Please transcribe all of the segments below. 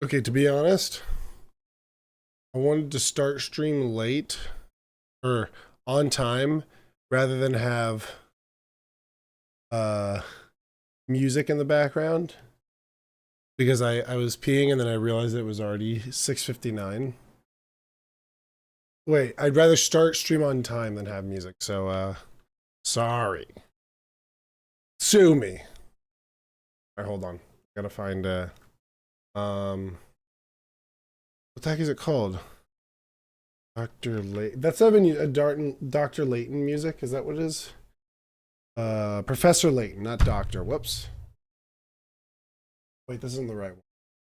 Okay, to be honest, I wanted to start stream late or on time rather than have music in the background because I was peeing and then I realized it was already 6:59. Wait, I'd rather start stream on time than have music. So sorry. Sue me. All right, hold on. Gotta find what the heck is it called? Dr. Layton. That's not even a Dr. Layton music. Is that what it is? Professor Layton, not Doctor. Whoops. Wait, this isn't the right one.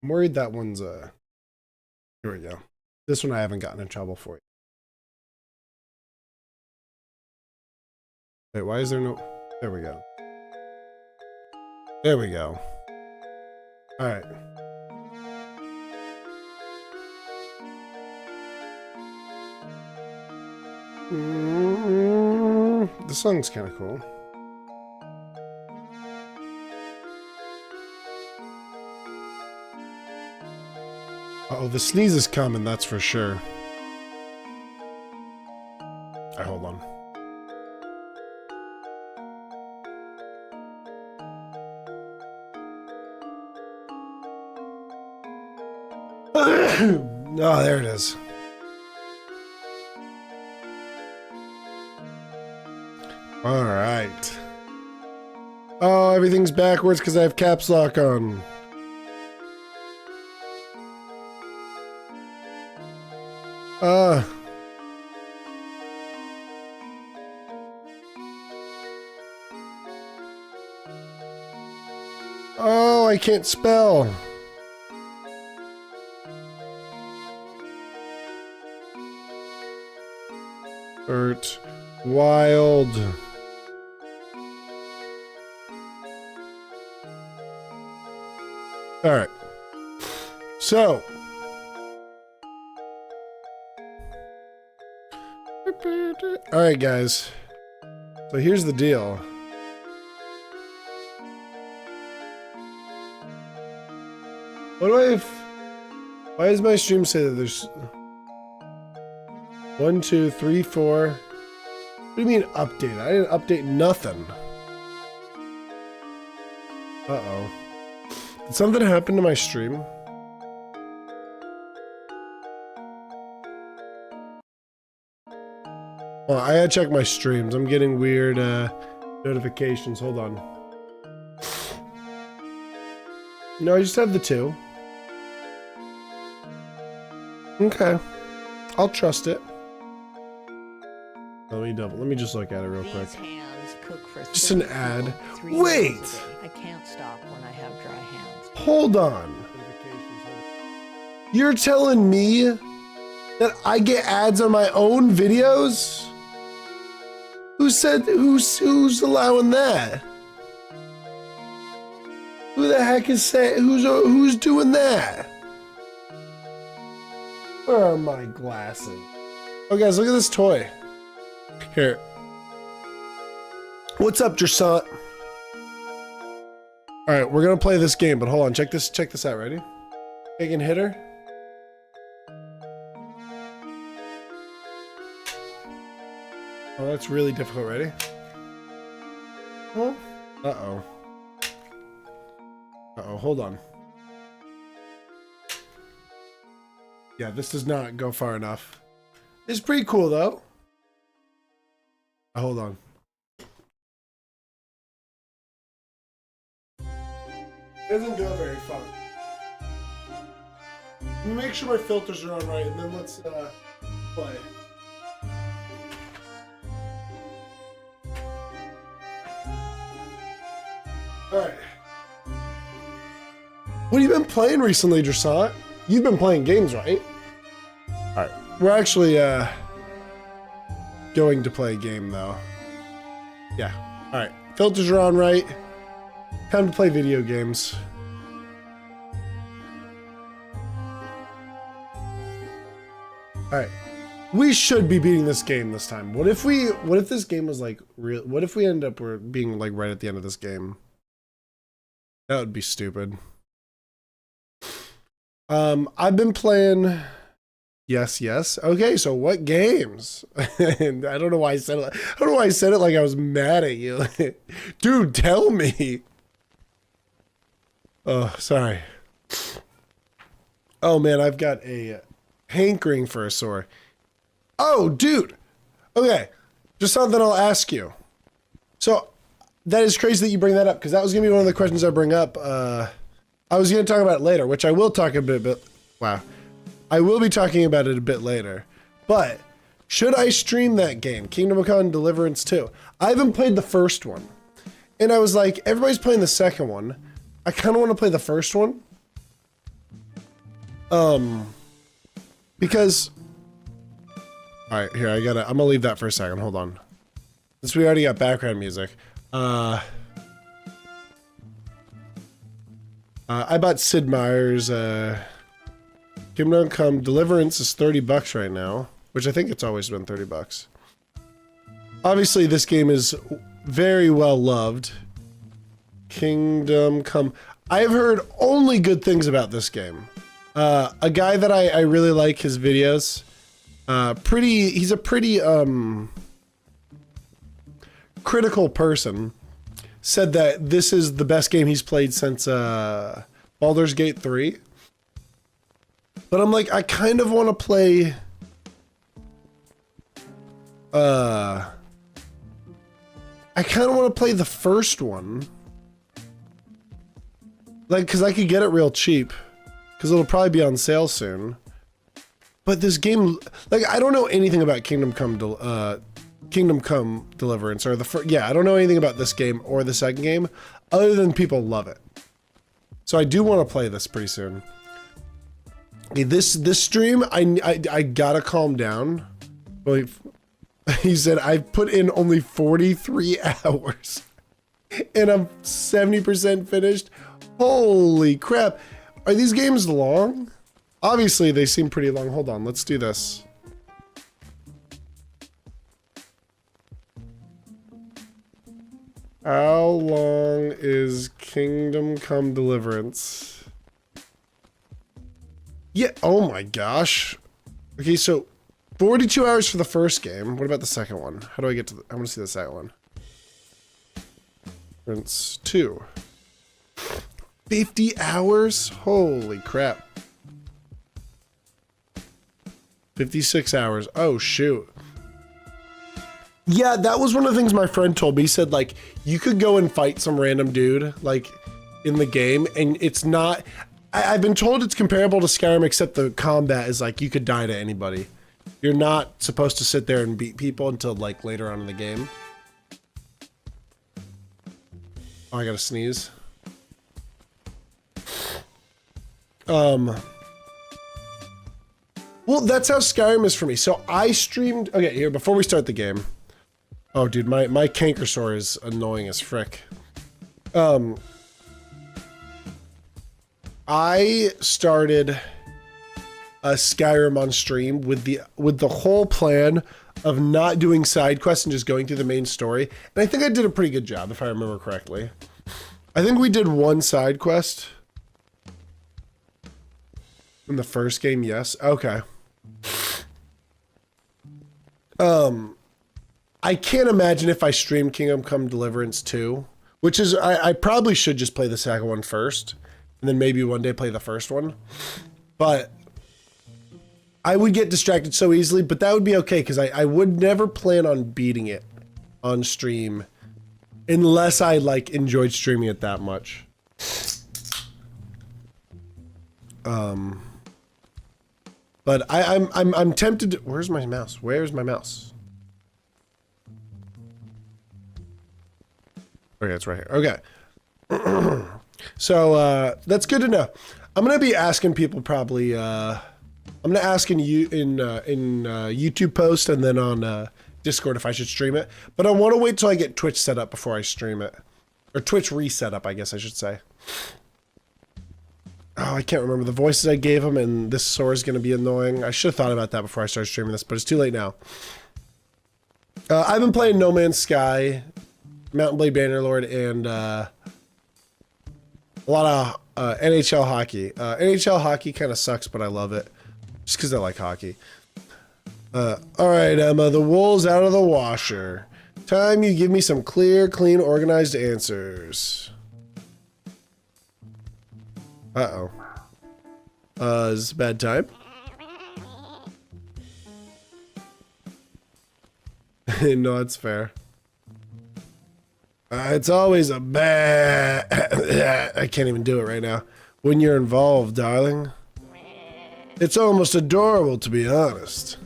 I'm worried that one's here we go. This one I haven't gotten in trouble for. Wait, why is there no? There we go. There we go. All right. The song's kind of cool. Uh-oh, the sneeze is coming, that's for sure. Alright, hold on. Oh, there it is. All right. Oh, everything's backwards because I have caps lock on. Oh, I can't spell. Albert Wilde. All right. So. All right, guys. So here's the deal. What do I have? Why does my stream say that there's 1, 2, 3, 4? What do you mean update? I didn't update nothing. Uh-oh. Did something happen to my stream? Well, I gotta check my streams. I'm getting weird notifications. Hold on. No, I just have the 2. Okay. I'll trust it. Let me just look at it real quick. Just an ad. Wait! I can't stop when I have dry hands. Hold on. You're telling me that I get ads on my own videos? Who said who's allowing that? Who the heck is saying who's doing that? Where are my glasses? Oh guys, look at this toy. Here. What's up, Dressant? Alright, we're gonna play this game, but hold on, check this out, ready? Taking hitter. Oh, that's really difficult, ready? Huh? Uh-oh. Uh-oh, hold on. Yeah, this does not go far enough. It's pretty cool, though. Hold on. It doesn't do it very fun. Let me make sure my filters are on right, and then let's play. Alright. What have you been playing recently, Dressant? You've been playing games, right? Alright. We're actually going to play a game, though. Yeah. Alright. Filters are on right. Time to play video games. Alright. We should be beating this game this time. What if this game was like real? What if we end up being like right at the end of this game? That would be stupid. I've been playing. Yes, yes. Okay, so what games? And I don't know why I said it. I don't know why I said it like I was mad at you. Dude, tell me. Oh, sorry. Oh man, I've got a hankering for a sword. Oh, dude. Okay, just something I'll ask you. So that is crazy that you bring that up, because that was gonna be one of the questions I bring up. I was gonna talk about it later, which I will talk a bit. Wow, I will be talking about it a bit later. But should I stream that game, Kingdom Come Deliverance 2? I haven't played the first one, and I was like, everybody's playing the second one. I kind of want to play the first one. Because, all right, here, I'm gonna leave that for a second. Hold on. Since we already got background music. I bought Sid Meier's, Kingdom Come Deliverance is $30 right now, which I think it's always been $30. Obviously, this game is very well loved. Kingdom Come. I have heard only good things about this game. A guy that I really like his videos. He's a pretty, critical person. Said that this is the best game he's played since, Baldur's Gate 3. But I'm like, I kind of want to play, I kind of want to play the first one. Like, because I could get it real cheap. Because it'll probably be on sale soon. But this game, like, I don't know anything about Kingdom Come Deliverance, or the first, yeah, I don't know anything about this game or the second game, other than people love it. So I do want to play this pretty soon. Okay, this stream, I gotta calm down. Well, he said, I've put in only 43 hours. And I'm 70% finished. Holy crap. Are these games long? Obviously, they seem pretty long. Hold on, let's do this. How long is Kingdom Come Deliverance? Yeah, oh my gosh. Okay, so 42 hours for the first game. What about the second one? How do I get to I want to see the second one. Deliverance 2. 50 hours? Holy crap. 56 hours. Oh, shoot. Yeah, that was one of the things my friend told me. He said, like, you could go and fight some random dude, like, in the game, and it's not... I've been told it's comparable to Skyrim, except the combat is, like, you could die to anybody. You're not supposed to sit there and beat people until, like, later on in the game. Oh, I gotta sneeze. Well, that's how Skyrim is for me. So I streamed... Okay, here, before we start the game... Oh, dude, my canker sore is annoying as frick. I started a Skyrim on stream with the whole plan of not doing side quests and just going through the main story. And I think I did a pretty good job, if I remember correctly. I think we did one side quest in the first game, yes. Okay. I can't imagine if I stream Kingdom Come Deliverance 2, which is, I probably should just play the second one first, and then maybe one day play the first one. But I would get distracted so easily, but that would be okay, because I would never plan on beating it on stream unless I, like, enjoyed streaming it that much. But I'm tempted to, where's my mouse? Where's my mouse? Okay, it's right here. Okay. So, that's good to know. I'm going to be asking people probably, I'm going to ask in YouTube post and then on Discord if I should stream it. But I want to wait till I get Twitch set up before I stream it. Or Twitch reset up, I guess I should say. Oh, I can't remember the voices I gave him, and this sore is going to be annoying. I should have thought about that before I started streaming this, but it's too late now. I've been playing No Man's Sky, Mountain Blade Bannerlord, and A lot of NHL hockey. NHL hockey kind of sucks, but I love it. Just because I like hockey. Alright, Emma, the wool's out of the washer. Time you give me some clear, clean, organized answers. Uh-oh. Is this a bad time? No, it's fair. It's always a bad... I can't even do it right now. When you're involved, darling. It's almost adorable, to be honest.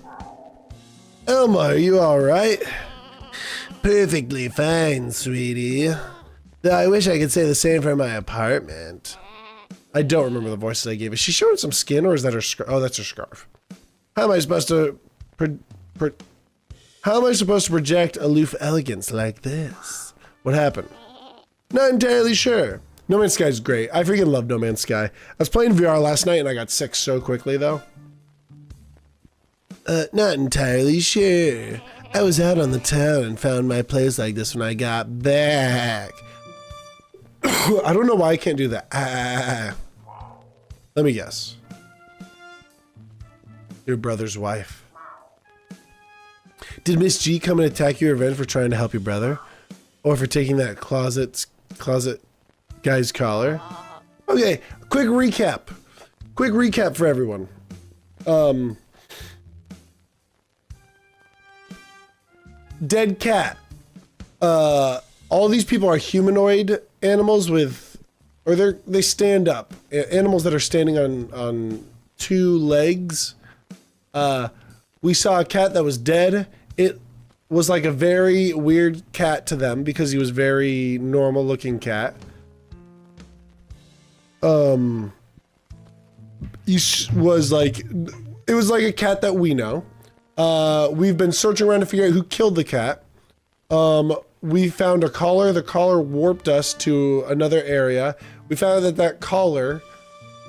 Elma, are you alright? Perfectly fine, sweetie. Though I wish I could say the same for my apartment. I don't remember the voices I gave. Is she showing some skin, or is that her scarf? Oh, that's her scarf. How am I supposed to... How am I supposed to project aloof elegance like this? What happened? Not entirely sure. No Man's Sky is great. I freaking love No Man's Sky. I was playing VR last night and I got sick so quickly though. Not entirely sure. I was out on the town and found my place like this when I got back. I don't know why I can't do that. Let me guess. Your brother's wife. Did Miss G come and attack your event for trying to help your brother? Or for taking that closet guy's collar? Okay, quick recap. Quick recap for everyone. Dead cat. All these people are humanoid animals with, or they stand up. Animals that are standing on two legs. We saw a cat that was dead. It was like a very weird cat to them because he was very normal looking cat. He was like, it was like a cat that we know. We've been searching around to figure out who killed the cat. We found a collar. The collar warped us to another area. We found that collar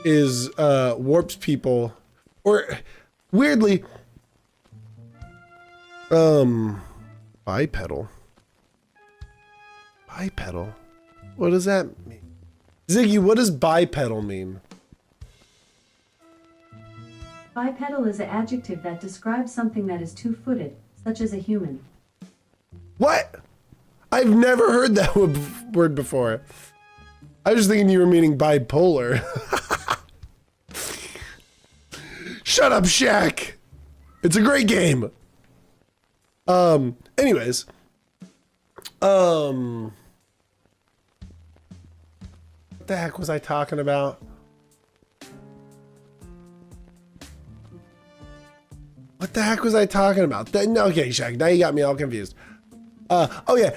is warps people, or weirdly, bipedal. Bipedal? What does that mean? Ziggy, what does bipedal mean? Bipedal is an adjective that describes something that is two-footed, such as a human. What? I've never heard that word before. I was just thinking you were meaning bipolar. Shut up, Shaq. It's a great game. Anyways. What the heck was I talking about? What the heck was I talking about? No, okay, Shaq, now you got me all confused. Oh yeah,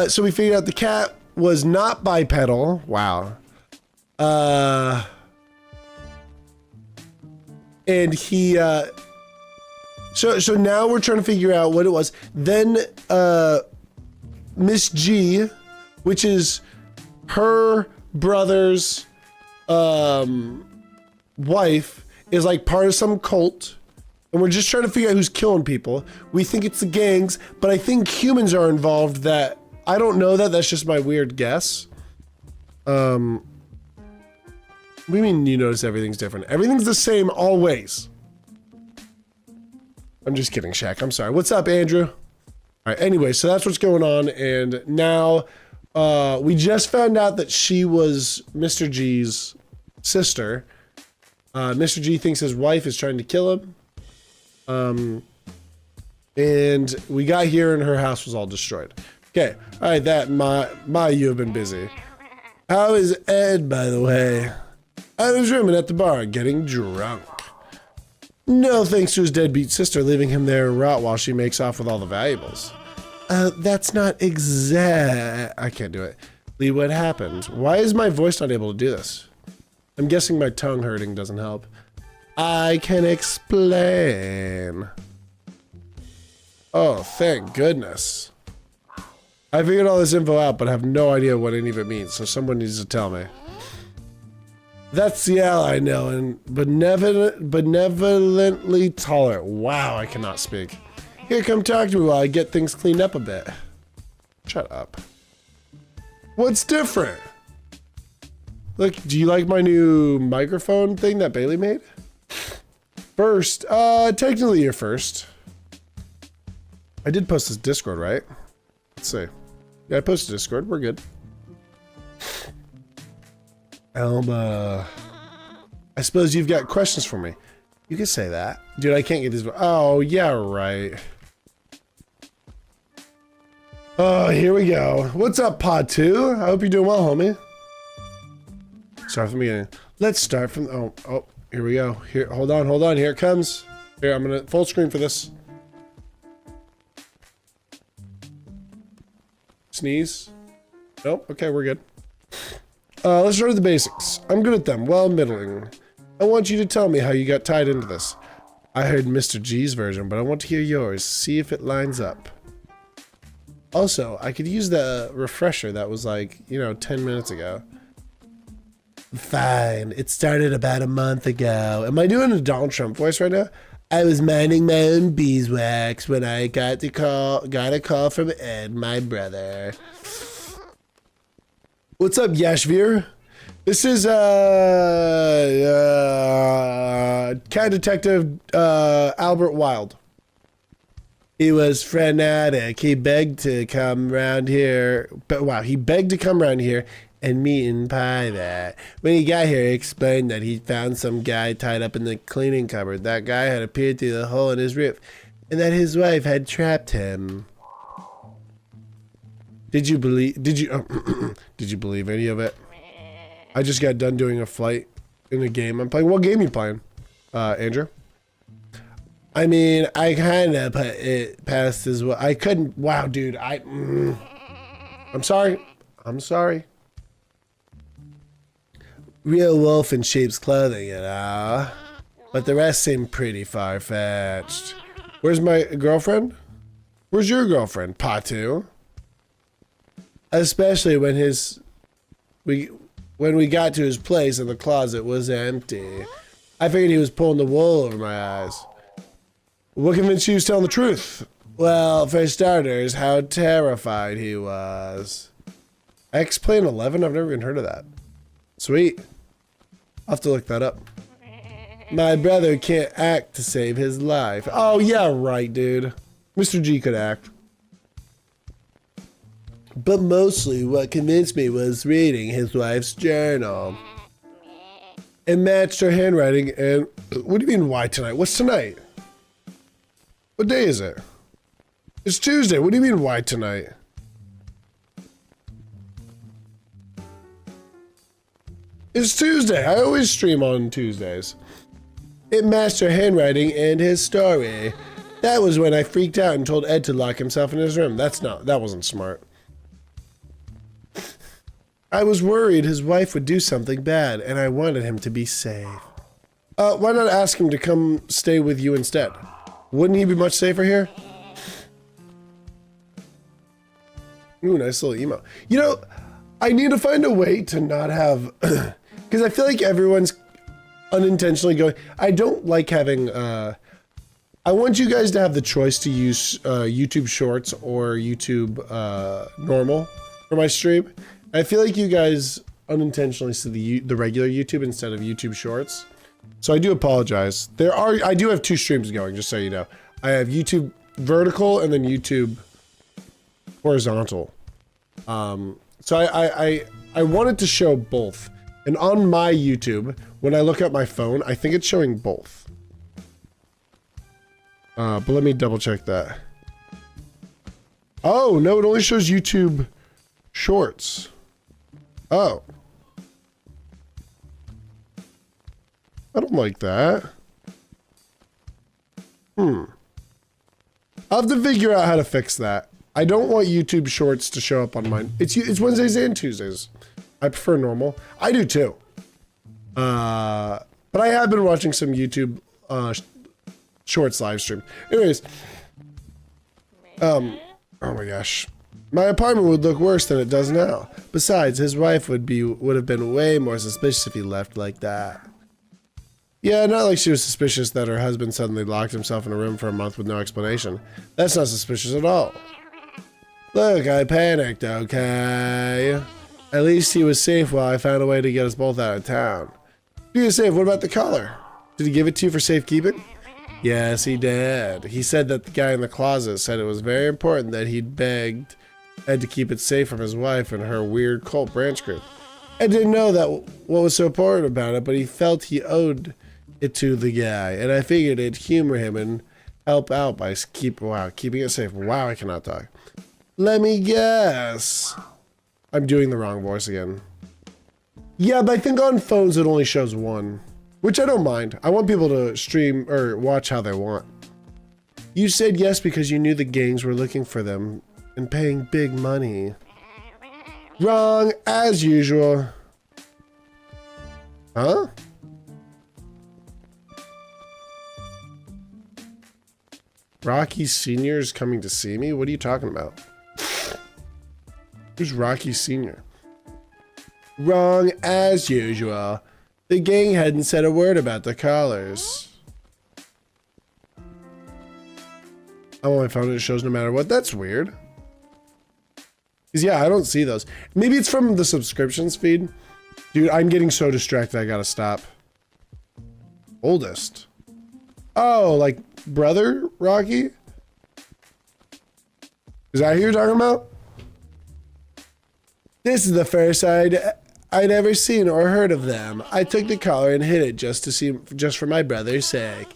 so we figured out the cat was not bipedal. Wow. And he, so now we're trying to figure out what it was. Then, Miss G, which is her brother's, wife, is like part of some cult. And we're just trying to figure out who's killing people. We think it's the gangs, but I think humans are involved that, I don't know that, that's just my weird guess. What do you mean you notice everything's different? Everything's the same always. I'm just kidding, Shaq, I'm sorry. What's up, Andrew? All right, anyway, so that's what's going on, and now we just found out that she was Mr. G's sister. Mr. G thinks his wife is trying to kill him. And we got here and her house was all destroyed. Okay, all right, that Ma, you have been busy. How is Ed, by the way? I was rooming at the bar, getting drunk. No thanks to his deadbeat sister, leaving him there to rot while she makes off with all the valuables. That's not exact. I can't do it. Lee, what happened? Why is my voice not able to do this? I'm guessing my tongue hurting doesn't help. I can explain. Oh, thank goodness. I figured all this info out, but have no idea what any of it means, so someone needs to tell me. That's the ally now, and benevolently tolerant. Wow, I cannot speak. Here, come talk to me while I get things cleaned up a bit. Shut up. What's different? Look, do you like my new microphone thing that Bailey made? First, technically you're first. I did post this Discord, right? Let's see. Yeah, I posted Discord. We're good. Elma. I suppose you've got questions for me. You can say that. Dude, I can't get this. Oh, yeah, right. Oh, here we go. What's up, Pod 2? I hope you're doing well, homie. Start from the beginning. Let's start from... Oh, here we go. Here, hold on. Here it comes. Here, I'm gonna full screen for this. Sneeze. Nope. Okay, we're good. Let's start with the basics. I'm good at them. Well, middling. I want you to tell me how you got tied into this. I heard Mr. G's version, but I want to hear yours. See if it lines up. Also, I could use the refresher that was like, 10 minutes ago. Fine. It started about a month ago. Am I doing a Donald Trump voice right now? I was minding my own beeswax when I got a call from Ed, my brother. What's up, Yashvir? This is Cat Detective Albert Wilde. He was frenetic. He begged to come around here. But wow, he begged to come around here and meet in private. When he got here, he explained that he found some guy tied up in the cleaning cupboard. That guy had appeared through the hole in his roof, and that his wife had trapped him. Did you believe any of it? I just got done doing a flight in a game I'm playing. What game are you playing, Andrew? I mean, I kind of put it past as well. I couldn't. Wow, dude. I'm sorry. Real wolf in sheep's clothing, But the rest seem pretty far-fetched. Where's my girlfriend? Where's your girlfriend, Patu? Especially when when we got to his place and the closet was empty. I figured he was pulling the wool over my eyes. What convinced you he was telling the truth? Well, for starters, how terrified he was. X-Plane 11? I've never even heard of that. Sweet. I'll have to look that up. My brother can't act to save his life. Oh, yeah, right, dude. Mr. G could act. But mostly what convinced me was reading his wife's journal. It matched her handwriting and... What do you mean, why tonight? What's tonight? What day is it? It's Tuesday. What do you mean, why tonight? It's Tuesday. I always stream on Tuesdays. It matched her handwriting and his story. That was when I freaked out and told Ed to lock himself in his room. That wasn't smart. I was worried his wife would do something bad, and I wanted him to be safe. Why not ask him to come stay with you instead? Wouldn't he be much safer here? Ooh, nice little emo. I need to find a way to not have... Because I feel like everyone's unintentionally going... I don't like having... I want you guys to have the choice to use YouTube Shorts or YouTube Normal for my stream. I feel like you guys unintentionally see the regular YouTube instead of YouTube Shorts. So I do apologize. I do have two streams going, just so you know. I have YouTube Vertical and then YouTube Horizontal. So I wanted to show both. And on my YouTube, when I look at my phone, I think it's showing both. But let me double check that. Oh, no, it only shows YouTube Shorts. Oh. I don't like that. I'll have to figure out how to fix that. I don't want YouTube Shorts to show up on mine. It's Wednesdays and Tuesdays. I prefer normal. I do too. But I have been watching some YouTube Shorts live stream. Anyways. Oh my gosh. My apartment would look worse than it does now. Besides, his wife would have been way more suspicious if he left like that. Yeah, not like she was suspicious that her husband suddenly locked himself in a room for a month with no explanation. That's not suspicious at all. Look, I panicked, okay? At least he was safe while I found a way to get us both out of town. He was safe. What about the collar? Did he give it to you for safekeeping? Yes, he did. He said that the guy in the closet said it was very important that he'd begged Ed to keep it safe from his wife and her weird cult branch group. Ed didn't know that what was so important about it, but he felt he owed it to the guy, and I figured it'd humor him and help out by keeping it safe. Wow, I cannot talk. Let me guess. I'm doing the wrong voice again. Yeah, but I think on phones it only shows one, which I don't mind. I want people to stream or watch how they want. You said yes because you knew the gangs were looking for them and paying big money. Wrong, as usual. Huh? Rocky Sr. is coming to see me? What are you talking about? Who's Rocky Sr.? Wrong, as usual. The gang hadn't said a word about the collars. Oh, I found it shows no matter what. That's weird. Because, yeah, I don't see those. Maybe it's from the subscriptions feed. Dude, I'm getting so distracted, I gotta stop. Oldest. Oh, like brother Rocky? Is that who you're talking about? This is the first I'd ever seen or heard of them. I took the collar and hid it just for my brother's sake.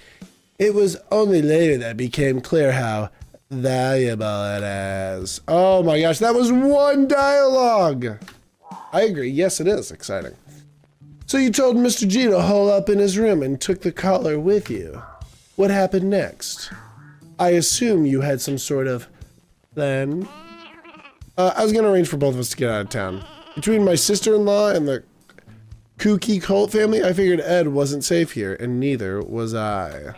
It was only later that it became clear how valuable it is. Oh my gosh, that was one dialogue. I agree. Yes, it is exciting. So you told Mr. G to hole up in his room and took the collar with you. What happened next? I assume you had some sort of plan. I was going to arrange for both of us to get out of town. Between my sister-in-law and the kooky cult family, I figured Ed wasn't safe here, and neither was I.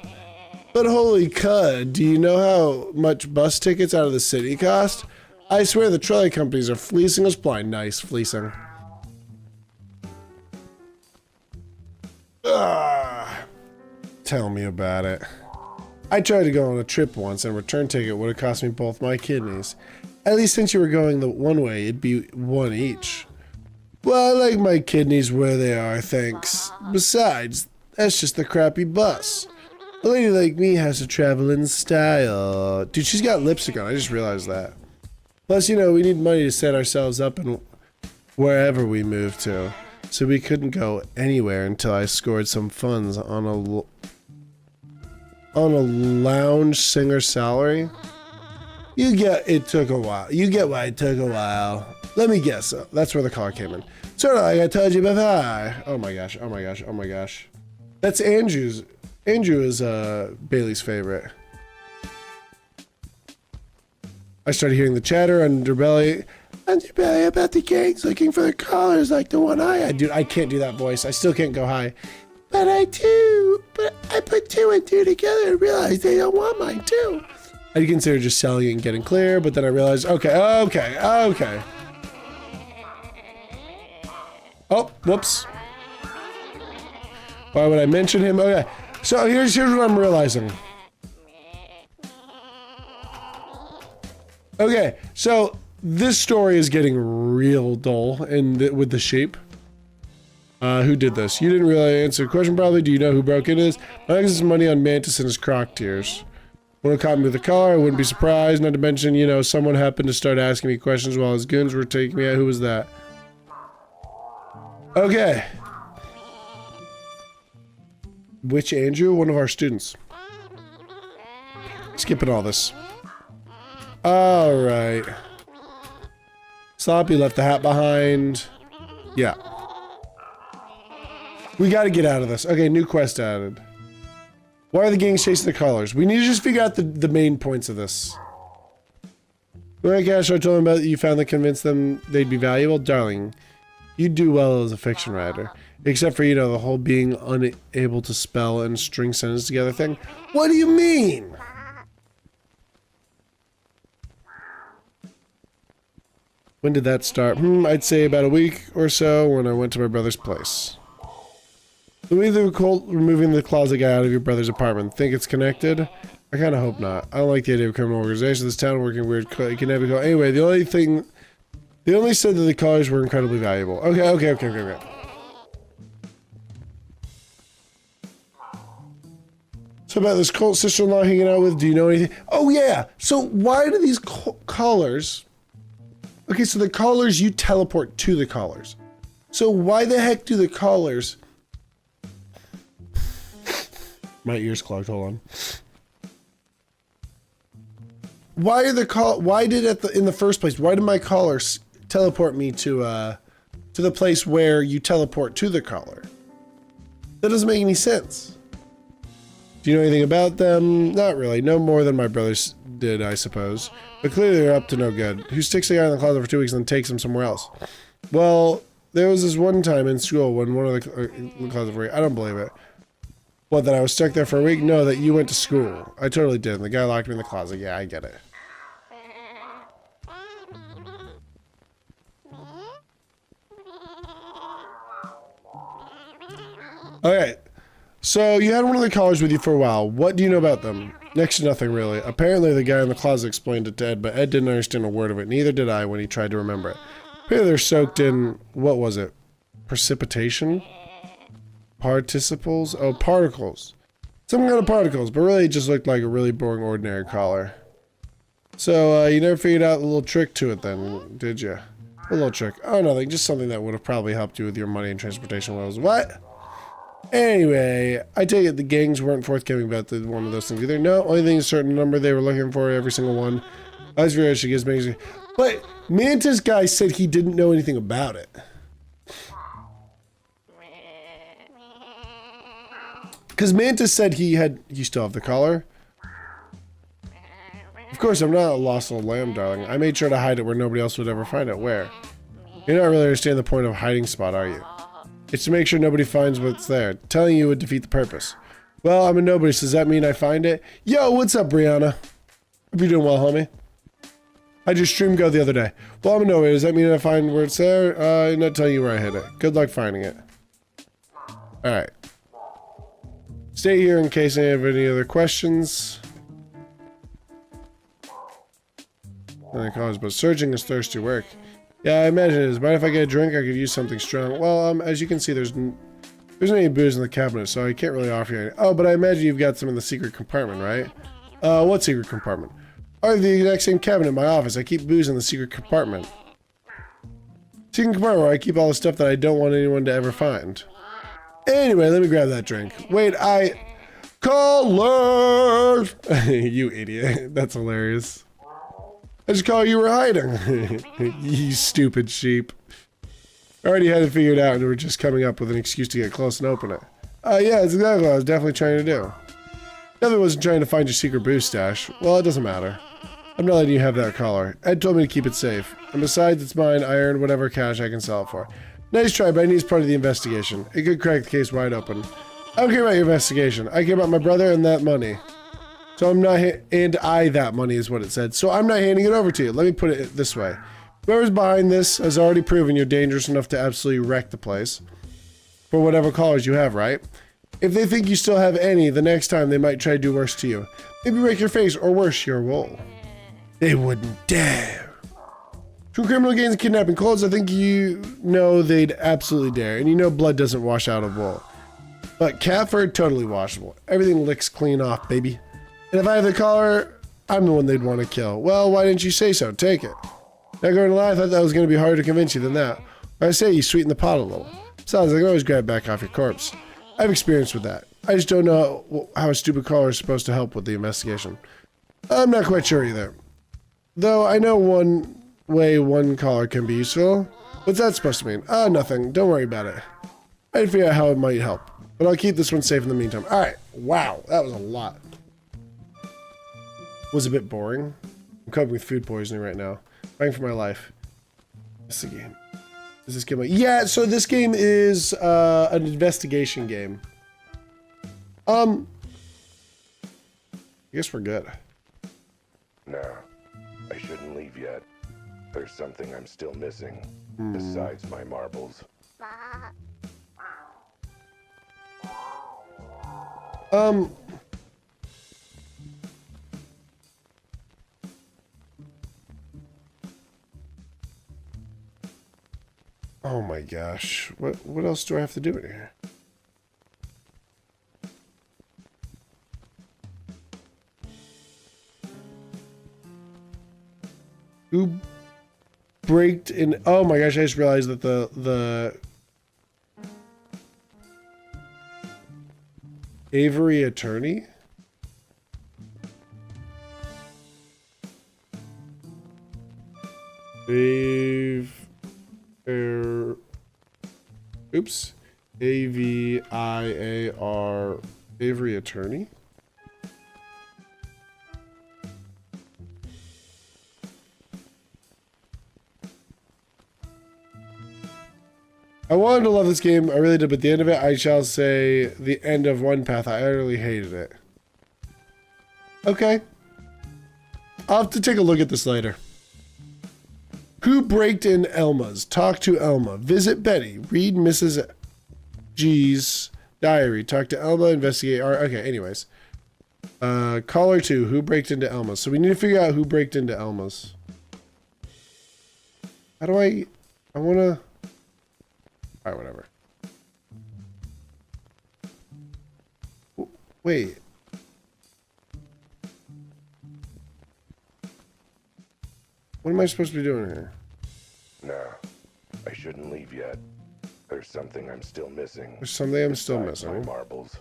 But holy cud, do you know how much bus tickets out of the city cost? I swear the trolley companies are fleecing us blind. Nice, fleecing. Tell me about it. I tried to go on a trip once, and a return ticket would have cost me both my kidneys. At least since you were going the one way, it'd be one each. Well, I like my kidneys where they are, thanks. Besides, that's just the crappy bus. A lady like me has to travel in style. Dude, she's got lipstick on. I just realized that. Plus, you know, we need money to set ourselves up in wherever we move to. So we couldn't go anywhere until I scored some funds on a lounge singer salary. It took a while. You get why it took a while. Let me guess. That's where the car came in. Sort of like I told you before. Oh my gosh, oh my gosh, oh my gosh. That's Andrew's. Andrew is Bailey's favorite. I started hearing the chatter underbelly about the gangs looking for the collars like the one I had. Dude, I can't do that voice. I still can't go high. But I put two and two together and realized they don't want mine too. I considered just selling it and getting clear, but then I realized, okay. Oh, whoops. Why would I mention him? Okay, so here's what I'm realizing. Okay, so this story is getting real dull with the sheep. Who did this? You didn't really answer the question probably. Do you know who broke into this? My ex is money on Mantis and his croc tears. When it caught me with the collar, I wouldn't be surprised. Not to mention, you know, someone happened to start asking me questions while his goons were taking me out. Who was that? Okay. Which Andrew? One of our students. Skipping all this. Alright. Sloppy left the hat behind. Yeah. We gotta get out of this. Okay, new quest added. Why are the gangs chasing the collars? We need to just figure out the main points of this. When Cash, I told him about you found that convinced them they'd be valuable. Darling, you do well as a fiction writer. Except for, you know, the whole being unable to spell and string sentences together thing. What do you mean? When did that start? I'd say about a week or so when I went to my brother's place. The way the cult removing the closet guy out of your brother's apartment. Think it's connected? I kind of hope not. I don't like the idea of criminal organization. This town working weird. You can never go. Anyway, the only thing They only said that the collars were incredibly valuable. Okay. So about this cult sister-in-law hanging out with, do you know anything? Oh yeah, so why do these collars... Okay, so the collars, you teleport to the collars. So why the heck do the collars... My ears clogged, hold on. Why are why did in the first place, why did my collars teleport me to the place where you teleport to the collar? That doesn't make any sense. Do you know anything about them? Not really. No more than my brothers did, I suppose. But clearly they're up to no good. Who sticks a guy in the closet for 2 weeks and then takes him somewhere else? Well, there was this one time in school when one of the closet for I don't believe it. What, that I was stuck there for a week? No, that you went to school. I totally did. The guy locked me in the closet. Yeah, I get it. Okay, so you had one of the collars with you for a while. What do you know about them? Next to nothing, really. Apparently the guy in the closet explained it to Ed, but Ed didn't understand a word of it. Neither did I when he tried to remember it. Apparently they're soaked in, what was it? Precipitation? Participles? Oh, particles. Some kind of particles, but really it just looked like a really boring, ordinary collar. So, you never figured out the little trick to it then, did you? A little trick. Oh, nothing. Just something that would have probably helped you with your money and transportation woes. What? Anyway, I take it the gangs weren't forthcoming about one of those things either. No, only thing is a certain number they were looking for, every single one. I was very she gives me. But Mantis guy said he didn't know anything about it. Because Mantis said you still have the collar. Of course, I'm not a lost little lamb, darling. I made sure to hide it where nobody else would ever find it. Where? You're not really understanding the point of hiding spot, are you? It's to make sure nobody finds what's there. Telling you would defeat the purpose. Well, I'm a nobody, so does that mean I find it? Yo, what's up, Brianna? Hope you're doing well, homie. I just streamed go the other day. Well, I'm a nobody. Does that mean I find where it's there? I'm not telling you where I hid it. Good luck finding it. Alright. Stay here in case I have any other questions. But surging is thirsty work. Yeah, I imagine it is. But if I get a drink, I could use something strong. Well, as you can see, there's any booze in the cabinet, so I can't really offer you any. Oh, but I imagine you've got some in the secret compartment, right? What secret compartment? Oh, the exact same cabinet in my office. I keep booze in the secret compartment. Secret compartment where I keep all the stuff that I don't want anyone to ever find. Anyway, let me grab that drink. Wait, Color! You idiot. That's hilarious. I just call you were hiding. You stupid sheep. I already had it figured out and we were just coming up with an excuse to get close and open it. Yeah, that's exactly what I was definitely trying to do. Definitely wasn't trying to find your secret booze stash. Well, it doesn't matter. I'm not letting you have that collar. Ed told me to keep it safe. And besides, it's mine. I earned whatever cash I can sell it for. Nice try, but I need part of the investigation. It could crack the case wide open. I don't care about your investigation. I care about my brother and that money. So I'm not, that money is what it said. So I'm not handing it over to you. Let me put it this way. Whoever's behind this has already proven you're dangerous enough to absolutely wreck the place. For whatever collars you have, right? If they think you still have any, the next time they might try to do worse to you. Maybe break your face, or worse, your wool. They wouldn't dare. From criminal gangs and kidnapping clothes, I think you know they'd absolutely dare. And you know blood doesn't wash out of wool. But cat fur, totally washable. Everything licks clean off, baby. And if I have the collar, I'm the one they'd want to kill. Well, why didn't you say so? Take it. Not going to lie, I thought that was going to be harder to convince you than that. I say you sweeten the pot a little. Besides, I can always grab it back off your corpse. I have experience with that. I just don't know how a stupid collar is supposed to help with the investigation. I'm not quite sure either. Though I know one way one collar can be useful. What's that supposed to mean? Nothing. Don't worry about it. I'd figure out how it might help. But I'll keep this one safe in the meantime. Alright. Wow. That was a lot. Was a bit boring. I'm coping with food poisoning right now. Fighting for my life. This is a game. Is this game like... Yeah, so this game is an investigation game. I guess we're good. Nah, I shouldn't leave yet. There's something I'm still missing, besides my marbles. my gosh. What else do I have to do in here? Who braked in? Oh my gosh, I just realized that the Avery attorney? Oops. AVIAR Avery attorney? I wanted to love this game, I really did, but at the end of it, I shall say the end of one path, I utterly hated it. Okay. I'll have to take a look at this later. Who braked in Elma's? Talk to Elma. Visit Betty. Read Mrs. G's diary. Talk to Elma. Investigate. Okay, anyways. Caller 2. Who braked into Elma's? So we need to figure out who braked into Elma's. How do I want to... Alright, whatever. Wait. What am I supposed to be doing here? Nah, I shouldn't leave yet. There's something I'm still missing. There's something I'm still Besides missing. my marbles.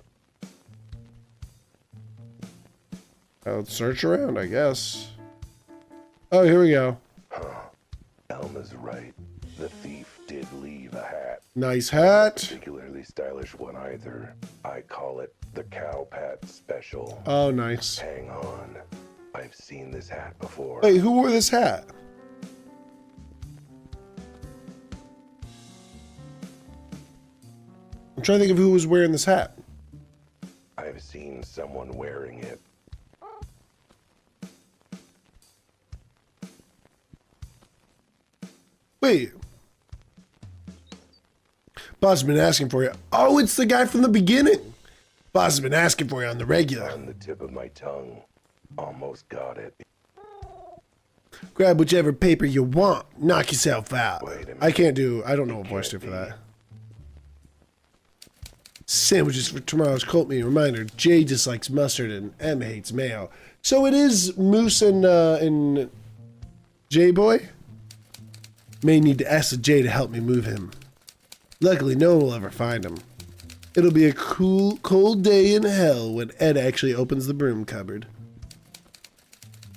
I'll search around, I guess. Oh, here we go. Elma's right. The thief did leave a hat. Nice hat. Particularly stylish one either. I call it the Cow Pat Special. Oh, nice. Hang on. I've seen this hat before. Wait, who wore this hat? I'm trying to think of who was wearing this hat. I've seen someone wearing it. Wait. Boss has been asking for you. Oh, it's the guy from the beginning. Boss has been asking for you on the regular. On the tip of my tongue. Almost got it. Grab whichever paper you want. Knock yourself out. Wait a minute. I don't know what voice to do for that. Sandwiches for tomorrow's cult meeting. Reminder, Jay dislikes mustard and M hates mayo. So it is Moose and J-Boy? May need to ask the J to help me move him. Luckily, no one will ever find him. It'll be a cold day in hell when Ed actually opens the broom cupboard.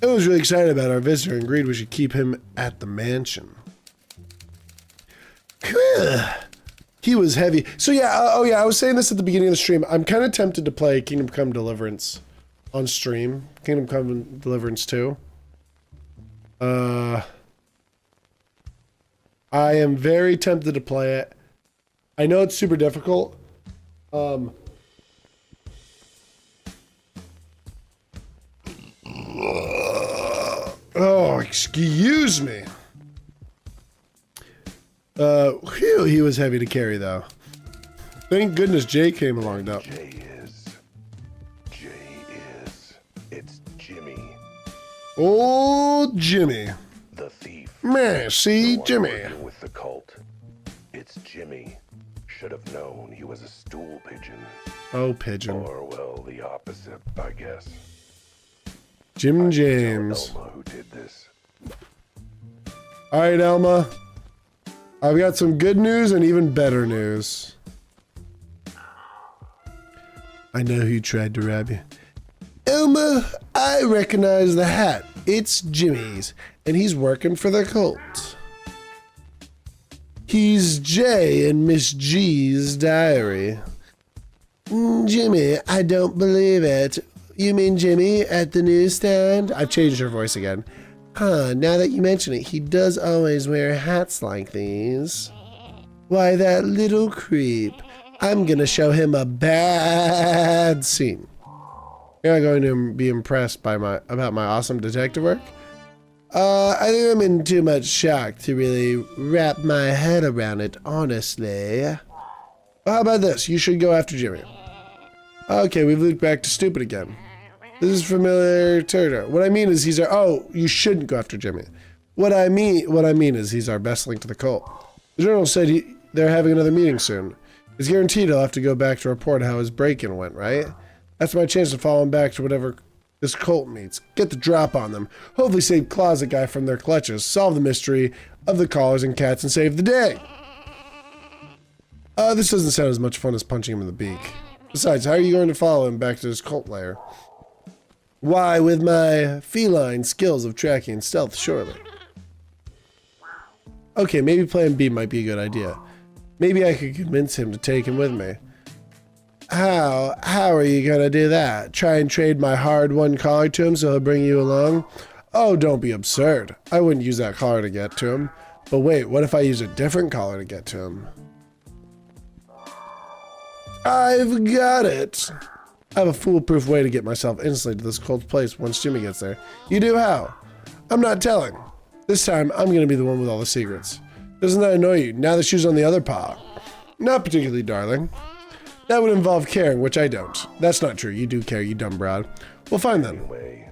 I was really excited about our visitor and agreed we should keep him at the mansion. He was heavy. So yeah, oh yeah, I was saying this at the beginning of the stream. I'm kind of tempted to play Kingdom Come Deliverance on stream. Kingdom Come Deliverance 2. I am very tempted to play it. I know it's super difficult. Oh, excuse me. Phew, he was heavy to carry though. Thank goodness Jay came along though. It's Jimmy. Oh, Jimmy. The thief. Man, see, The one Jimmy. working with the cult. It's Jimmy. Should have known he was a stool pigeon. Oh, pigeon. Or, well, the opposite, I guess. Jim James. Elma who did this. All right, Elma. I've got some good news and even better news. I know who tried to rob you. Elma, I recognize the hat. It's Jimmy's, and he's working for the cult. He's Jay in Miss G's diary. Jimmy, I don't believe it. You mean Jimmy at the newsstand? I've changed her voice again. Huh, now that you mention it, he does always wear hats like these. Why, that little creep. I'm gonna show him a bad scene. You're not going to be impressed by about my awesome detective work? I think I'm in too much shock to really wrap my head around it, honestly. Well, how about this? You should go after Jimmy. Okay, we've looped back to stupid again. This is familiar territory. What I mean is he's our... Oh, you shouldn't go after Jimmy. What I mean is he's our best link to the cult. The journal said they're having another meeting soon. It's guaranteed he'll have to go back to report how his break-in went, right? That's my chance to follow him back to whatever this cult meets. Get the drop on them. Hopefully save Closet Guy from their clutches. Solve the mystery of the collars and cats and save the day. This doesn't sound as much fun as punching him in the beak. Besides, how are you going to follow him back to his cult lair? Why, with my feline skills of tracking and stealth, surely. Okay, maybe plan B might be a good idea. Maybe I could convince him to take him with me. How are you gonna do that? Try and trade my hard-won collar to him so he'll bring you along? Oh, don't be absurd. I wouldn't use that collar to get to him. But wait, what if I use a different collar to get to him? I've got it. I have a foolproof way to get myself instantly to this cold place once Jimmy gets there. You do how? I'm not telling. This time, I'm gonna be the one with all the secrets. Doesn't that annoy you? Now the shoe's on the other paw. Not particularly, darling. That would involve caring, which I don't. That's not true. You do care, you dumb broad. Well, fine then. Anyway,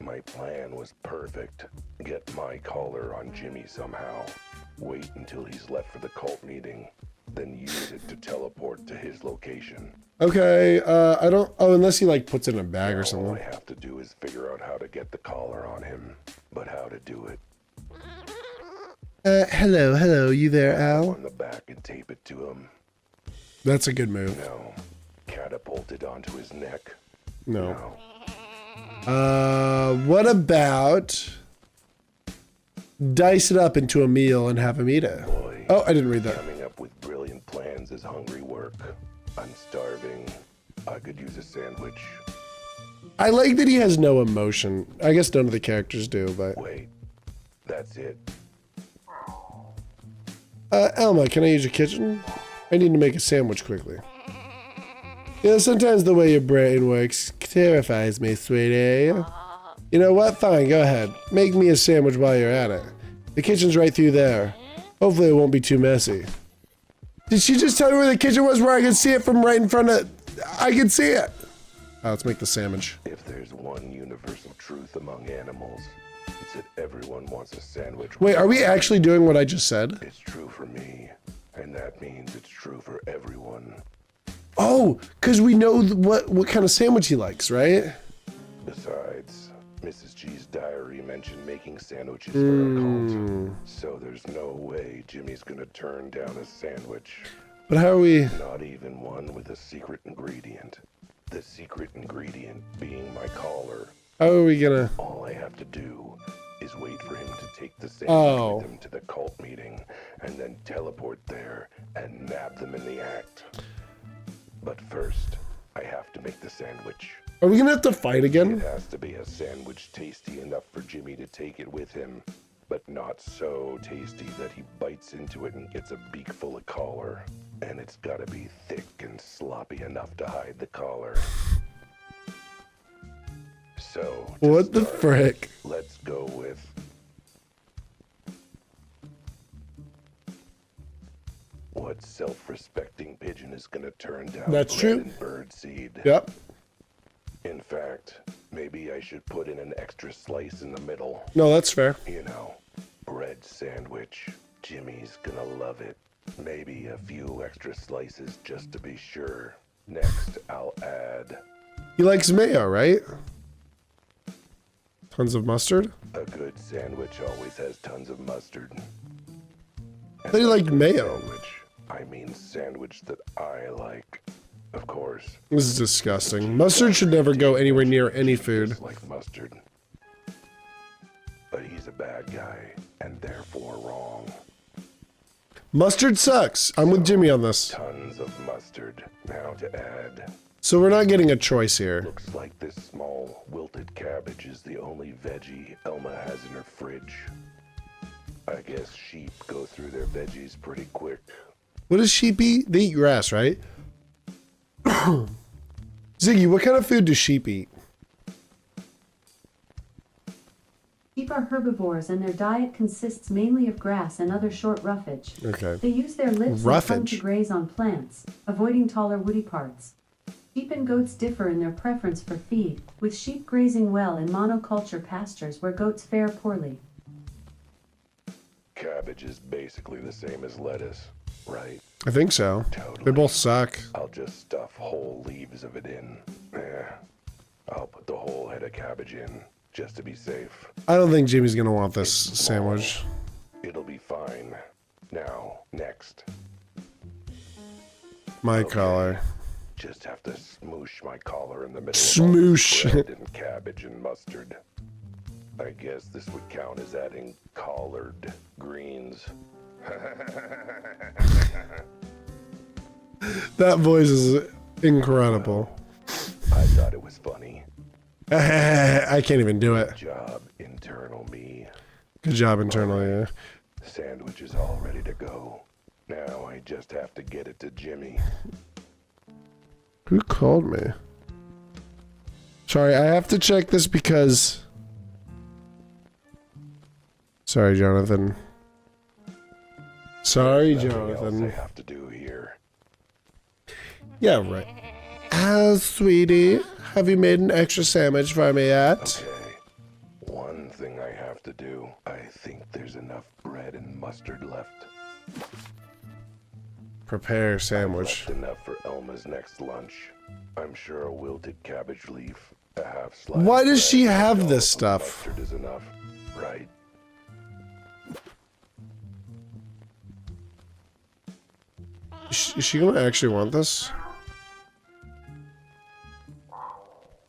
my plan was perfect. Get my collar on Jimmy somehow. Wait until he's left for the cult meeting. Then use it to teleport to his location. Okay, I don't... Oh, unless he, like, puts it in a bag or All something. I have to do is figure out how to get the collar on him. But how to do it. Hello, you there, Al? On the back and tape it to him. That's a good move. No. Catapult it onto his neck. No. No. What about... dice it up into a meal and have him eat it? Boy, Oh, I didn't read that. coming up with brilliant plans is hungry work. I'm starving. I could use a sandwich. I like that he has no emotion. I guess none of the characters do, but... Wait. That's it. Alma, can I use your kitchen? I need to make a sandwich quickly. You know, sometimes the way your brain works terrifies me, sweetie. You know what? Fine, go ahead. Make me a sandwich while you're at it. The kitchen's right through there. Hopefully it won't be too messy. Did she just tell me where the kitchen was, where I could see it from right in front of... I can see it! Let's make the sandwich. If there's one universal truth among animals, it's that everyone wants a sandwich. Wait, are we actually doing what I just said? It's true for me, and that means it's true for everyone. Oh, because we know what kind of sandwich he likes, right? Besides, Mrs. G's diary mentioned making sandwiches for a cult, so there's no way Jimmy's gonna turn down a sandwich. But how are we... Not even one with a secret ingredient. The secret ingredient being my collar. How are we gonna... All I have to do is wait for him to take the sandwich with him to the cult meeting, and then teleport there and nab them in the act. But first, I have to make the sandwich. Are we gonna have to fight It again? has to be a sandwich tasty enough for Jimmy to take it with him, but not so tasty that he bites into it and gets a beak full of collar. And it's gotta be thick and sloppy enough to hide the collar. So, to What the start, frick? let's go with... What self-respecting pigeon is gonna turn down That's bread true. and birdseed? Yep. In fact, maybe I should put in an extra slice in the middle. No, that's fair. You know, bread sandwich. Jimmy's gonna love it. Maybe a few extra slices just to be sure. Next, I'll add He likes mayo, right? Tons of mustard? a good sandwich always has tons of mustard. I thought he liked mayo. Sandwich, I mean sandwich that I like. Of course. This is disgusting. Mustard should never go anywhere near any food. Just like mustard. But he's a bad guy, and therefore wrong. Mustard sucks. I'm with Jimmy on this. Tons of mustard. Now to add. So we're not getting a choice here. Looks like this small wilted cabbage is the only veggie Elma has in her fridge. I guess sheep go through their veggies pretty quick. What does sheep eat? They eat grass, right? Ziggy, what kind of food do sheep eat? Sheep are herbivores and their diet consists mainly of grass and other short roughage. Okay. They use their lips and tongue Roughage. to graze on plants, avoiding taller woody parts. Sheep and goats differ in their preference for feed, with sheep grazing well in monoculture pastures where goats fare poorly. Cabbage is basically the same as lettuce. right? I think so. Totally. They both suck. I'll just stuff whole leaves of it in. I'll put the whole head of cabbage in, just to be safe. I don't think Jimmy's gonna want this sandwich. It'll be fine. Now, next. My collar. Just have to smoosh my collar in the middle Smoosh. of all the bread and cabbage and mustard. I guess this would count as adding collard greens. That voice is incredible. I thought it was funny. I can't even do it. Job, internal me. Good job internally, yeah. Sandwich is all ready to go. Now I just have to get it to Jimmy. Who called me? Sorry, I have to check this because... Sorry, Jonathan. Sorry, Nothing else Jonathan. I have to do here. Yeah, right. Sweetie, have you made an extra sandwich for me yet? Okay. One thing I have to do. I think there's enough bread and mustard left. Prepare sandwich. Left enough for Elma's next lunch. I'm sure a wilted cabbage leaf, a half slice. Why does she bread, have and a this dollop of stuff? Mustard is enough, right? Is she gonna actually want this?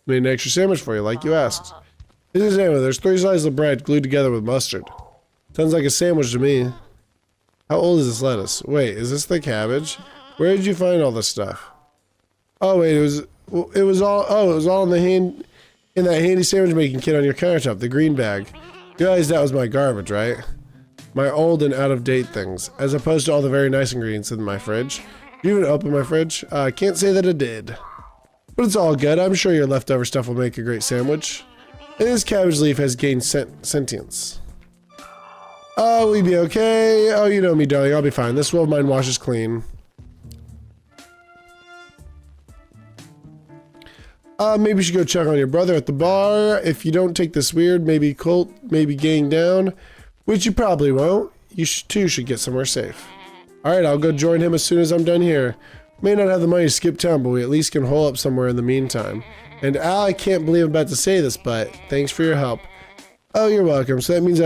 Made an extra sandwich for you, like you asked. This is a sandwich. There's 3 slices of bread glued together with mustard. Sounds like a sandwich to me. How old is this lettuce? Wait, is this the cabbage? Where did you find all this stuff? Oh wait, it was all in that handy sandwich making kit on your countertop, the green bag. You realize that was my garbage, right? My old and out of date things, as opposed to all the very nice ingredients in my fridge. You even open my fridge? I can't say that it did. But it's all good. I'm sure your leftover stuff will make a great sandwich. And this cabbage leaf has gained sentience. Oh, we be okay. Oh, you know me, darling. I'll be fine. This will of mine washes clean. Maybe you should go check on your brother at the bar. If you don't take this weird, maybe cult, maybe gang down, which you probably won't, you too should get somewhere safe. Alright, I'll go join him as soon as I'm done here. May not have the money to skip town, but we at least can hole up somewhere in the meantime. And Al, I can't believe I'm about to say this, but thanks for your help. Oh, you're welcome. So that means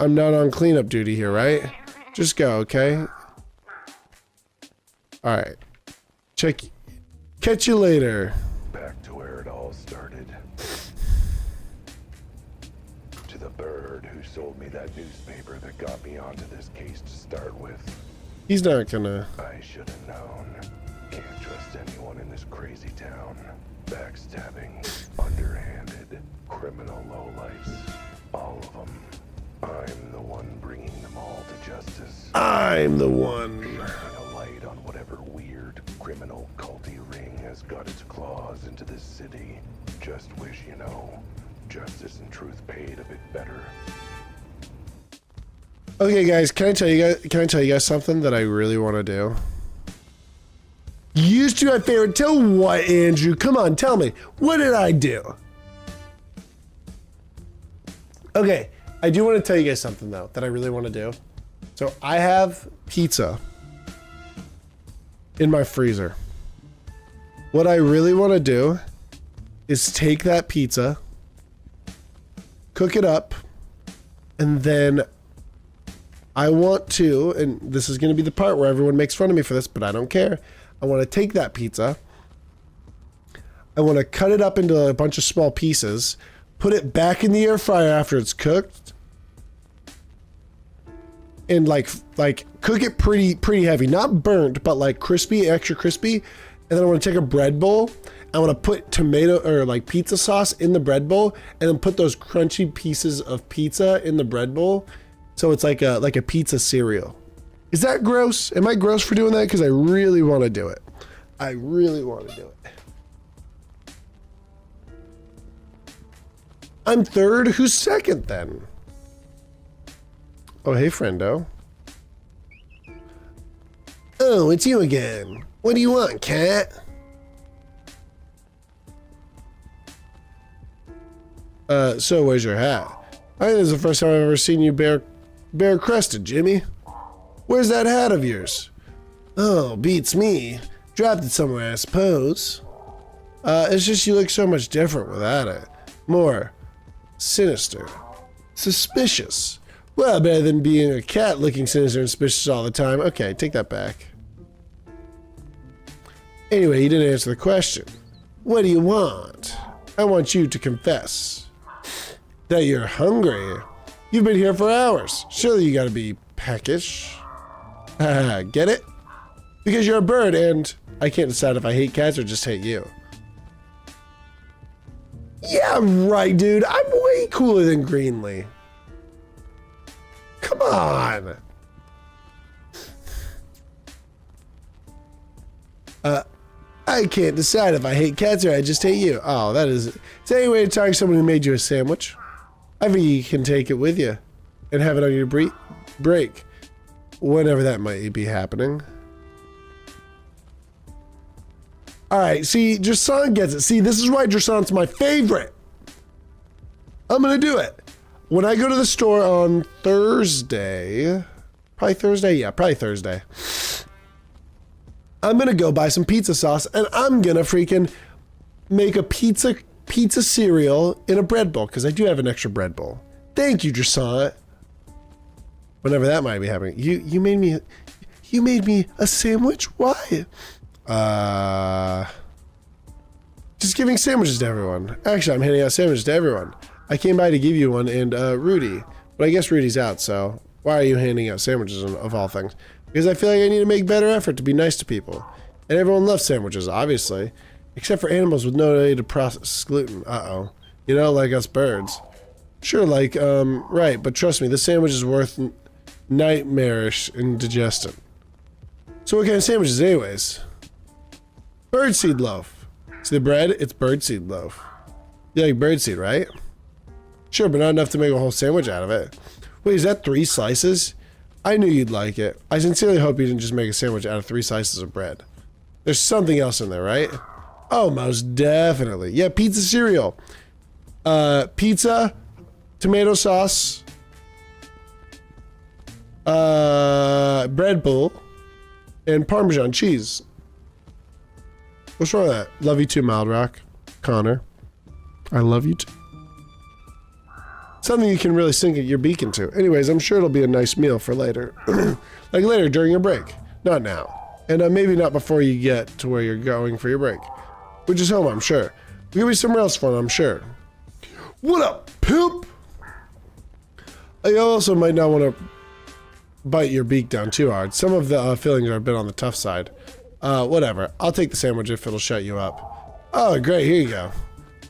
I'm not on cleanup duty here, right? Just go, okay? Alright. Catch you later. Back to where it all started. To the bird who sold me that newspaper that got me onto this case to start with. He's not gonna... I should have known. Can't trust anyone in this crazy town. Backstabbing, underhanded, criminal lowlifes. All of them. I'm the one bringing them all to justice. I'm the one. Shining a light on whatever weird, criminal, culty ring has got its claws into this city. Just wish, you know, justice and truth paid a bit better. Okay, guys, can I tell you guys something that I really want to do? Used to my favorite. Tell what, Andrew? Come on, tell me. What did I do? Okay, I do want to tell you guys something though that I really want to do. So I have pizza in my freezer. What I really want to do is take that pizza, cook it up, and then I want to, and this is going to be the part where everyone makes fun of me for this, but I don't care. I want to take that pizza. I want to cut it up into a bunch of small pieces, put it back in the air fryer after it's cooked, and like cook it pretty heavy, not burnt, but like crispy, extra crispy. And then I want to take a bread bowl. I want to put tomato or like pizza sauce in the bread bowl, and then put those crunchy pieces of pizza in the bread bowl. So it's like a pizza cereal. Is that gross? Am I gross for doing that? Because I really want to do it. I really want to do it. I'm third. Who's second then? Oh, hey, friendo. Oh, it's you again. What do you want, cat? So where's your hat? I think this is the first time I've ever seen you bare crested, Jimmy. Where's that hat of yours? Oh, beats me. Dropped it somewhere, I suppose. It's just you look so much different without it. More sinister. Suspicious. Well, better than being a cat looking sinister and suspicious all the time. Okay, take that back. Anyway, you didn't answer the question. What do you want? I want you to confess that you're hungry. You've been here for hours. Surely you gotta be peckish. Get it? Because you're a bird and I can't decide if I hate cats or just hate you. Yeah, right, dude. I'm way cooler than Greenlee. Come on. I can't decide if I hate cats or I just hate you. Oh, that is... Is there any way to talk to someone who made you a sandwich? I think you can take it with you and have it on your break. Whenever that might be happening. Alright, see, Jersan gets it. See, this is why Jersan's my favorite. I'm gonna do it. When I go to the store on Thursday... Probably Thursday? Yeah, probably Thursday. I'm gonna go buy some pizza sauce and I'm gonna freaking make a pizza cereal in a bread bowl because I do have an extra bread bowl. Thank you, Jersan. Whenever that might be happening. You made me a sandwich? Why? Just giving sandwiches to everyone. Actually, I'm handing out sandwiches to everyone. I came by to give you one and Rudy, but I guess Rudy's out, so why are you handing out sandwiches of all things? Because I feel like I need to make better effort to be nice to people. And everyone loves sandwiches, obviously. Except for animals with no way to process gluten. Uh-oh. You know, like us birds. Sure, like, right, but trust me, this sandwich is worth nightmarish indigestion. So what kind of sandwiches anyways? Birdseed loaf. See the bread? It's birdseed loaf. You like birdseed, right? Sure, but not enough to make a whole sandwich out of it. Wait, is that 3 slices? I knew you'd like it. I sincerely hope you didn't just make a sandwich out of 3 slices of bread. There's something else in there, right? Oh, most definitely. Yeah, pizza cereal. Pizza, tomato sauce, bread bowl, and Parmesan cheese. What's wrong with that? Love you too, Mild Rock. Connor. I love you too. Something you can really sink your beak into. Anyways, I'm sure it'll be a nice meal for later. Like later, during your break. Not now. And maybe not before you get to where you're going for your break. Which is home, I'm sure. We'll be somewhere else fun, I'm sure. What up, pimp? You also might not want to bite your beak down too hard. Some of the fillings are a bit on the tough side. Whatever. I'll take the sandwich if it'll shut you up. Oh, great. Here you go.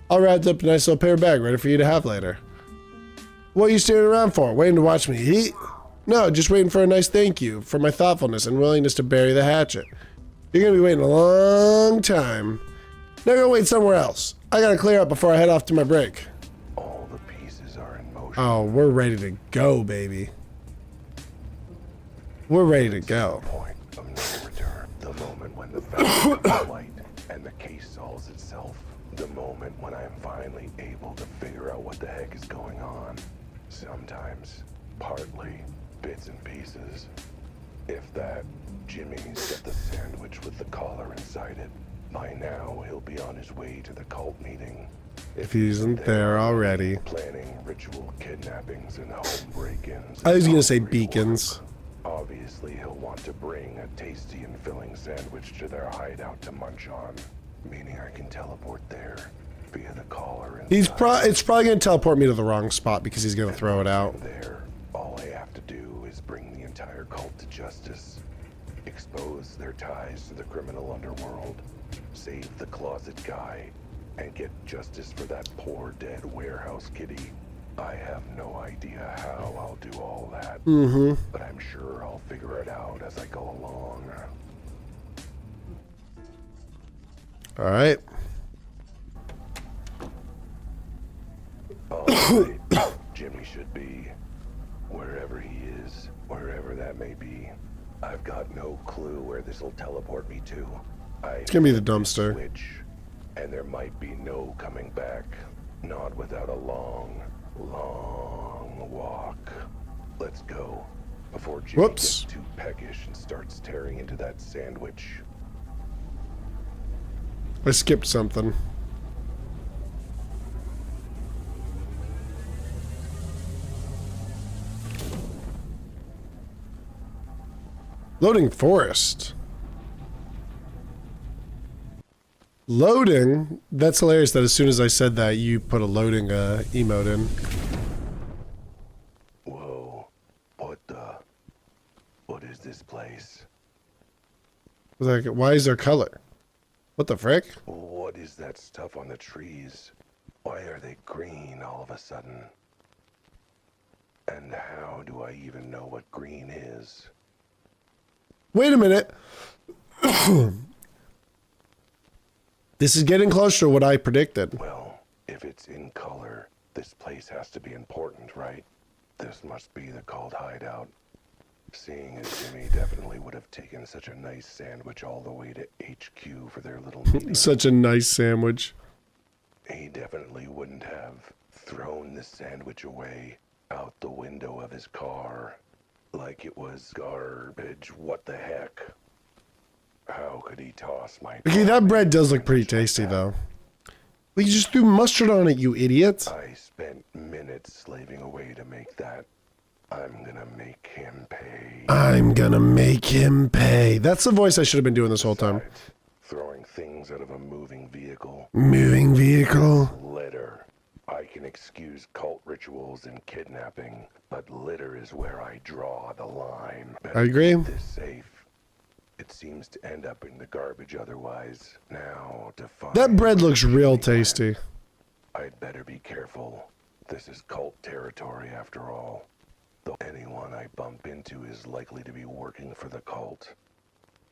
All wrapped up in a nice little paper bag ready for you to have later. What are you standing around for? Waiting to watch me eat? No, just waiting for a nice thank you for my thoughtfulness and willingness to bury the hatchet. You're going to be waiting a long time. Now go wait somewhere else. I gotta clear up before I head off to my break. All the pieces are in motion. Oh, we're ready to go, baby. We're ready to go. Point of no return. The moment when the fact comes to light and the case solves itself. The moment when I am finally able to figure out what the heck is going on. Sometimes, partly, bits and pieces. If that, Jimmy's got the sandwich with the collar inside it. By now, he'll be on his way to the cult meeting. If he isn't there already. Planning ritual kidnappings and home break-ins. I was gonna say beacons. Obviously, he'll want to bring a tasty and filling sandwich to their hideout to munch on. Meaning I can teleport there via the collar. It's probably gonna teleport me to the wrong spot because he's gonna throw it out. There, all I have to do is bring the entire cult to justice. Expose their ties to the criminal underworld. Save the closet guy, and get justice for that poor dead warehouse kitty. I have no idea how I'll do all that, but I'm sure I'll figure it out as I go along. All right. All right. Jimmy should be wherever he is, wherever that may be. I've got no clue where this will teleport me to. It's gonna be the dumpster. Switch, and there might be no coming back. Not without a long, long walk. Let's go. before Jimmy Whoops. gets too peckish and starts tearing into that sandwich. I skipped something. Loading forest. Loading? That's hilarious that as soon as I said that, you put a loading emote in. Whoa. What is this place? I was like, why is there color? What the frick? What is that stuff on the trees? Why are they green all of a sudden? And how do I even know what green is? Wait a minute. This is getting closer to what I predicted. Well, if it's in color, this place has to be important, right? This must be the cult hideout. Seeing as Jimmy definitely would have taken such a nice sandwich all the way to HQ for their little meeting. Such a nice sandwich. He definitely wouldn't have thrown the sandwich away out the window of his car like it was garbage. What the heck? How could he toss my... Okay, that bread does look pretty tasty, though. Well, you just threw mustard on it, you idiot. I spent minutes slaving away to make that. I'm gonna make him pay. I'm gonna make him pay. That's the voice I should have been doing this whole time. Besides, throwing things out of a moving vehicle. Moving vehicle. Litter. I can excuse cult rituals and kidnapping, but litter is where I draw the line. I agree. Better keep this safe. It seems to end up in the garbage otherwise. Now to find... That bread looks real tasty. I'd better be careful. This is cult territory after all. Though anyone I bump into is likely to be working for the cult.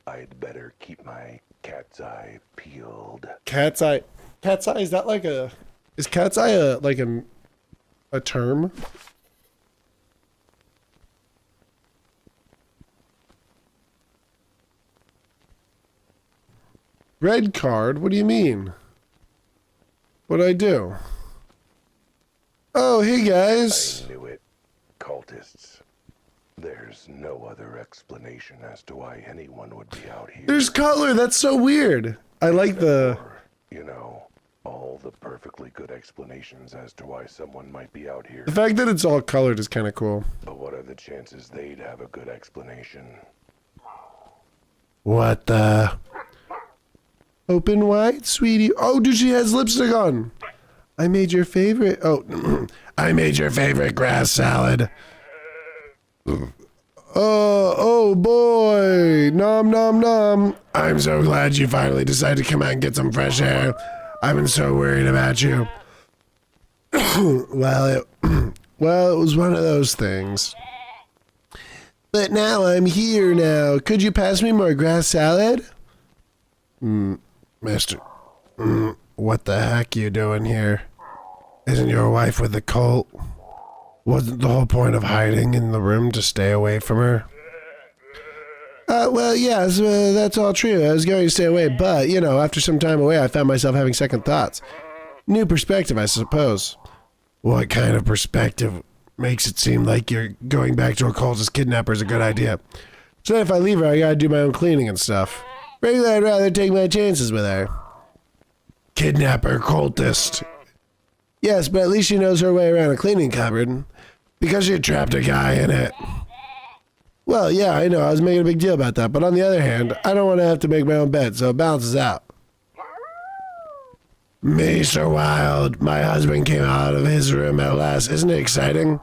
I'd better keep my cat's eye peeled. Cat's eye. Cat's eye, is that like a... Is cat's eye a term? Red card? What do you mean? What'd I do? Oh, hey guys. I knew it. Cultists. There's no other explanation as to why anyone would be out here. There's color. That's so weird. I like the... Or, you know, all the perfectly good explanations as to why someone might be out here. The fact that it's all colored is kind of cool. But what are the chances they'd have a good explanation? What the... Open wide, sweetie. Oh, dude, she has lipstick on. I made your favorite... Oh, I made your favorite grass salad. Oh boy. Nom nom nom. I'm so glad you finally decided to come out and get some fresh air. I've been so worried about you. Well, it was one of those things. But now I'm here now. Could you pass me more grass salad? Mister, what the heck you doing here? Isn't your wife with the cult? Wasn't the whole point of hiding in the room to stay away from her? Well, yes, that's all true. I was going to stay away, but, you know, after some time away, I found myself having second thoughts. New perspective, I suppose. What kind of perspective makes it seem like you're going back to a cult as kidnapper is a good idea? So if I leave her, I gotta do my own cleaning and stuff. Regularly, I'd rather take my chances with her. Kidnapper, cultist. Yes, but at least she knows her way around a cleaning cupboard. Because you trapped a guy in it. Well, yeah, I know, I was making a big deal about that, but on the other hand, I don't want to have to make my own bed, so it balances out. Mr. Wilde, my husband came out of his room at last. Isn't it exciting?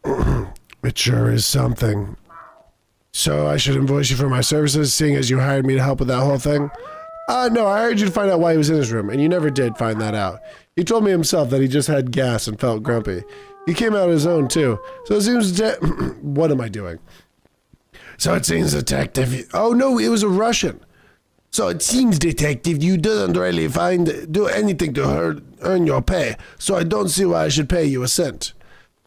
It sure is something. So I should invoice you for my services, seeing as you hired me to help with that whole thing? No, I hired you to find out why he was in his room, and you never did find that out. He told me himself that he just had gas and felt grumpy. He came out on his own, too. So it seems what am I doing? So it seems, detective... Oh, no, it was a Russian. So it seems, detective, you didn't really do anything to earn your pay, so I don't see why I should pay you a cent.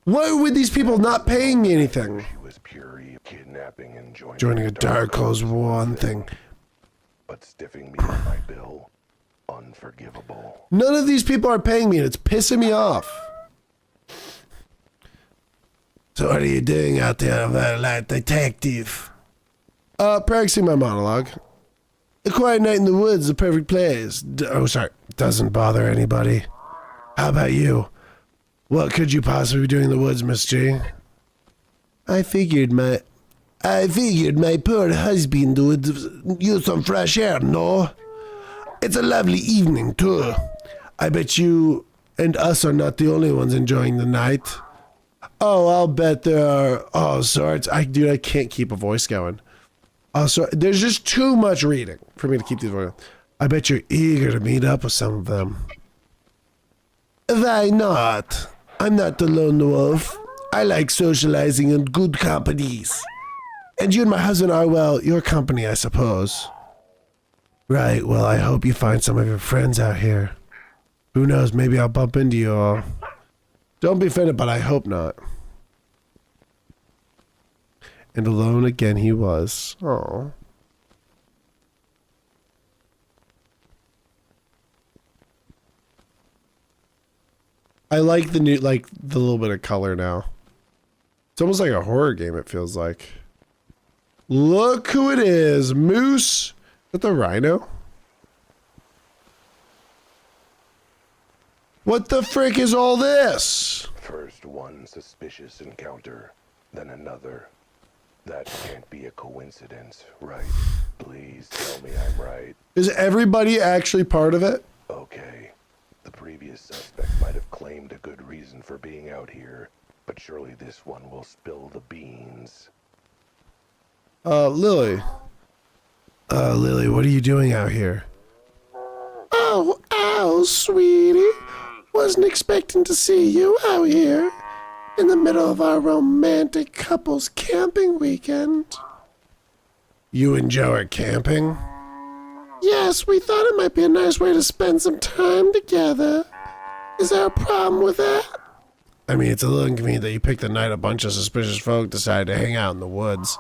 Why were these people not paying me anything? She was pure kidnapping and Joining a dark cause one thing. But stiffing me on my bill, unforgivable. None of these people are paying me, and it's pissing me off. So what are you doing out there, like detective? Practicing my monologue. A quiet night in the woods, the perfect place. Sorry. Doesn't bother anybody. How about you? What could you possibly be doing in the woods, Miss G? I figured my poor husband would use some fresh air, no? It's a lovely evening, too. I bet you and us are not the only ones enjoying the night. Oh, I'll bet there are all sorts. I can't keep a voice going. Also, there's just too much reading for me to keep these voice. I bet you're eager to meet up with some of them. Why not? I'm not the lone wolf. I like socializing in good companies. And you and my husband are, well, your company, I suppose. Right, well, I hope you find some of your friends out here. Who knows, maybe I'll bump into you all. Don't be offended, but I hope not. And alone again he was. Oh. I like the new, like, the little bit of color now. It's almost like a horror game, it feels like. Look who it is. Moose. Is that the rhino? What the frick is all this? First one suspicious encounter, then another. That can't be a coincidence, right? Please tell me I'm right. Is everybody actually part of it? Okay. The previous suspect might have claimed a good reason for being out here, but surely this one will spill the beans. Lily. Lily, what are you doing out here? Oh, ow, sweetie. Wasn't expecting to see you out here in the middle of our romantic couples camping weekend. You and Joe are camping? Yes, we thought it might be a nice way to spend some time together. Is there a problem with that? I mean, it's a little inconvenient that you picked the night a bunch of suspicious folk decided to hang out in the woods.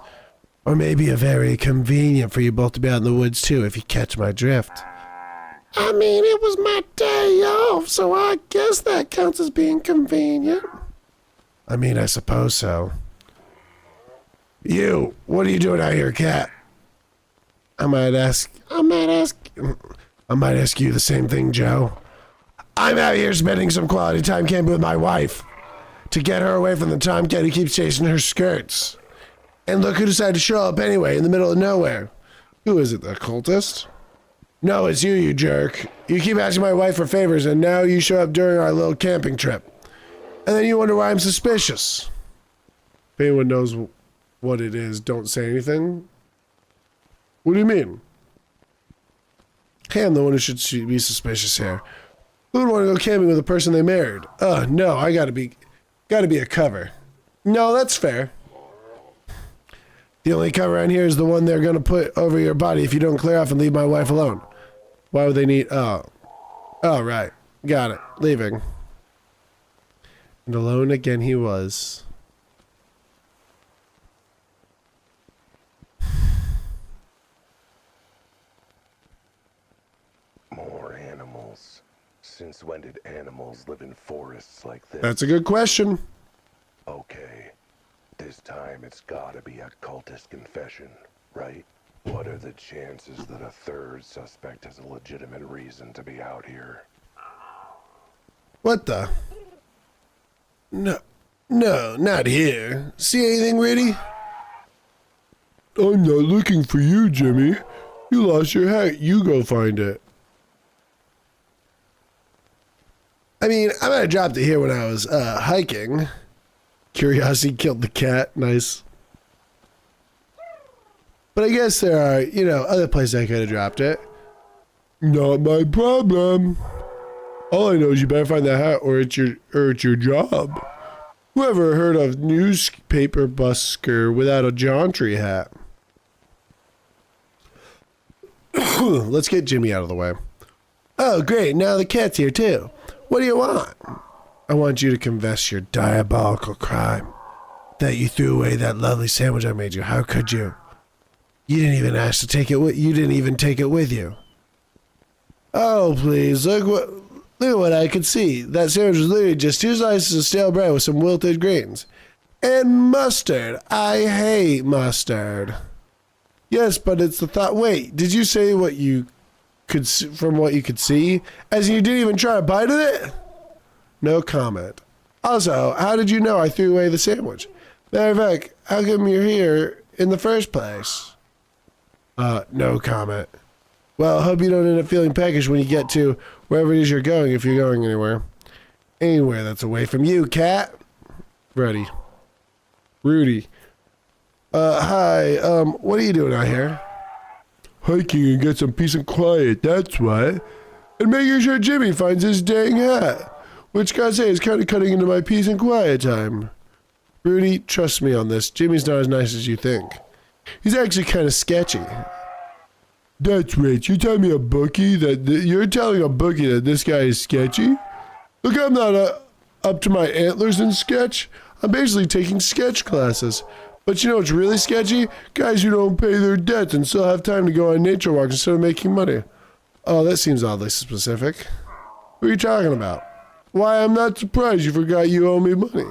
Or maybe a very convenient for you both to be out in the woods too, if you catch my drift. I mean, it was my day off, so I guess that counts as being convenient. I mean, I suppose so. You, what are you doing out here, Cat? I might ask you the same thing, Joe. I'm out here spending some quality time camping with my wife to get her away from the tomcat who keeps chasing her skirts. And look who decided to show up anyway in the middle of nowhere. Who is it, the cultist? No, it's you, you jerk. You keep asking my wife for favors and now you show up during our little camping trip. And then you wonder why I'm suspicious. If anyone knows what it is, don't say anything. What do you mean? Hey, I'm the one who should be suspicious here. Who would want to go camping with a person they married? No, I gotta be a cover. No, that's fair. The only cover around here is the one they're gonna put over your body if you don't clear off and leave my wife alone. Why would they need, oh, right. Got it. Leaving. And alone again he was. More animals. Since when did animals live in forests like this? That's a good question. Okay. This time it's gotta be a cultist confession, right? What are the chances that a third suspect has a legitimate reason to be out here? What the? No, not here. See anything, Riddy? I'm not looking for you, Jimmy. You lost your hat. You go find it. I mean, I might have dropped it here when I was hiking. Curiosity killed the cat. Nice. But I guess there are, other places I could have dropped it. Not my problem. All I know is you better find that hat or it's your job. Whoever heard of newspaper busker without a jauntry hat? Let's get Jimmy out of the way. Oh, great. Now the cat's here, too. What do you want? I want you to confess your diabolical crime. That you threw away that lovely sandwich I made you. How could you? You didn't even ask to take it you didn't even take it with you. Oh, please. Look at what I could see. That sandwich was literally just 2 slices of stale bread with some wilted greens. And mustard. I hate mustard. Yes, but it's the thought. Wait, did you say what you could from what you could see? As in you didn't even try a bite of it? No comment. Also, how did you know I threw away the sandwich? Matter of fact, how come you're here in the first place? No comment. Well, I hope you don't end up feeling peckish when you get to wherever it is you're going, if you're going anywhere. Anywhere that's away from you, Cat. Rudy. Hi, what are you doing out here? Hiking and get some peace and quiet, that's what. And making sure Jimmy finds his dang hat. Which, gotta say, is kind of cutting into my peace and quiet time. Rudy, trust me on this. Jimmy's not as nice as you think. He's actually kind of sketchy. That's right. You're telling me you're telling a bookie that this guy is sketchy? Look, I'm not up to my antlers in sketch. I'm basically taking sketch classes. But you know what's really sketchy? Guys who don't pay their debts and still have time to go on nature walks instead of making money. Oh, that seems oddly specific. What are you talking about? Why, I'm not surprised you forgot you owe me money.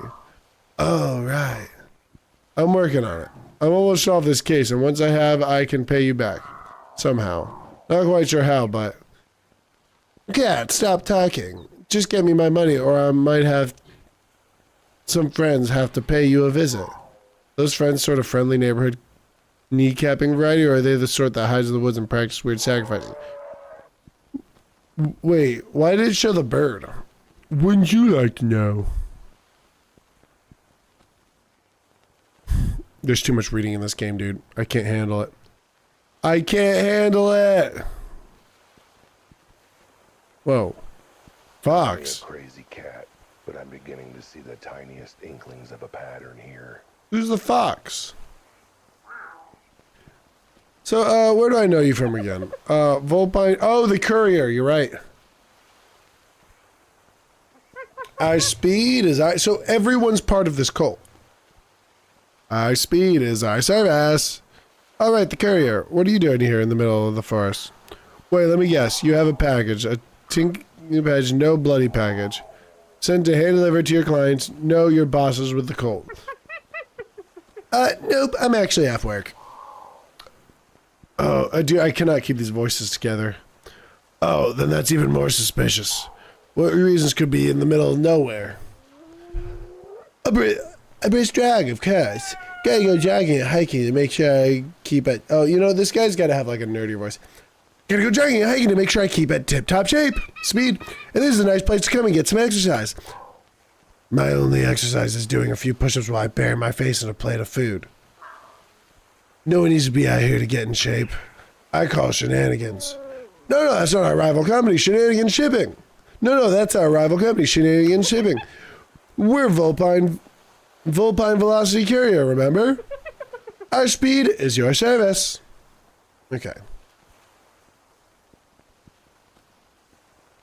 Oh, right. I'm working on it. I'm almost off this case, and once I have, I can pay you back. Somehow. Not quite sure how, but... Cat, stop talking. Just get me my money, or I might have some friends have to pay you a visit. Those friends sort of friendly neighborhood kneecapping variety, or are they the sort that hides in the woods and practice weird sacrificing? Wait, why did it show the bird? Wouldn't you like to know? There's too much reading in this game, dude. I can't handle it. I can't handle it! Whoa. Fox. I'm a crazy cat, but I'm beginning to see the tiniest inklings of a pattern here. Who's the fox? So, where do I know you from again? Volpine. Oh, the courier. You're right. I speed is I. So everyone's part of this cult. I speed is I service. All right, the courier. What are you doing here in the middle of the forest? Wait, let me guess. You have a package. A tink package. No bloody package. Sent to hand delivered to your clients. No, your bosses with the cult. Nope. I'm actually off work. Oh, I cannot keep these voices together. Oh, then that's even more suspicious. What reasons could be in the middle of nowhere? A brisk jog, of course. Gotta go jogging and hiking to make sure I keep it. Oh, you know, this guy's gotta have like a nerdy voice. Gotta go jogging and hiking to make sure I keep at tip-top shape. Speed. And this is a nice place to come and get some exercise. My only exercise is doing a few push-ups while I bury my face in a plate of food. No one needs to be out here to get in shape. I call shenanigans. No, that's not our rival company, Shenanigan Shipping. No, that's our rival company, Shenanigan Shipping. We're Volpine Velocity Courier, remember? Our speed is your service. Okay.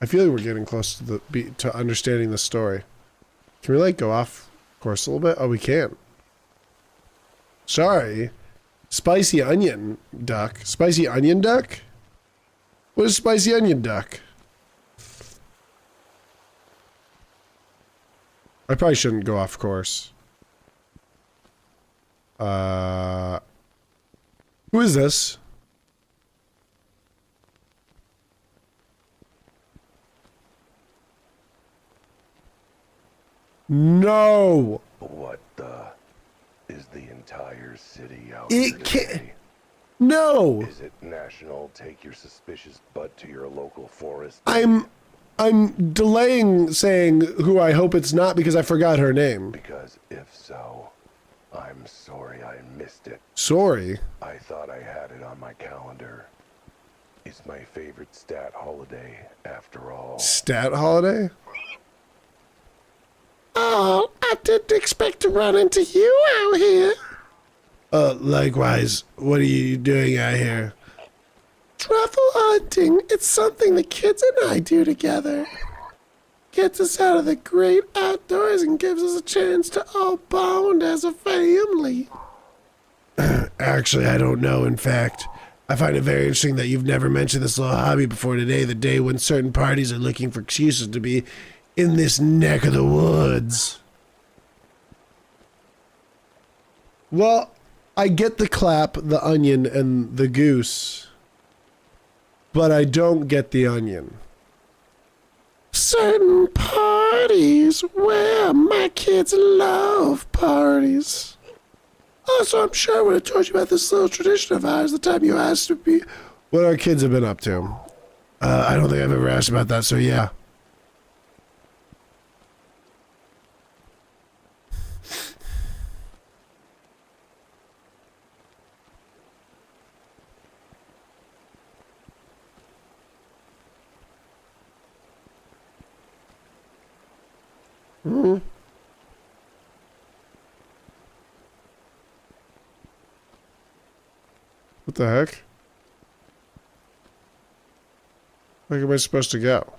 I feel like we're getting close to to understanding the story. Can we like go off course a little bit? Oh, we can. Sorry. Spicy onion duck. Spicy onion duck? What is spicy onion duck? I probably shouldn't go off course. Who is this? No! What the? Is the entire city out It here can't. today? No! Is it national? Take your suspicious butt to your local forest. I'm delaying saying who I hope it's not because I forgot her name. Because if so, I'm sorry I missed it. Sorry. I thought I had it on my calendar. It's my favorite stat holiday, after all. Stat holiday? Oh, I didn't expect to run into you out here. Likewise, what are you doing out here? Truffle hunting. It's something the kids and I do together. Gets us out of the great outdoors and gives us a chance to all bond as a family. Actually, I don't know, in fact. I find it very interesting that you've never mentioned this little hobby before today, the day when certain parties are looking for excuses to be in this neck of the woods. Well, I get the clap, the onion, and the goose, but I don't get the onion. Certain parties where my kids love parties. Also, I'm sure I would have told you about this little tradition of ours the time you asked me what our kids have been up to. I don't think I've ever asked about that, so yeah. Hmm. What the heck? Where am I supposed to go?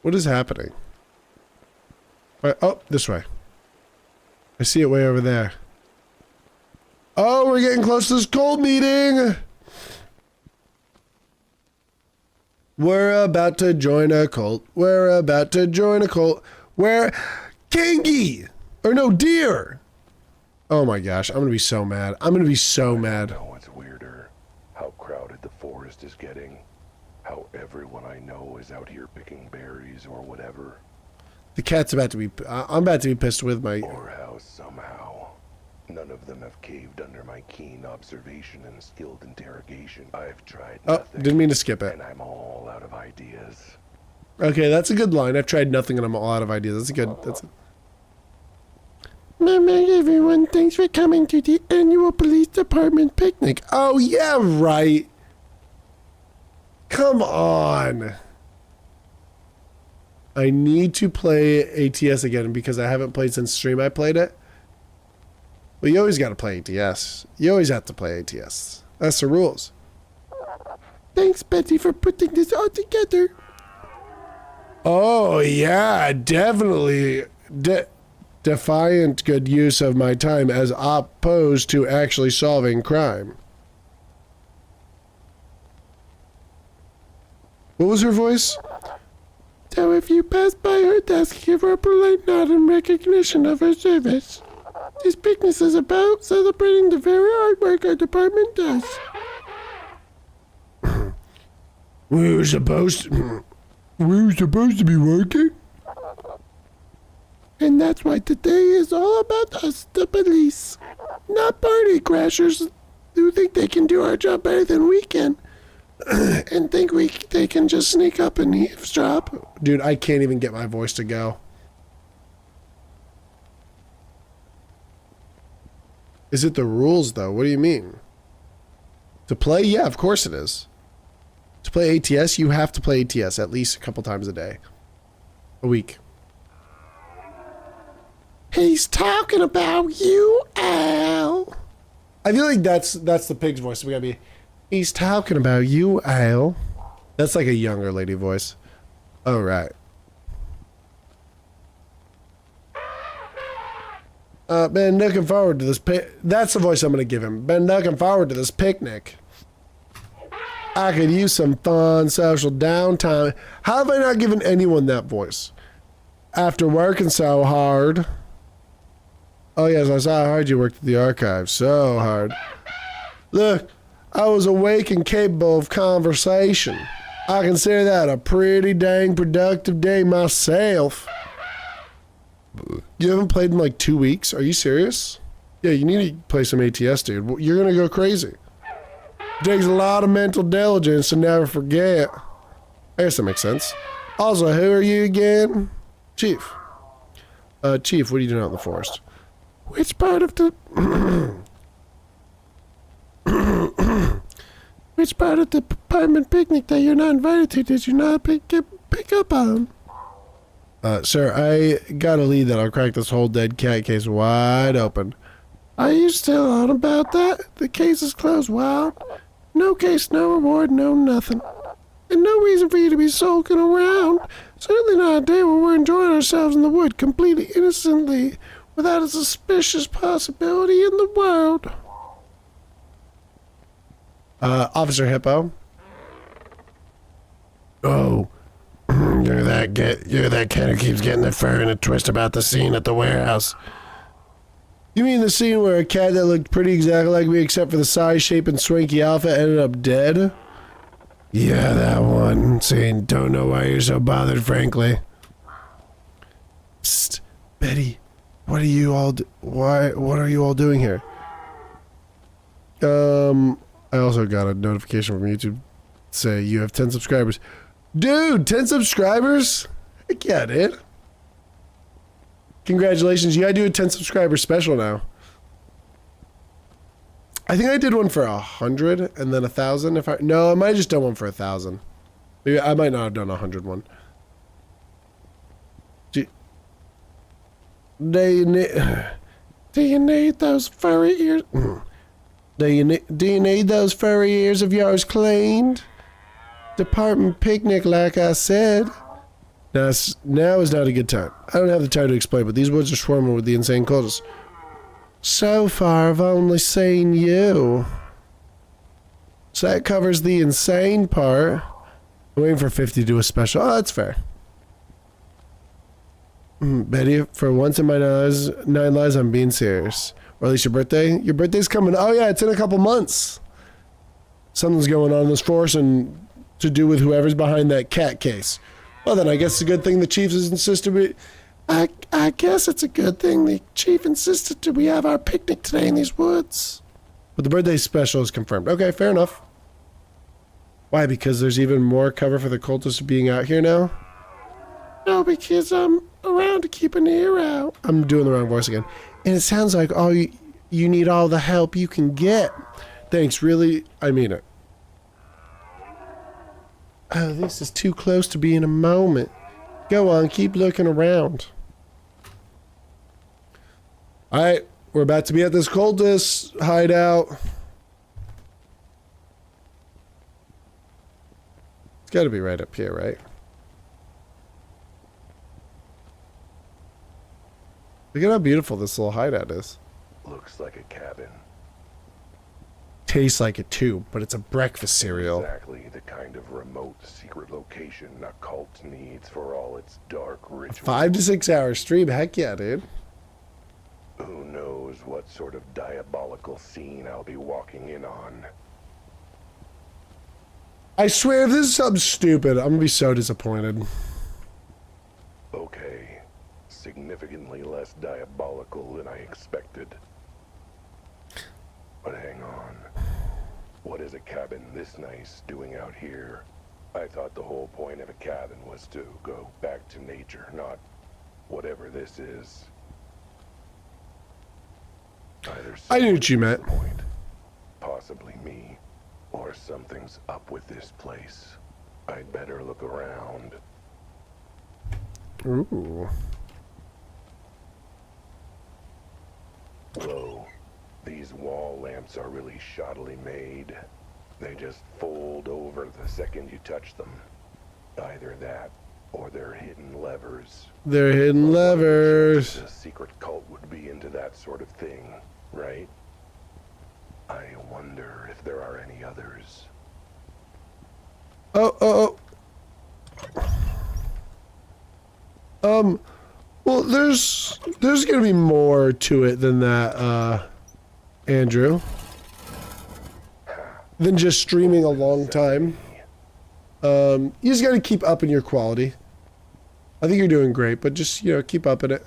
What is happening? Oh, this way. I see it way over there. Oh, we're getting close to this cult meeting! We're about to join a cult. We're about to join a cult. Where? Kangi! Or no, deer! Oh my gosh, I'm gonna be so mad. I'm gonna be so mad. I know what's weirder. How crowded the forest is getting. How everyone I know is out here picking berries or whatever. The cat's about to be... I'm about to be pissed with my... Or how somehow none of them have caved under my keen observation and skilled interrogation. I've tried nothing. Oh, didn't mean to skip it. And I'm all out of ideas. Okay, that's a good line. I've tried nothing and I'm all out of ideas. That's a good... Mama, everyone, thanks for coming to the annual police department picnic. Oh, yeah, right. Come on. I need to play ATS again because I haven't played since stream I played it. Well, you always got to play ATS. You always have to play ATS. That's the rules. Thanks, Betty, for putting this all together. Oh, yeah, definitely. Defiant good use of my time as opposed to actually solving crime. What was her voice? So if you pass by her desk, give her a polite nod in recognition of her service. This picnic is about celebrating the very hard work our department does. we were supposed to be working? And that's why today is all about us, the police. Not party crashers who think they can do our job better than we can. And think they can just sneak up and eavesdrop. Dude, I can't even get my voice to go. Is it the rules, though? What do you mean? To play? Yeah, of course it is. To play ATS, you have to play ATS at least a couple times a day. A week. He's talking about you, Al. I feel like that's the pig's voice. We gotta be... He's talking about you, Al. That's like a younger lady voice. Oh, right. Been looking forward to this that's the voice I'm gonna give him. Been looking forward to this picnic. I could use some fun social downtime. How have I not given anyone that voice? After working so hard. Oh yes, I saw how hard you worked at the archive. So hard. Look. I was awake and capable of conversation. I consider that a pretty dang productive day myself. You haven't played in like 2 weeks? Are you serious? Yeah, you need to play some ATS, dude. You're gonna go crazy. It takes a lot of mental diligence to never forget. I guess that makes sense. Also, who are you again? Chief. Chief, what are you doing out in the forest? Which part of the... Which part of the department picnic that you're not invited to did you not pick up on? Sir, I got a lead that I'll crack this whole dead cat case wide open. Are you still on about that? The case is closed, Wild. No case, no reward, no nothing. And no reason for you to be sulking around. Certainly not a day where we're enjoying ourselves in the wood completely innocently, without a suspicious possibility in the world. Officer Hippo. Oh, you're that kid who keeps getting the fur in a twist about the scene at the warehouse. You mean the scene where a cat that looked pretty exactly like me except for the size, shape, and swanky outfit ended up dead? Yeah, that one. Saying, don't know why you're so bothered, frankly. Psst, Betty, what are you all doing here? I also got a notification from YouTube say you have 10 subscribers. Dude, 10 subscribers? Heck yeah, dude. Congratulations, you gotta do a 10 subscriber special now. I think I did one for 100 and then 1,000. No, I might have just done one for 1,000. Maybe I might not have done 100 one. Do you need those furry ears? Do you need those furry ears of yours cleaned? Department picnic, like I said. Now is not a good time. I don't have the time to explain, but these woods are swarming with the insane cultists. So far, I've only seen you. So that covers the insane part. I'm waiting for 50 to do a special. Oh, that's fair. Betty, for once in my 9 lives, I'm being serious. Or at least your birthday. Your birthday's coming. Oh yeah, it's in a couple months. Something's going on in this force and to do with whoever's behind that cat case. Well then, I guess it's a good thing the chief has insisted I guess it's a good thing the chief insisted we have our picnic today in these woods. But the birthday special is confirmed. Okay, fair enough. Why? Because there's even more cover for the cultists being out here now? No, because I'm around to keep an ear out. I'm doing the wrong voice again. And it sounds like you need all the help you can get. Thanks, really, I mean it. Oh, this is too close to being a moment. Go on, keep looking around. Alright, we're about to be at this cultist hideout. It's gotta be right up here, right? Look at how beautiful this little hideout is. Looks like a cabin. Tastes like it too, but it's a breakfast cereal. Exactly the kind of remote secret location a cult needs for all its dark rituals. 5 to 6 hour stream, heck yeah, dude. Who knows what sort of diabolical scene I'll be walking in on. I swear if this is something stupid, I'm gonna be so disappointed. Okay, significantly less diabolical than I expected. But hang on. What is a cabin this nice doing out here? I thought the whole point of a cabin was to go back to nature, not whatever this is. Either I knew what you meant. Point, possibly me, or something's up with this place. I'd better look around. Ooh. Whoa. These wall lamps are really shoddily made. They just fold over the second you touch them. Either that, or they're hidden levers. They're hidden levers. A secret cult would be into that sort of thing, right? I wonder if there are any others. Oh. Well, there's gonna be more to it than that, Andrew. Than just streaming a long time. You just gotta keep upping your quality. I think you're doing great, but just, you know, keep upping it.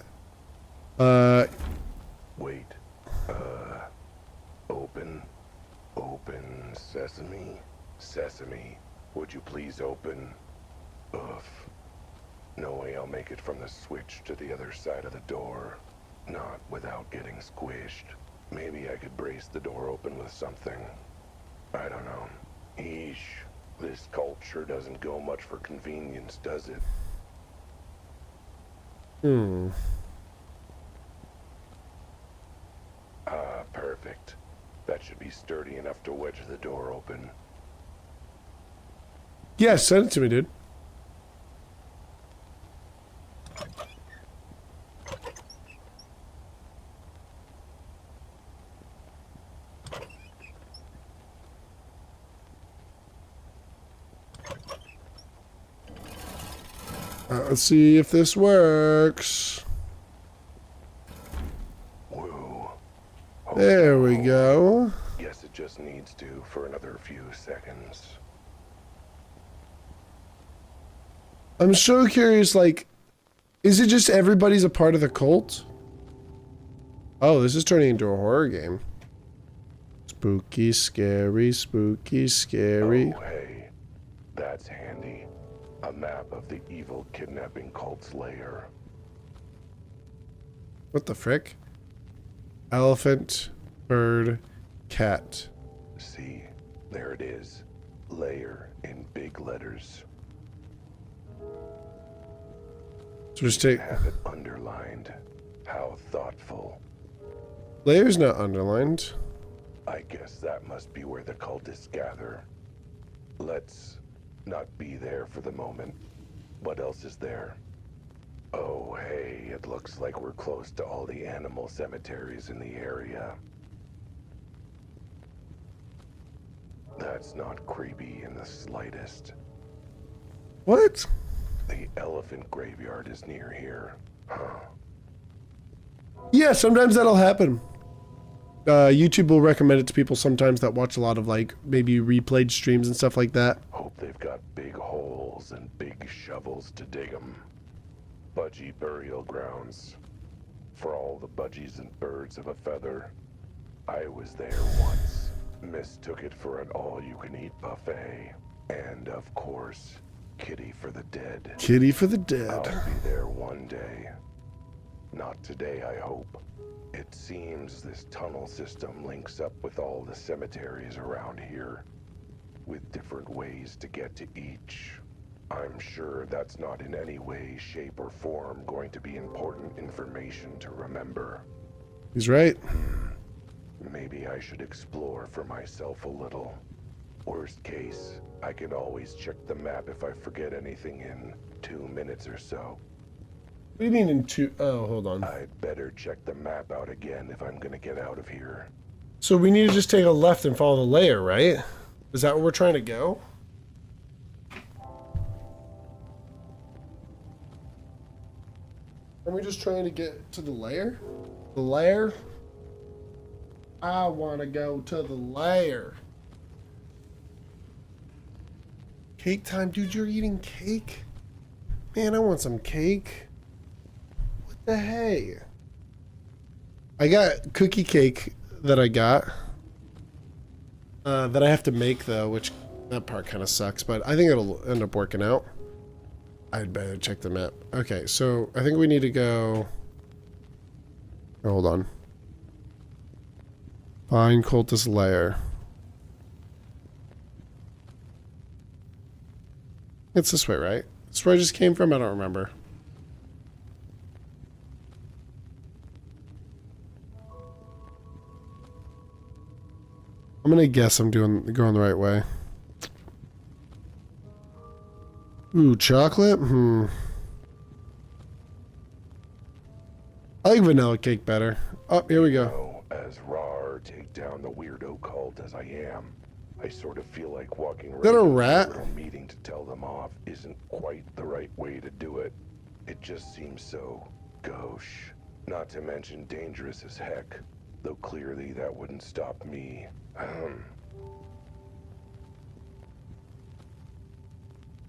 Wait. Open sesame. Sesame, would you please open? Ugh. No way I'll make it from the switch to the other side of the door. Not without getting squished. Maybe I could brace the door open with something. I don't know. Eesh. This cult sure doesn't go much for convenience, does it? Ah, perfect. That should be sturdy enough to wedge the door open. Yeah, send it to me, dude. Let's see if this works. Woo. There we go. Guess it just needs to for another few seconds. I'm so curious, like, is it just everybody's a part of the cult? Oh, this is turning into a horror game. Spooky, scary, spooky, scary. Oh, hey. That's handy. A map of the evil kidnapping cult's lair. What the frick? Elephant, bird, cat. See, there it is. Lair in big letters. So just take... Have it underlined. How thoughtful. Layer's not underlined. I guess that must be where the cultists gather. Let's not be there for the moment. What else is there? Oh, hey, it looks like we're close to all the animal cemeteries in the area. That's not creepy in the slightest. What? The elephant graveyard is near here. Huh. Yeah, sometimes that'll happen. YouTube will recommend it to people sometimes that watch a lot of, like, maybe replayed streams and stuff like that. Hope they've got big holes and big shovels to dig them. Budgie burial grounds. For all the budgies and birds of a feather. I was there once. Mistook it for an all-you-can-eat buffet. And, of course, kitty for the dead. Kitty for the dead. I'll be there one day. Not today, I hope. It seems this tunnel system links up with all the cemeteries around here, with different ways to get to each. I'm sure that's not in any way, shape, or form going to be important information to remember. He's right. Maybe I should explore for myself a little. Worst case, I can always check the map if I forget anything in 2 minutes or so. What do you mean in two? Oh, hold on. I'd better check the map out again if I'm gonna get out of here. So we need to just take a left and follow the layer, right? Is that where we're trying to go? Are we just trying to get to the layer? The layer? I want to go to the layer. Cake time? Dude, you're eating cake? Man, I want some cake. What the hey? I got cookie cake that I got. That I have to make, though, which that part kind of sucks, but I think it'll end up working out. I'd better check the map. Okay, so I think we need to go... Oh, hold on. Find cultist lair. It's this way, right? It's where I just came from? I don't remember. I'm gonna guess I'm going the right way. Ooh, chocolate? I like vanilla cake better. Oh, here we go. As raw or take down the weirdo cult as I am, I sort of feel like walking Is that a rat? into a meeting to tell them off isn't quite the right way to do it. It just seems so gauche. Not to mention dangerous as heck, though clearly that wouldn't stop me.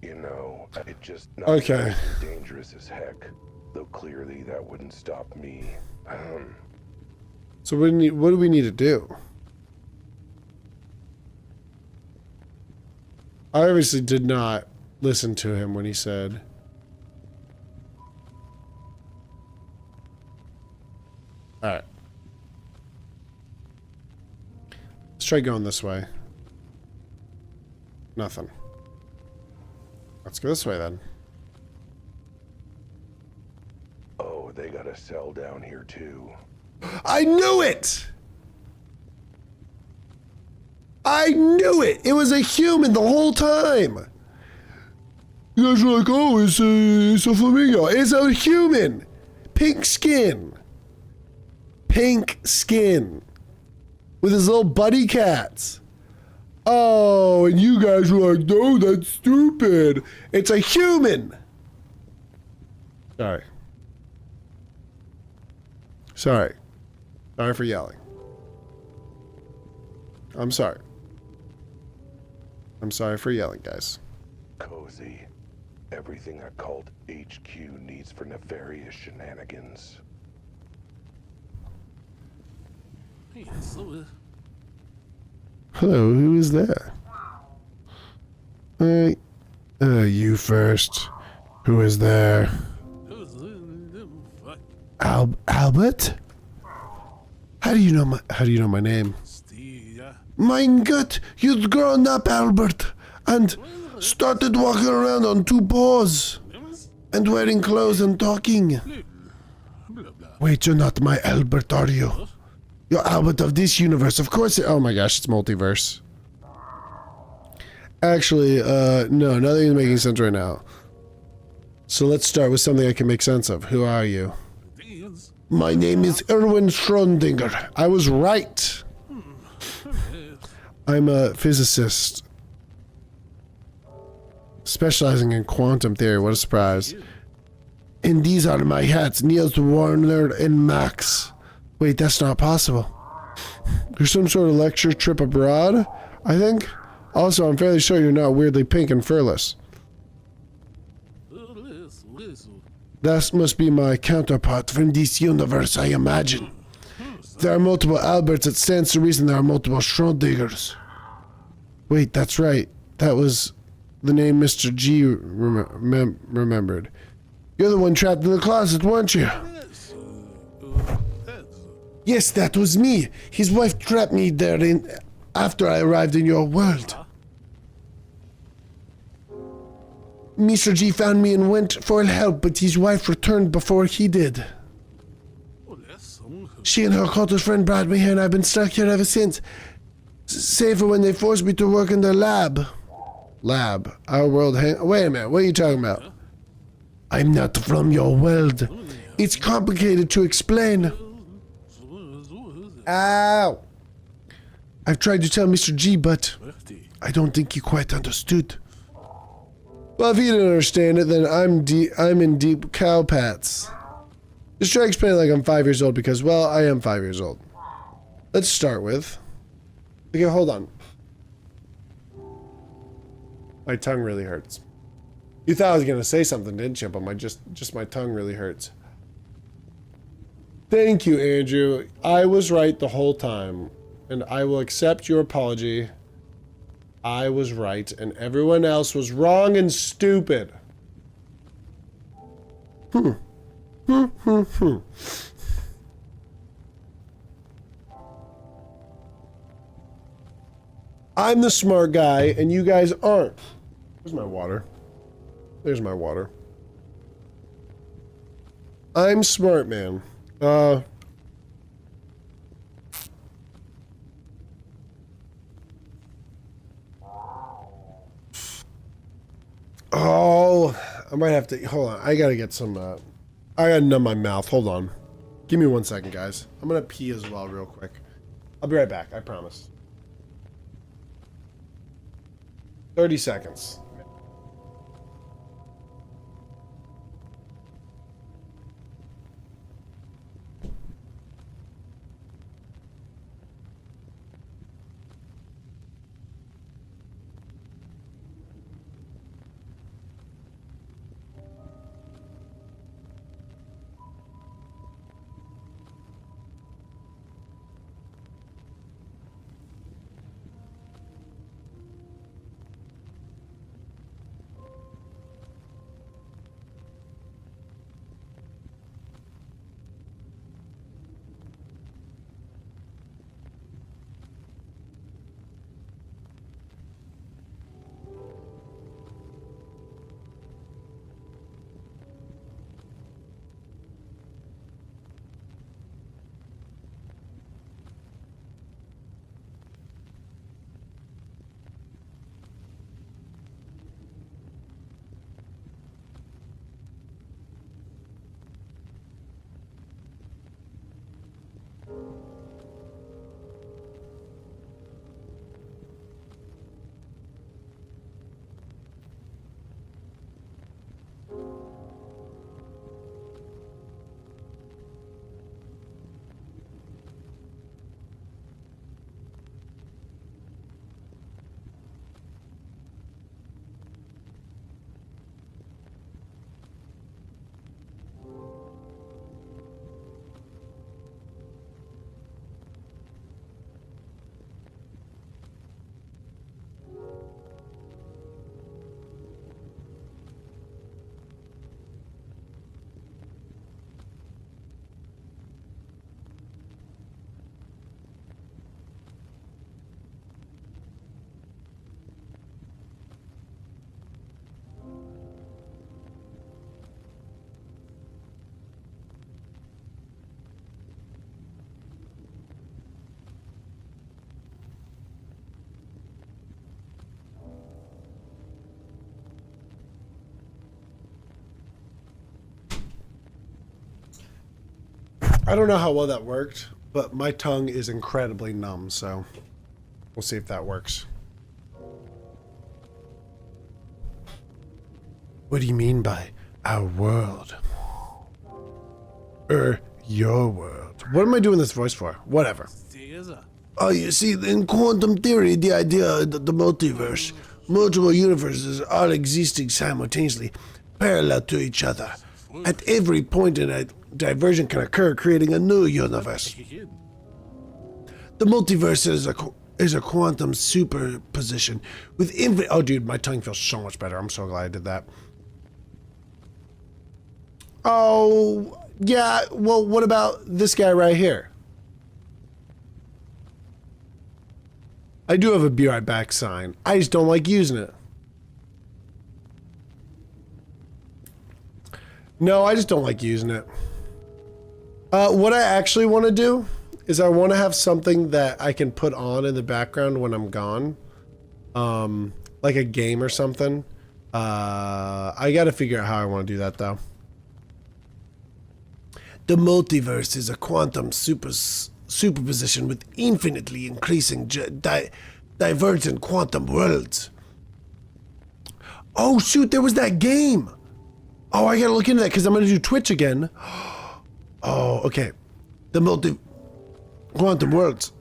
You know, it just not Okay. dangerous as heck, though clearly that wouldn't stop me. So what do we need to do? I obviously did not listen to him when he said... Alright. Let's try going this way. Nothing. Let's go this way then. Oh, they got a cell down here too. I knew it! I knew it! It was a human the whole time! You guys were like, oh, it's a flamingo. It's a human! Pink skin. Pink skin. With his little buddy cats. Oh, and you guys were like, no, that's stupid. It's a human! Sorry. Sorry. Sorry for yelling. I'm sorry. I'm sorry for yelling, guys. Cozy. Everything a cult HQ needs for nefarious shenanigans. Hello, who is there? You first. Who is there? Albert? How do you know my name? Mein Gott, you've grown up, Albert, and started walking around on two paws, and wearing clothes and talking. Wait, you're not my Albert, are you? You're Albert of this universe, of course. Oh my gosh, it's multiverse. Actually, no, nothing is making sense right now. So let's start with something I can make sense of. Who are you? My name is Erwin Schrödinger. I was right. I'm a physicist specializing in quantum theory. What a surprise. And these are my hats, Niels, Warner, and Max. Wait, that's not possible. There's some sort of lecture trip abroad, I think. Also, I'm fairly sure you're not weirdly pink and furless. That must be my counterpart from this universe, I imagine. There are multiple Alberts. It stands to reason there are multiple Schrödingers. Wait, that's right. That was the name Mr. G remembered. You're the one trapped in the closet, weren't you? Yes, that was me. His wife trapped me there after I arrived in your world. Mr. G found me and went for help, but his wife returned before he did. She and her cultist friend brought me here, and I've been stuck here ever since. Save for when they forced me to work in their lab. Lab? Our world wait a minute, what are you talking about? I'm not from your world. It's complicated to explain. Ow! I've tried to tell Mr. G, but I don't think he quite understood. Well, if you didn't understand it, then I'm in deep cow pats. Just try to explain it like I'm 5 years old because, well, I am 5 years old. Let's start with... Okay, hold on. My tongue really hurts. You thought I was gonna say something, didn't you? But just my tongue really hurts. Thank you, Andrew. I was right the whole time. And I will accept your apology. I was right, and everyone else was wrong and stupid. I'm the smart guy, and you guys aren't. There's my water. There's my water. I'm smart, man. Oh, I might have to, hold on. I gotta get some, I gotta numb my mouth. Hold on. Give me 1 second, guys. I'm gonna pee as well real quick. I'll be right back, I promise. 30 seconds. I don't know how well that worked, but my tongue is incredibly numb, so we'll see if that works. What do you mean by our world? Your world. What am I doing this voice for? Whatever. Oh, you see, in quantum theory, the idea that the multiverse, multiple universes all existing simultaneously, parallel to each other. At every point in a diversion can occur, creating a new universe. The multiverse is a quantum superposition with infinite... Oh, dude, my tongue feels so much better. I'm so glad I did that. Oh, yeah, well, what about this guy right here? I do have a be right back sign. I just don't like using it. No, I just don't like using it. What I actually want to do is I want to have something that I can put on in the background when I'm gone. Like a game or something. I got to figure out how I want to do that, though. The multiverse is a quantum superposition with infinitely increasing divergent quantum worlds. Oh shoot, there was that game! Oh, I gotta look into that because I'm gonna do Twitch again. Oh, okay. The quantum worlds.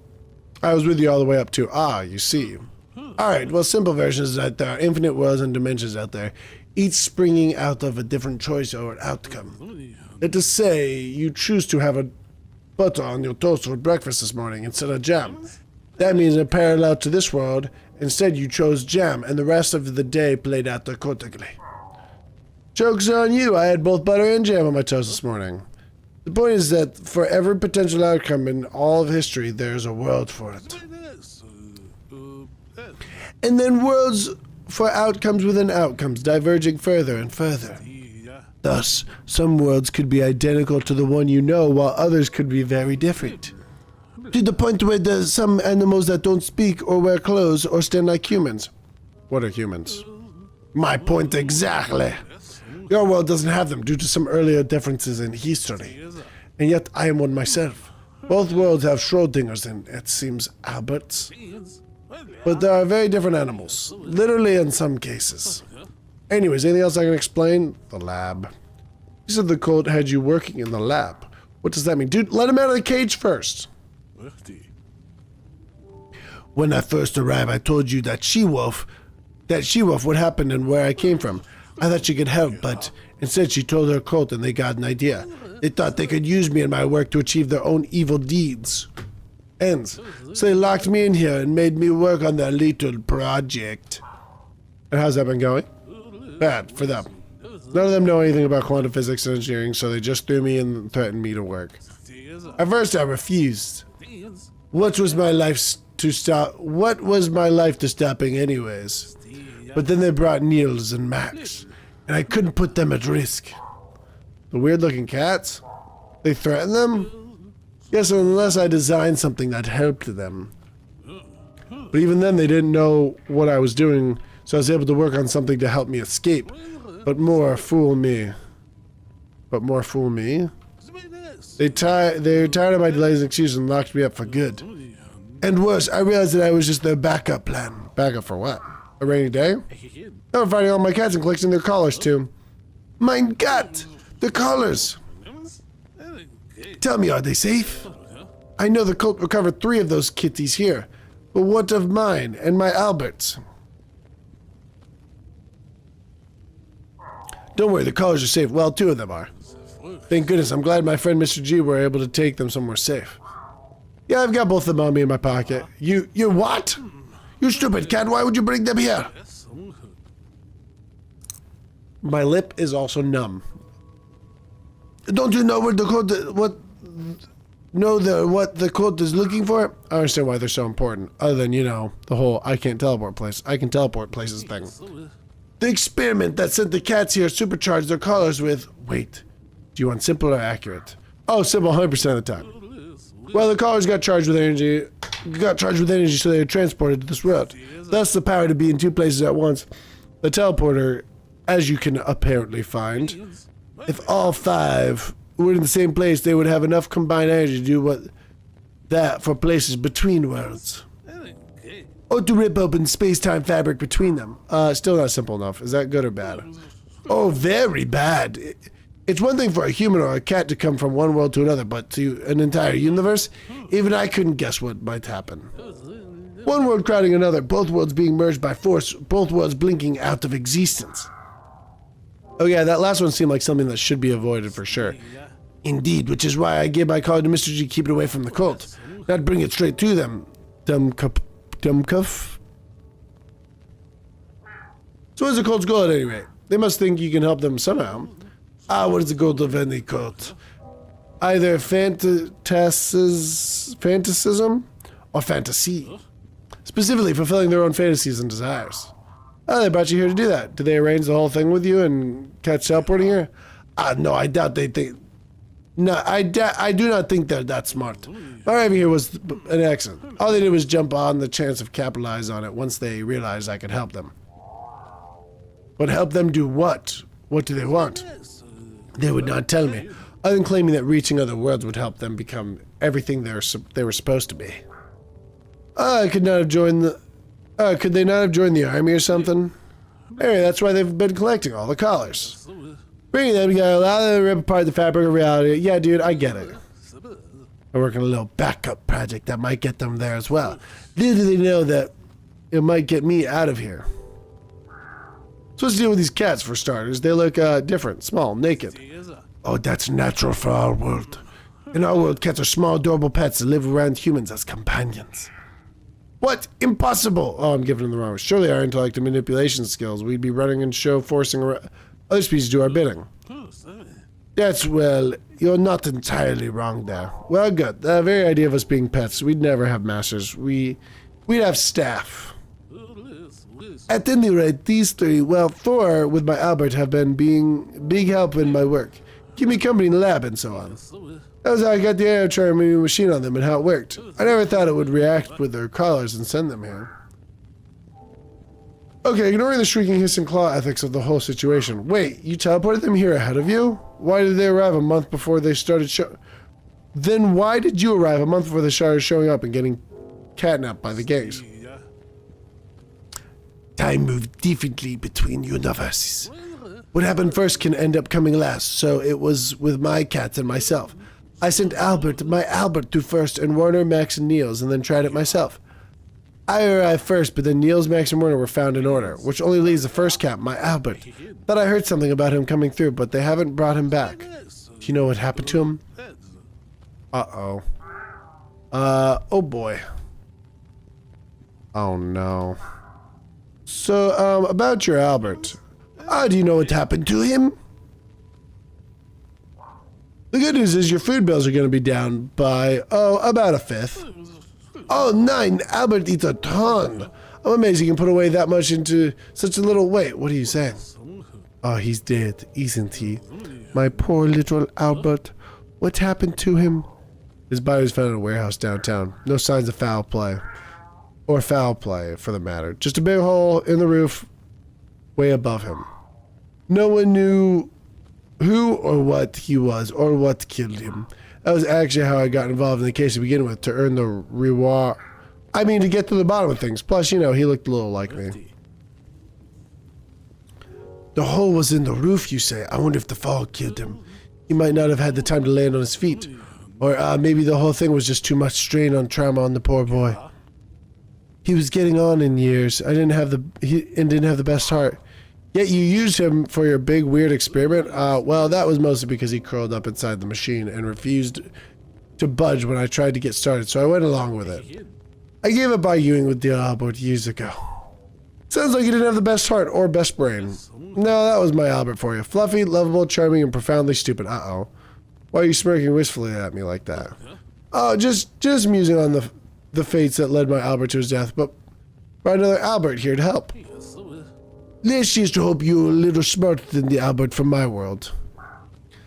I was with you all the way up to, you see. Alright, well, simple version is that there are infinite worlds and dimensions out there, each springing out of a different choice or outcome. Let us say you choose to have a butter on your toast for breakfast this morning instead of jam. That means in parallel to this world, instead you chose jam and the rest of the day played out accordingly. Joke's on you, I had both butter and jam on my toast this morning. The point is that for every potential outcome in all of history, there's a world for it. And then worlds for outcomes within outcomes, diverging further and further. Thus, some worlds could be identical to the one you know, while others could be very different. To the point where there's some animals that don't speak or wear clothes or stand like humans. What are humans? My point exactly. Your world doesn't have them due to some earlier differences in history. And yet I am one myself. Both worlds have Schrodinger's and, it seems, Albert's. But they are very different animals. Literally in some cases. Anyways, anything else I can explain? The lab. You said the cult had you working in the lab. What does that mean? Dude, let him out of the cage first. When I first arrived, I told you that she-wolf what happened and where I came from. I thought she could help, but instead she told her cult and they got an idea. They thought they could use me and my work to achieve their own evil deeds. Ends. So they locked me in here and made me work on their little project. And how's that been going? Bad for them. None of them know anything about quantum physics and engineering, so they just threw me and threatened me to work. At first I refused. What was my life to stopping anyways? But then they brought Niels and Max, and I couldn't put them at risk. The weird looking cats? They threatened them? Yes, unless I designed something that helped them. But even then they didn't know what I was doing, so I was able to work on something to help me escape. But more fool me. They were tired of my delays and excuses and locked me up for good. And worse, I realized that I was just their backup plan. Backup for what? A rainy day? They were finding all my cats and collecting their collars too. Mein Gott! The collars! Tell me, are they safe? I know the cult recovered 3 of those kitties here. But what of mine and my Alberts? Don't worry, the collars are safe. Well, 2 of them are. Thank goodness, I'm glad my friend Mr. G were able to take them somewhere safe. Yeah, I've got both of them on me in my pocket. You what? You stupid cat, why would you bring them here? My lip is also numb. Don't you know what the cult is looking for? I understand why they're so important, other than, you know, the whole I can teleport places thing. The experiment that sent the cats here supercharged their collars with... Wait, do you want simple or accurate? Oh, simple 100% of the time. Well, the collars got charged with energy so they were transported to this world. Thus the power to be in 2 places at once. The teleporter, as you can apparently find, if all 5 were in the same place, they would have enough combined energy to do that for places between worlds. Or to rip open space-time fabric between them. Still not simple enough. Is that good or bad? Oh, very bad. It's one thing for a human or a cat to come from one world to another, but to an entire universe, even I couldn't guess what might happen. One world crowding another, both worlds being merged by force, both worlds blinking out of existence. Oh yeah, that last one seemed like something that should be avoided for sure. Indeed, which is why I gave my call to Mr. G, keep it away from the cult. Not bring it straight to them. Dumbcuff. So what's the cult's goal at any rate? They must think you can help them somehow. What is the goal of any cult? Either fantasism or fantasy. Specifically fulfilling their own fantasies and desires. Oh, they brought you here to do that. Did they arrange the whole thing with you and catch teleporting here? No, I doubt they think... No, I do not think they're that smart. My arriving here was an accident. All they did was jump on the chance of capitalize on it once they realized I could help them. But help them do what? What do they want? They would not tell me, other than claiming that reaching other worlds would help them become everything they were supposed to be. I could not have joined the... could they not have joined the army or something? Anyway, that's why they've been collecting all the collars. Bringing them together, allow them to rip apart the fabric of reality. Yeah, dude, I get it. I'm working a little backup project that might get them there as well. Little do they know that it might get me out of here. So what's the deal with these cats, for starters? They look different, small, naked. Oh, that's natural for our world. In our world, cats are small, adorable pets that live around humans as companions. What? Impossible! Oh, I'm giving them the wrong. Surely our intellect and manipulation skills, we'd be running and show forcing other species to do our bidding. That's, well, you're not entirely wrong there. Well, good. The very idea of us being pets, we'd never have masters. We'd have staff. At any rate, these three, well, Thor with my Albert have been being big help in my work. Keep me company in the lab and so on. That was how I got the air charming machine on them and how it worked. I never thought it would react with their collars and send them here. Okay, ignoring the shrieking, hissing claw ethics of the whole situation. Wait, you teleported them here ahead of you? Why did they arrive a month before they started Then why did you arrive a month before they started showing up and getting catnapped by the gangs? Time moved differently between universes. What happened first can end up coming last, so it was with my cats and myself. I sent my Albert to first, and Warner, Max, and Niels, and then tried it myself. I arrived first, but then Niels, Max, and Warner were found in order, which only leaves the first cat, my Albert. Thought I heard something about him coming through, but they haven't brought him back. Do you know what happened to him? Uh-oh. Oh boy. Oh no. So, about your Albert. Do you know what happened to him? The good news is your food bills are going to be down by, about a fifth. Oh, 9! Albert eats a ton! I'm amazed he can put away that much into such a little... Wait, what are you saying? Oh, he's dead, isn't he? My poor little Albert. What happened to him? His body was found in a warehouse downtown. No signs of foul play. Or foul play, for the matter. Just a big hole in the roof way above him. No one knew who or what he was or what killed him. That was actually how I got involved in the case to begin with, to earn the reward. I mean, to get to the bottom of things. Plus, you know, he looked a little like me. The hole was in the roof, you say? I wonder if the fall killed him. He might not have had the time to land on his feet. Or maybe the whole thing was just too much strain on trauma on the poor boy. He was getting on in years. He didn't have the best heart. Yet you used him for your big weird experiment? Well, that was mostly because he curled up inside the machine and refused to budge when I tried to get started, so I went along with it. I gave up arguing with dear Albert years ago. Sounds like you didn't have the best heart or best brain. No, that was my Albert for you. Fluffy, lovable, charming, and profoundly stupid. Uh-oh. Why are you smirking wistfully at me like that? Oh, just musing on the fates that led my Albert to his death, but brought another Albert here to help. Let's just hope you're a little smarter than the Albert from my world.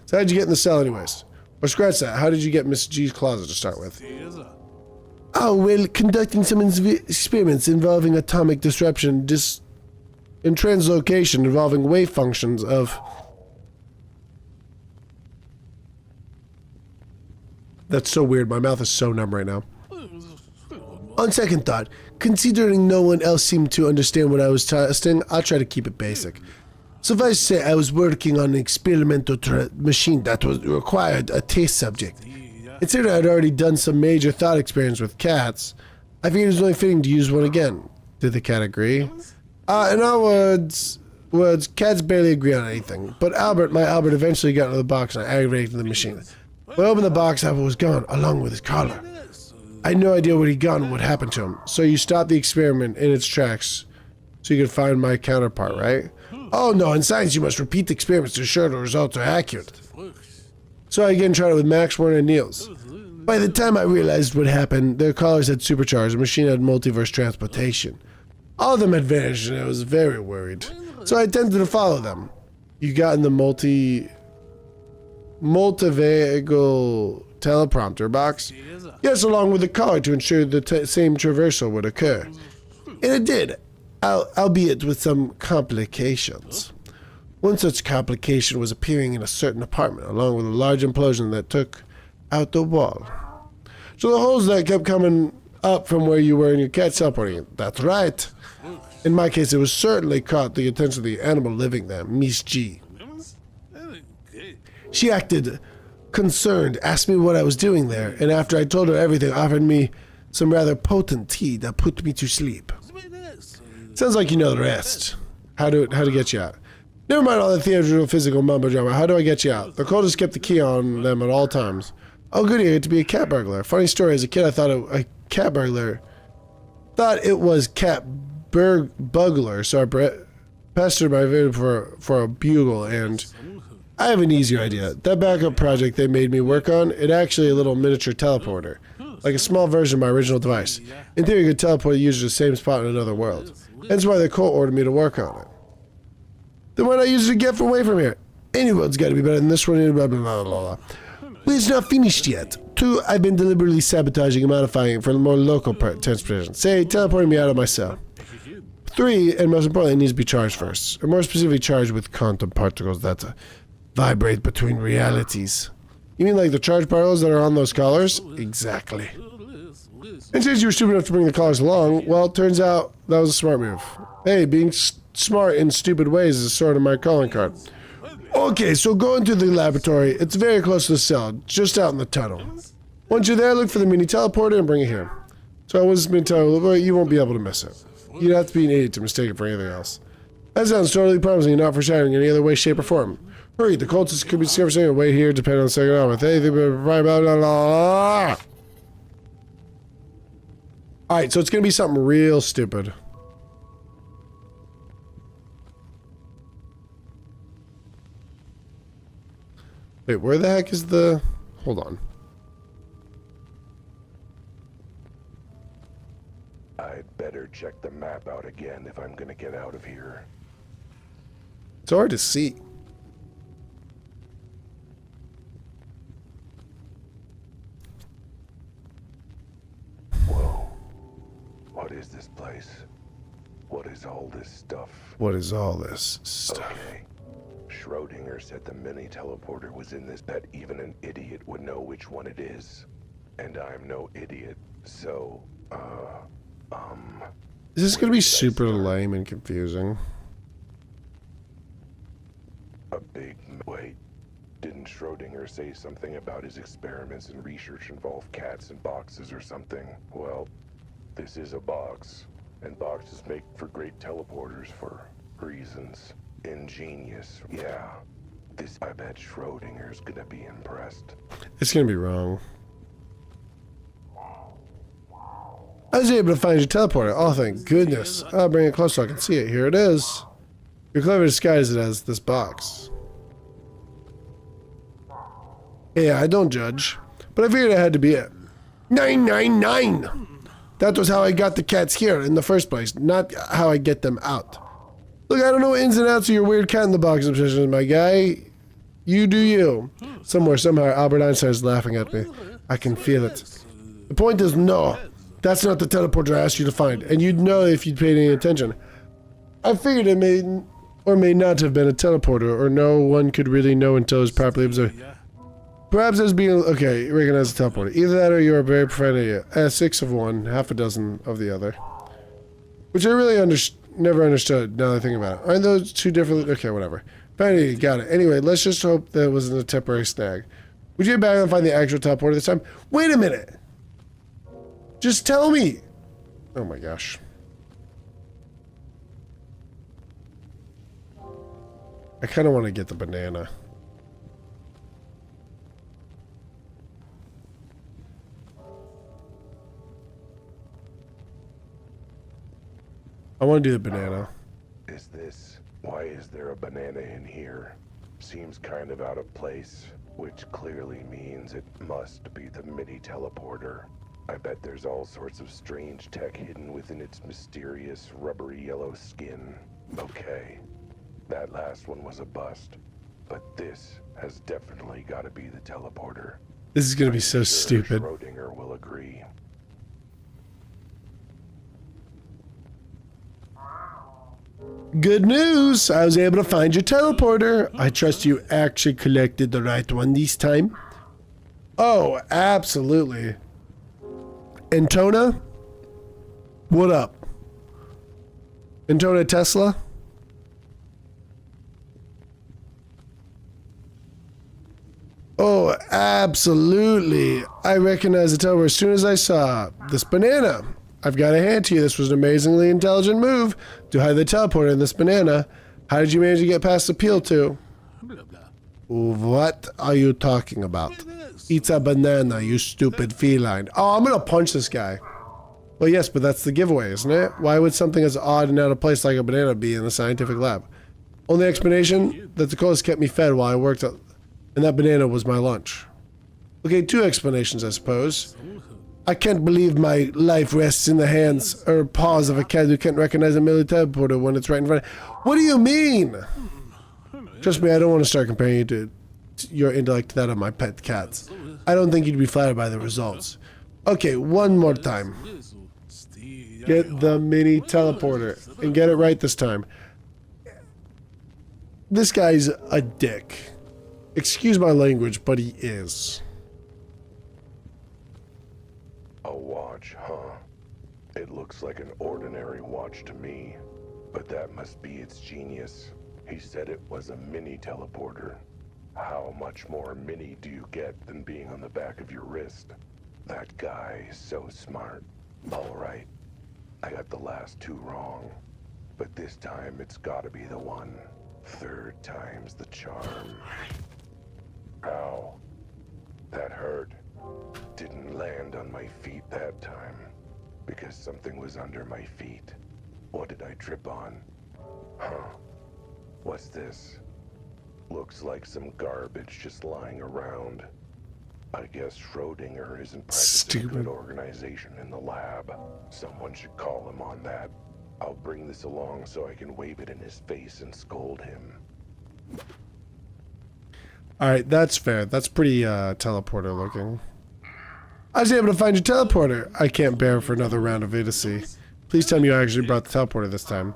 So how'd you get in the cell anyways? Or scratch that, how did you get Miss G's closet to start with? Oh, well, conducting some experiments involving atomic disruption and translocation involving wave functions of... That's so weird. My mouth is so numb right now. On second thought, considering no one else seemed to understand what I was testing, I'll try to keep it basic. Suffice to say, I was working on an experimental machine that required a test subject. Considering I'd already done some major thought experiments with cats, I figured it was only fitting to use one again. Did the cat agree? In our words, cats barely agree on anything. But my Albert eventually got into the box and I aggravated the machine. When I opened the box, Albert was gone, along with his collar. I had no idea where he'd gone and what happened to him. So you stopped the experiment in its tracks so you could find my counterpart, right? Oh no, in science you must repeat the experiments to ensure the results are accurate. So I again tried it with Max, Warner, and Niels. By the time I realized what happened, their collars had supercharged, the machine had multiverse transportation. All of them had vanished and I was very worried. So I attempted to follow them. You got in the multivagal teleprompter box? Yes, along with the collar to ensure the same traversal would occur. And it did, albeit with some complications. One such complication was appearing in a certain apartment, along with a large implosion that took out the wall. So the holes that kept coming up from where you were in your cat teleporting. That's right. In my case, it was certainly caught the attention of the animal living there, Miss G. She acted concerned, asked me what I was doing there, and after I told her everything, offered me some rather potent tea that put me to sleep. Sounds like you know the rest. How to get you out. Never mind all the theatrical, physical mumbo jumbo. How do I get you out? The code has kept the key on them at all times. Oh, goody, I get to be a cat burglar. Funny story, as a kid, I thought a cat burglar. Thought it was cat bugler, so I pestered my video for a bugle, and I have an easier idea. That backup project they made me work on, it's actually a little miniature teleporter, like a small version of my original device. In theory, you could teleport the user to the same spot in another world. That's why the cult ordered me to work on it. Then why not use it to get away from here? Any world's got to be better than this one, blah, blah, blah, blah, blah. But it's not finished yet. 2, I've been deliberately sabotaging and modifying it for more local transportation. Say, teleporting me out of my cell. 3, and most importantly, it needs to be charged first. Or more specifically, charged with quantum particles that vibrate between realities. You mean like the charged particles that are on those collars? Exactly. And since you were stupid enough to bring the collars along, well, it turns out that was a smart move. Hey, being smart in stupid ways is sort of my calling card. Okay, so go into the laboratory. It's very close to the cell, just out in the tunnel. Once you're there, look for the mini teleporter and bring it here. So I was just been telling you won't be able to miss it. You'd have to be an idiot to mistake it for anything else. That sounds totally promising, not foreshadowing in any other way, shape, or form. Hurry, the cultists could be discovered saying, wait here, depending on the second hour. With anything but blah, blah, blah, blah. Alright, so it's gonna be something real stupid. Wait, where the heck is the... Hold on. I'd better check the map out again if I'm gonna get out of here. It's hard to see. Whoa. What is this place? What is all this stuff? What is all this stuff? Okay. Schrodinger said the mini teleporter was in this, that even an idiot would know which one it is. And I'm no idiot, so, Is this gonna be super lame and confusing? A big... Wait. Didn't Schrodinger say something about his experiments and research involve cats in boxes or something? Well, this is a box. And boxes make for great teleporters for reasons. Ingenious. Yeah. I bet Schrodinger's gonna be impressed. It's gonna be wrong. I was able to find your teleporter. Oh, thank goodness. I'll bring it close so I can see it. Here it is. You're clever to disguise it as this box. Yeah, I don't judge. But I figured it had to be it. 999! That was how I got the cats here in the first place, not how I get them out. Look, I don't know ins and outs of your weird cat in the box obsession, my guy. You do you. Somewhere, somehow, Albert Einstein is laughing at me. I can feel it. The point is, no. That's not the teleporter I asked you to find, and you'd know if you'd paid any attention. I figured it may or may not have been a teleporter, or no one could really know until it was properly observed. Perhaps as being okay, recognize the teleporter. Either that or you're a very profound idiot. 6 of one, half a dozen of the other. Which I really never understood now that I think about it. Aren't those two different? Okay, whatever. Penny, got it. Anyway, let's just hope that wasn't a temporary snag. Would you get back and find the actual teleporter this time? Wait a minute! Just tell me! Oh my gosh. I kind of want to get the banana. I want to do the banana. Why is there a banana in here? Seems kind of out of place, which clearly means it must be the mini teleporter. I bet there's all sorts of strange tech hidden within its mysterious rubbery yellow skin. Okay, that last one was a bust, but this has definitely got to be the teleporter. This is going to be so stupid. Schrodinger will agree. Good news! I was able to find your teleporter. I trust you actually collected the right one this time. Oh, absolutely. Antona? What up? Antona Tesla? Oh, absolutely. I recognize the teleporter as soon as I saw this banana. I've got to hand to you, this was an amazingly intelligent move to hide the teleporter in this banana. How did you manage to get past the peel to? What are you talking about? It's a banana, you stupid feline. Oh, I'm gonna punch this guy. Well, yes, but that's the giveaway, isn't it? Why would something as odd and out of place like a banana be in the scientific lab? Only explanation, that the colas kept me fed while I worked, and that banana was my lunch. Okay, 2 explanations, I suppose. I can't believe my life rests in the hands or paws of a cat who can't recognize a military teleporter when it's right in front of. What do you mean? Trust me, I don't want to start comparing you to your intellect to that of my pet cats. I don't think you'd be flattered by the results. Okay, one more time. Get the mini teleporter and get it right this time. This guy's a dick. Excuse my language, but he is. A watch, huh? It looks like an ordinary watch to me, but that must be its genius. He said it was a mini teleporter. How much more mini do you get than being on the back of your wrist? That guy is so smart. All right, I got the last 2 wrong, but this time it's gotta be the one. 3rd time's the charm. Ow, that hurt. Didn't land on my feet that time, because something was under my feet. What did I trip on? Huh. What's this? Looks like some garbage just lying around. I guess Schrodinger isn't practicing good organization in the lab. Someone should call him on that. I'll bring this along so I can wave it in his face and scold him. Alright, that's fair. That's pretty teleporter looking. I was able to find your teleporter. I can't bear for another round of idiocy. Please tell me you actually brought the teleporter this time.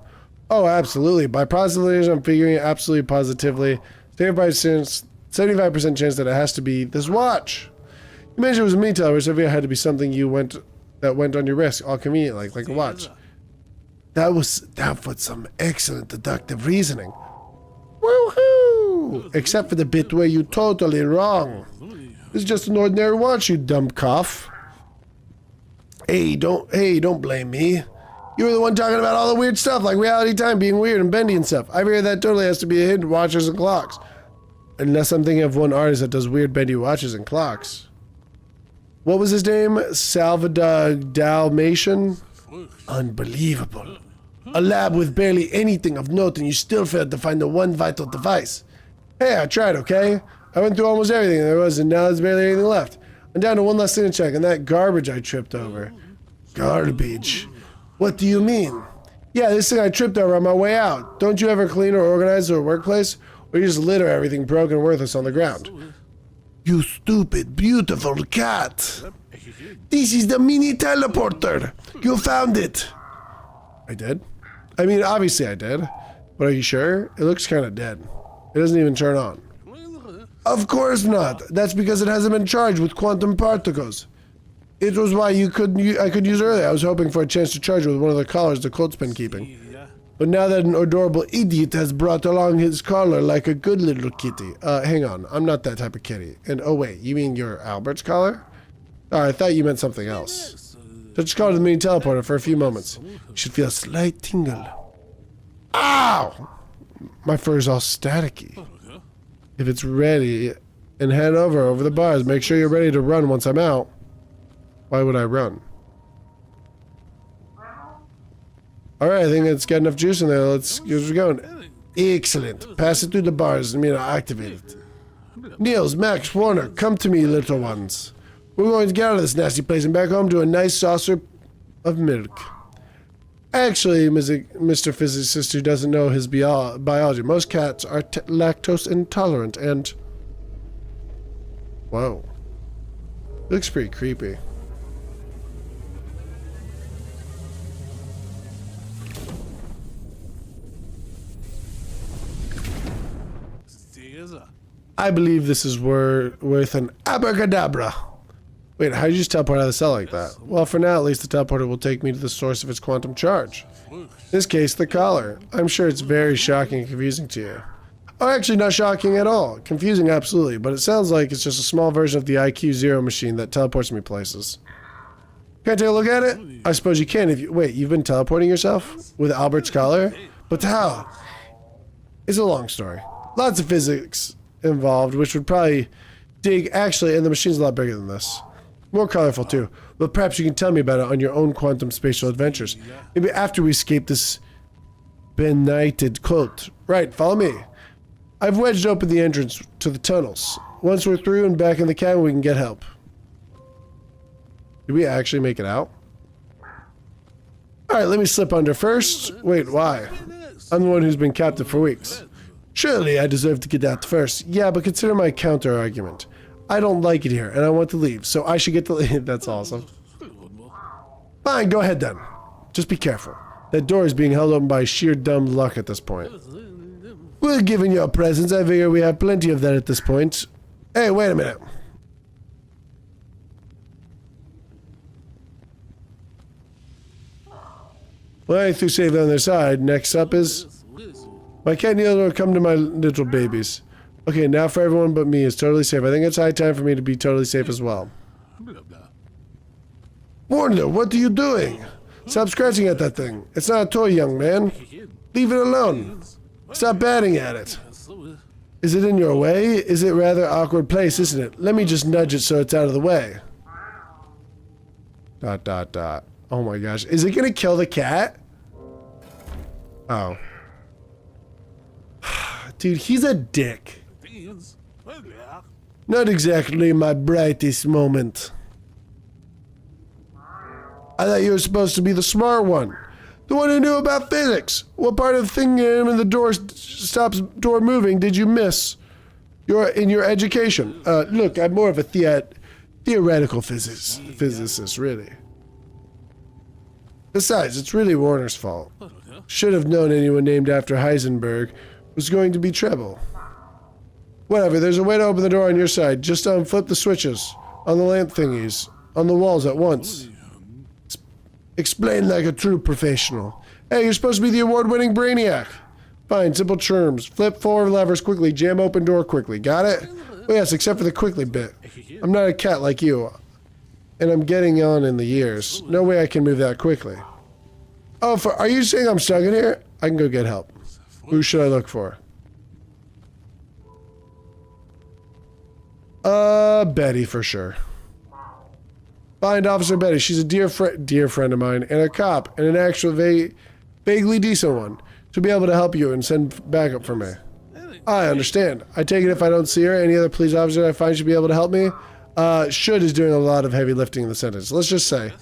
Oh, absolutely. By possibility, I'm figuring it absolutely positively. 75% chance that it has to be this watch. You mentioned it was a mini teleporter, so I figured it had to be something that went on your wrist, all convenient, like a watch. That was some excellent deductive reasoning. Woohoo! Except for the bit where you totally wrong. This is just an ordinary watch, you dumb cough. Hey, don't blame me. You were the one talking about all the weird stuff, like reality time being weird and bendy and stuff. I figure that totally has to be a hidden watches and clocks. Unless I'm thinking of one artist that does weird bendy watches and clocks. What was his name? Salvador Dalmatian? Unbelievable. A lab with barely anything of note and you still failed to find the one vital device. Hey, I tried, okay? I went through almost everything there was and now there's barely anything left. I'm down to one last thing to check and that garbage I tripped over. Garbage? What do you mean? Yeah, this thing I tripped over on my way out. Don't you ever clean or organize your workplace? Or you just litter everything broken and worthless on the ground? You stupid, beautiful cat. This is the mini teleporter. You found it. I did? I mean, obviously I did. But are you sure? It looks kind of dead. It doesn't even turn on. Of course not. That's because it hasn't been charged with quantum particles. It was why I could use earlier. I was hoping for a chance to charge with one of the collars the Colt's been keeping. But now that an adorable idiot has brought along his collar like a good little kitty. Hang on. I'm not that type of kitty. And oh wait, you mean your Albert's collar? Oh, I thought you meant something else. Touch collar to the mini teleporter for a few moments. You should feel a slight tingle. Ow! My fur is all staticky. If it's ready, and head over the bars. Make sure you're ready to run once I'm out. Why would I run? Alright, I think it's got enough juice in there. Let's get going. Excellent. Pass it through the bars and I'll activate it. Niels, Max, Warner, come to me, little ones. We're going to get out of this nasty place and back home to a nice saucer of milk. Actually, Mr. Physicist who doesn't know his biology, most cats are lactose intolerant and... Whoa. Looks pretty creepy. I believe this is worth an abracadabra. Wait, how did you just teleport out of the cell like that? Well, for now, at least the teleporter will take me to the source of its quantum charge. In this case, the collar. I'm sure it's very shocking and confusing to you. Oh, actually not shocking at all. Confusing, absolutely, but it sounds like it's just a small version of the IQ-0 machine that teleports me places. Can I take a look at it? I suppose you can if you... Wait, you've been teleporting yourself? With Albert's collar? But how? It's a long story. Lots of physics involved, which would probably dig... Actually, and the machine's a lot bigger than this. More colorful, too. But perhaps you can tell me about it on your own quantum spatial adventures. Maybe after we escape this benighted cult. Right, follow me. I've wedged open the entrance to the tunnels. Once we're through and back in the cabin, we can get help. Did we actually make it out? Alright, let me slip under first. Wait, why? I'm the one who's been captive for weeks. Surely I deserve to get out first. Yeah, but consider my counter-argument. I don't like it here, and I want to leave, so I should get to leave. That's awesome. Fine, go ahead then. Just be careful. That door is being held open by sheer dumb luck at this point. We're giving you a presents. I figure we have plenty of that at this point. Hey, wait a minute. Well, I threw safe on their side. Next up is... My cat Neil will come to my little babies. Okay, now for everyone but me is totally safe. I think it's high time for me to be totally safe as well. Warner, what are you doing? Stop scratching at that thing. It's not a toy, young man. Leave it alone. Stop batting at it. Is it in your way? Is it rather awkward place, isn't it? Let me just nudge it so it's out of the way. ... Oh my gosh. Is it gonna kill the cat? Oh. Dude, he's a dick. Not exactly my brightest moment. I thought you were supposed to be the smart one. The one who knew about physics. What part of the thing in the door stops door moving did you miss? In your education. Look, I'm more of a theoretical physicist, really. Besides, it's really Warner's fault. Should have known anyone named after Heisenberg was going to be trouble. Whatever, there's a way to open the door on your side. Just flip the switches on the lamp thingies on the walls at once. Explain like a true professional. Hey, you're supposed to be the award-winning brainiac. Fine, simple terms. Flip 4 levers quickly, jam open door quickly. Got it? Well, yes, except for the quickly bit. I'm not a cat like you, and I'm getting on in the years. No way I can move that quickly. Oh, are you saying I'm stuck in here? I can go get help. Who should I look for? Betty for sure. Find Officer Betty. She's a dear friend of mine, and a cop, and an actual vaguely decent one. She'll be able to help you and send backup for me. I understand. I take it if I don't see her, any other police officer I find should be able to help me? Should is doing a lot of heavy lifting in the sentence. Let's just say.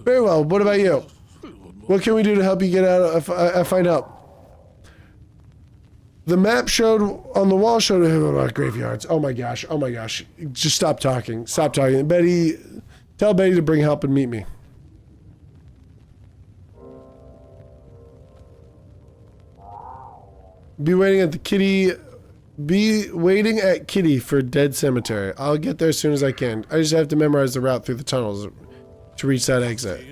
Very well. What about you? What can we do to help you get out find help? The map showed on the wall showed about graveyards. Oh my gosh. Oh my gosh. Just stop talking. Stop talking. Betty, tell Betty to bring help and meet me. Be waiting at the kitty Be waiting at Kitty for Dead Cemetery. I'll get there as soon as I can. I just have to memorize the route through the tunnels to reach that exit.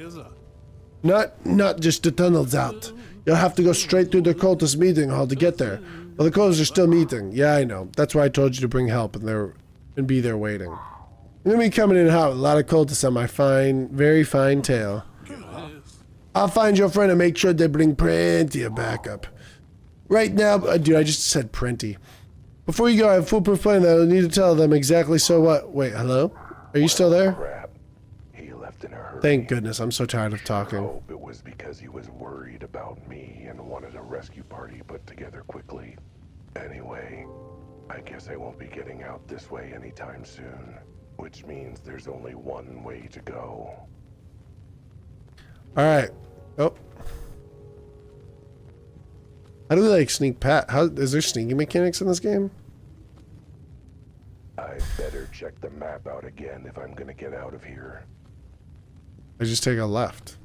Not just the tunnels out. You'll have to go straight through the cultist meeting hall to get there. Well, the cultists are still meeting. Yeah, I know. That's why I told you to bring help and be there waiting. I'm gonna be coming in hot with a lot of cultists on my very fine tail. I'll find your friend and make sure they bring plenty of backup. Right now, dude, I just said plenty. Before you go, I have a foolproof plan that I need to tell them exactly so what. Wait, hello? Are you still there? Crap. He left in a hurry. Thank goodness, I'm so tired of I talking. hope it was because he was worried about me and wanted a rescue party put together quickly. Anyway, I guess I won't be getting out this way anytime soon, which means there's only one way to go. Alright. Oh. How do we like sneak pat? Is there sneaking mechanics in this game? I better check the map out again if I'm gonna get out of here. I just take a left.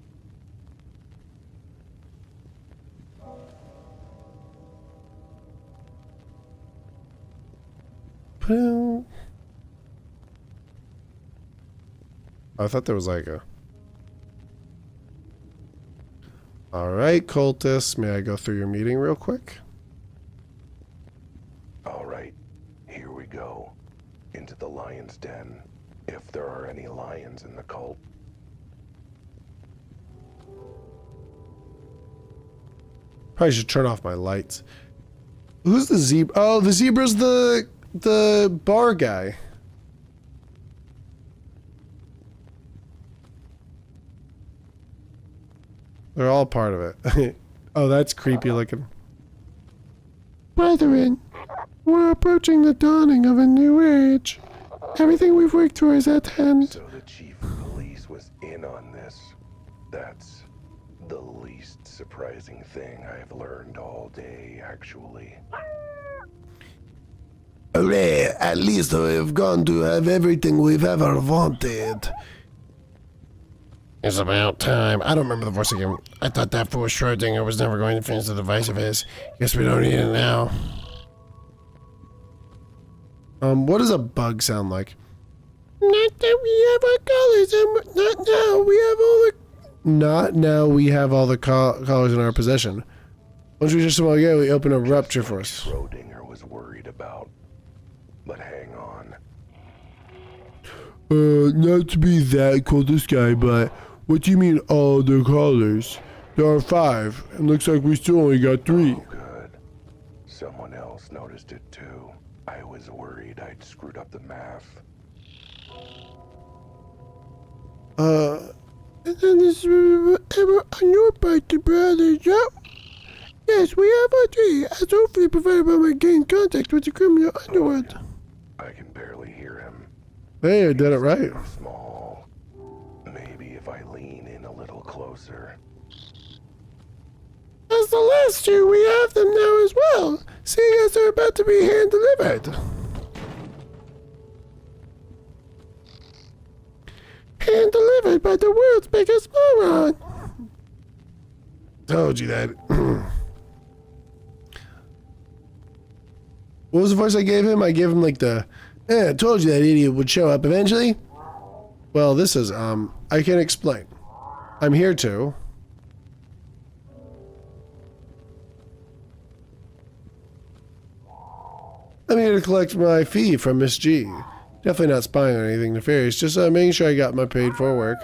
Oh, I thought there was like a... Alright, cultists. May I go through your meeting real quick? Alright, here we go. Into the lion's den, if there are any lions in the cult. Probably should turn off my lights. Who's the zebra? Oh, the zebra's the bar guy. They're all part of it. Oh, that's creepy looking. Brethren, we're approaching the dawning of a new age. Everything we've worked towards is at hand. So the chief of police was in on this. That's the least surprising thing I've learned all day, actually. Hooray! At least we've gone to have everything we've ever wanted. It's about time. I don't remember the voice again. I thought that fool Schrodinger was never going to finish the device of his. Guess we don't need it now. What does a bug sound like? Not that we have our colors, and not now. We have all the... Not now we have all the colors in our possession. Once we just small again, we open a rupture for us. Schrodinger was worried about. But hang on. Not to be that cultist guy, but what do you mean all the colors? There are 5, and looks like we still only got 3. Oh, good. Someone else noticed it too. I was worried I'd screwed up the math. And this ever on your part, the brothers, yeah? Yes, we have our 3, as hopefully provided by my gain contact with the criminal underworld. I can barely hear him. Hey, I did it right. Small. Maybe if I lean in a little closer. As the last 2, we have them now as well, seeing as they're about to be hand-delivered. Hand-delivered by the world's biggest moron. Told you that. What was the voice I gave him? I gave him like the, I told you that idiot would show up eventually. Well, this is, I can explain. I'm here to. I'm here to collect my fee from Miss G. Definitely not spying on anything nefarious, just making sure I got my paid for work.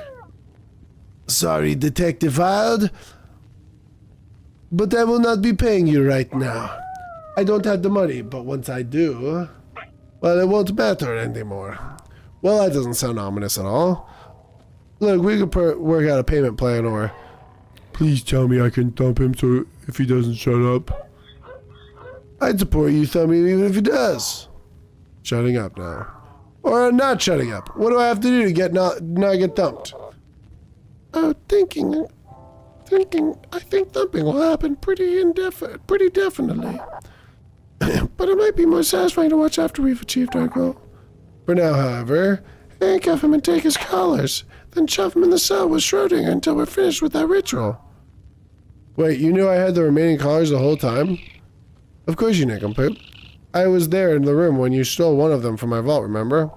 Sorry, Detective Wilde, but I will not be paying you right now. I don't have the money, but once I do, well, it won't matter anymore. Well, that doesn't sound ominous at all. Look, we could work out a payment plan, or please tell me I can thump him so if he doesn't shut up. I'd support you thumping him even if he does. Shutting up now. Or not shutting up. What do I have to do to not get thumped? Oh, thinking, I think thumping will happen pretty definitely. But it might be more satisfying to watch after we've achieved our goal. For now, however, handcuff him and take his collars, then shove him in the cell with Schrodinger until we're finished with that ritual. Wait, you knew I had the remaining collars the whole time? Of course you nincompoop. I was there in the room when you stole one of them from my vault, remember?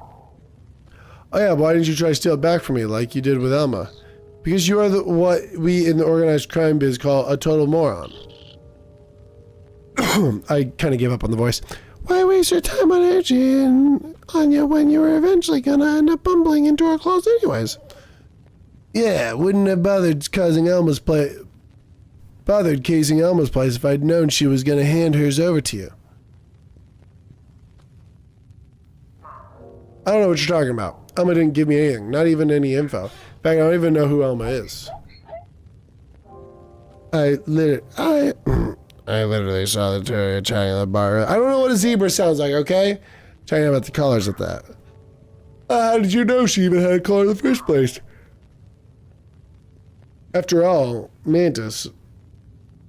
Oh yeah, why didn't you try to steal it back from me like you did with Elma? Because you are what we in the organized crime biz call a total moron. I kind of gave up on the voice. Why waste your time and energy on you when you were eventually gonna end up bumbling into our clothes anyways? Yeah, wouldn't have bothered casing Elma's place if I'd known she was gonna hand hers over to you. I don't know what you're talking about. Elma didn't give me anything, not even any info. In fact, I don't even know who Elma is. I literally saw the two of you chatting at the bar. I don't know what a zebra sounds like, okay? Chatting about the colors of that. How did you know she even had a color in the first place? After all, Mantis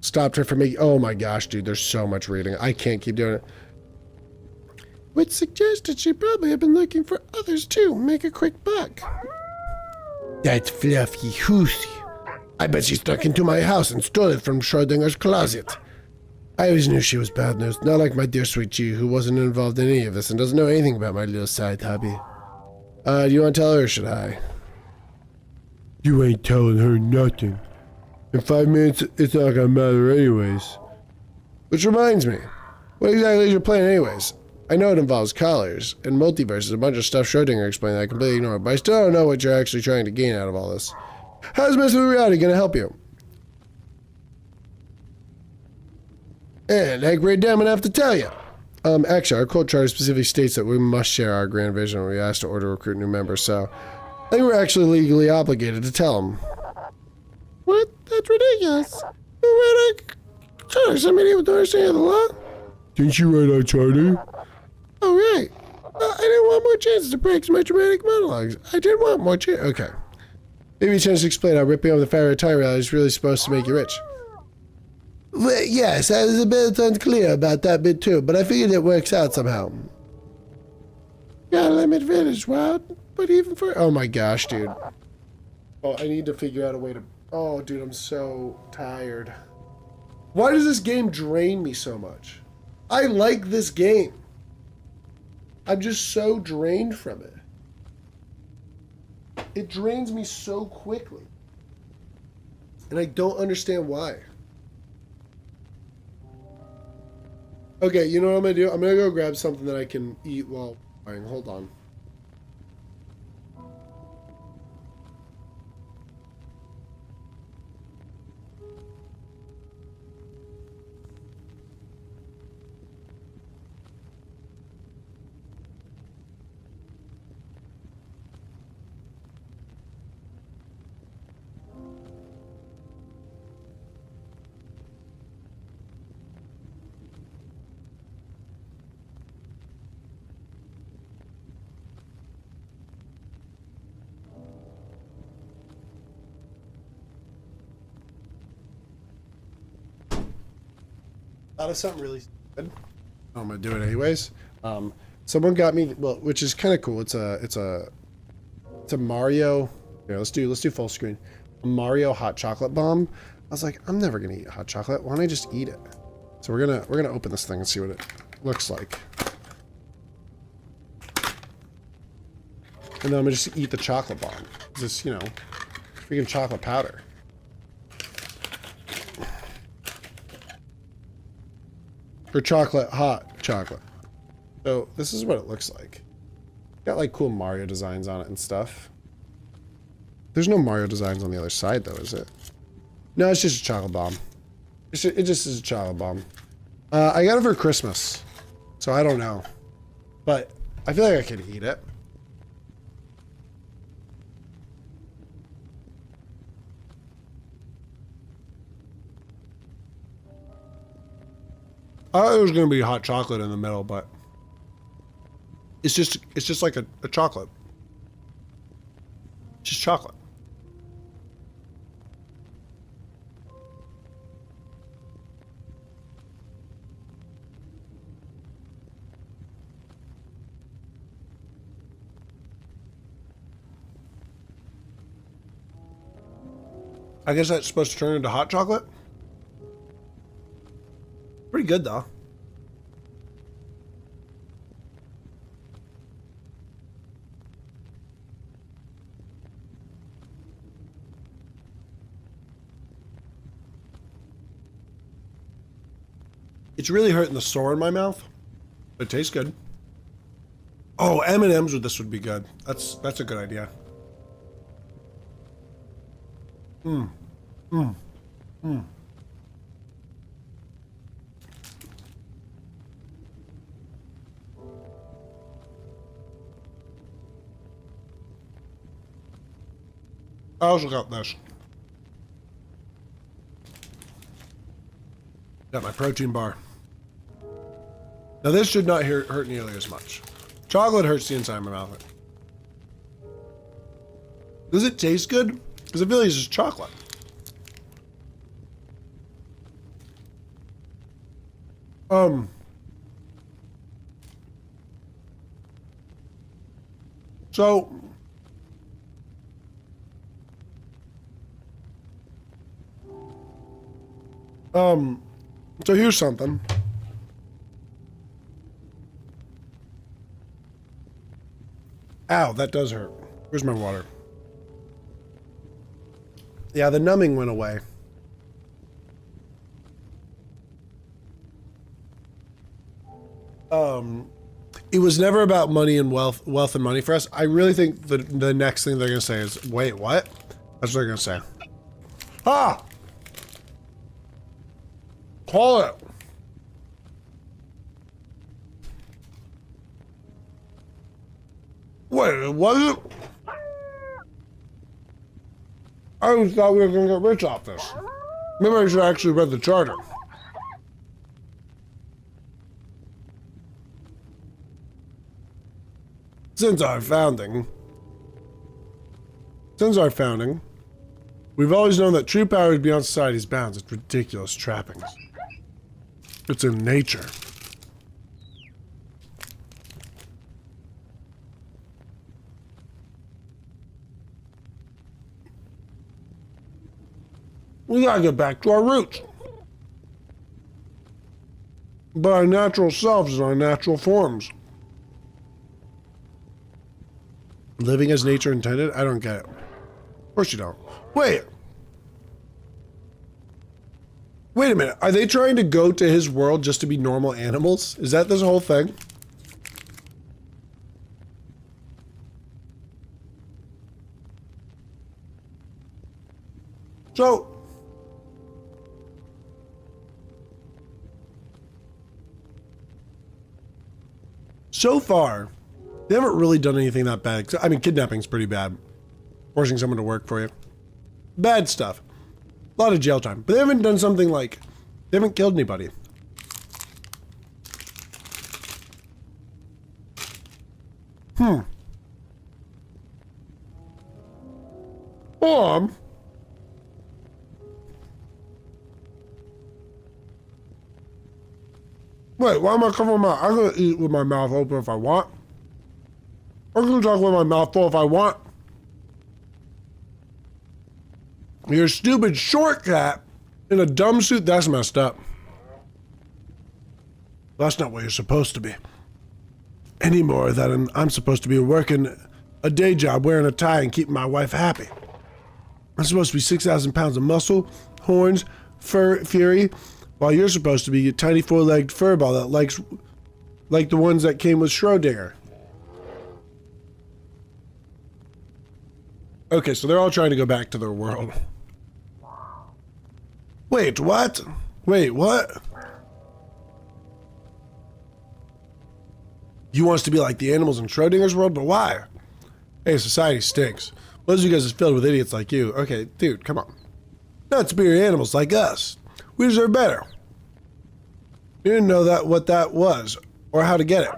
stopped her from making... Oh my gosh, dude, there's so much reading. I can't keep doing it. Which suggested she probably had been looking for others too. Make a quick buck. That fluffy hussy. I bet she stuck into my house and stole it from Schrodinger's closet. I always knew she was bad news, not like my dear sweet G, who wasn't involved in any of this and doesn't know anything about my little side hobby. Do you want to tell her or should I? You ain't telling her nothing. In 5 minutes, it's not gonna matter anyways. Which reminds me, what exactly is your plan anyways? I know it involves collars, and multiverses, a bunch of stuff Schrodinger explained that I completely ignored, but I still don't know what you're actually trying to gain out of all this. How's messing with reality gonna help you? And I grade down enough to tell you. Actually, our code charter specifically states that we must share our grand vision when we ask to order recruit new members, so I think we're actually legally obligated to tell them. What? That's ridiculous. Who wrote a charter? Somebody with no understanding of the law? Didn't you write our charter? Oh, right. I didn't want more chances to break my dramatic monologues. I did want more chances. Okay. Maybe a chance to explain how ripping off the fire retire reality is really supposed to make you rich. Well, yes, I was a bit unclear about that bit too, but I figured it works out somehow. Got a limit advantage, Wild, but even for... Oh my gosh, dude. Oh, I need to figure out a way to... Oh, dude, I'm so tired. Why does this game drain me so much? I like this game. I'm just so drained from it. It drains me so quickly. And I don't understand why. Okay, you know what I'm gonna do? I'm gonna go grab something that I can eat while playing. Hold on. Thought of something really stupid. I'm gonna do it anyways. Someone got me, well, which is kind of cool. It's a Mario. Here, let's do full screen. A Mario hot chocolate bomb. I was like, I'm never gonna eat hot chocolate. Why don't I just eat it? So we're gonna open this thing and see what it looks like. And then I'm gonna just eat the chocolate bomb. Just, you know, freaking chocolate powder. For chocolate, hot chocolate. So this is what it looks like. Got like cool Mario designs on it and stuff. There's no Mario designs on the other side though, is it? No, it's just a chocolate bomb. It just is a chocolate bomb. I got it for Christmas, so I don't know. But I feel like I could eat it. I thought there was gonna be hot chocolate in the middle, but it's just like a chocolate. It's just chocolate. I guess that's supposed to turn into hot chocolate. Pretty good though. It's really hurting the sore in my mouth. It tastes good. Oh, M&M's with this would be good. That's a good idea. I also got this. Got my protein bar. Now this should not hurt nearly as much. Chocolate hurts the inside of my mouth. Does it taste good? Because I feel like it's just chocolate. So here's something. Ow, that does hurt. Where's my water? Yeah, the numbing went away. It was never about money and wealth and money for us. I really think the next thing they're gonna say is, wait, what? That's what they're gonna say. Ah! Call it. Wait, was it? I always thought we were gonna get rich off this. Maybe I should actually read the charter. Since our founding, we've always known that true power is beyond society's bounds. It's ridiculous trappings. It's in nature. We gotta get back to our roots. But our natural selves and our natural forms. Living as nature intended? I don't get it. Of course you don't. Wait a minute. Are they trying to go to his world just to be normal animals? Is that this whole thing? So far, they haven't really done anything that bad. I mean, kidnapping's pretty bad. Forcing someone to work for you. Bad stuff. A lot of jail time. But they haven't done something like... They haven't killed anybody. Wait, why am I covering my... I'm gonna eat with my mouth open if I want. I'm gonna talk with my mouth full if I want. You're a stupid short cat in a dumb suit. That's messed up. That's not what you're supposed to be. Any more than I'm supposed to be working a day job, wearing a tie, and keeping my wife happy. I'm supposed to be 6,000 pounds of muscle, horns, fur, fury, while you're supposed to be a tiny four-legged furball that likes like the ones that came with Schrodinger. Okay, so they're all trying to go back to their world. Wait, what? Wait, what? You want us to be like the animals in Schrodinger's world, but why? Hey, society stinks. Most of you guys is filled with idiots like you. Okay, dude, come on. Not superior animals like us. We deserve better. You didn't know what that was, or how to get it.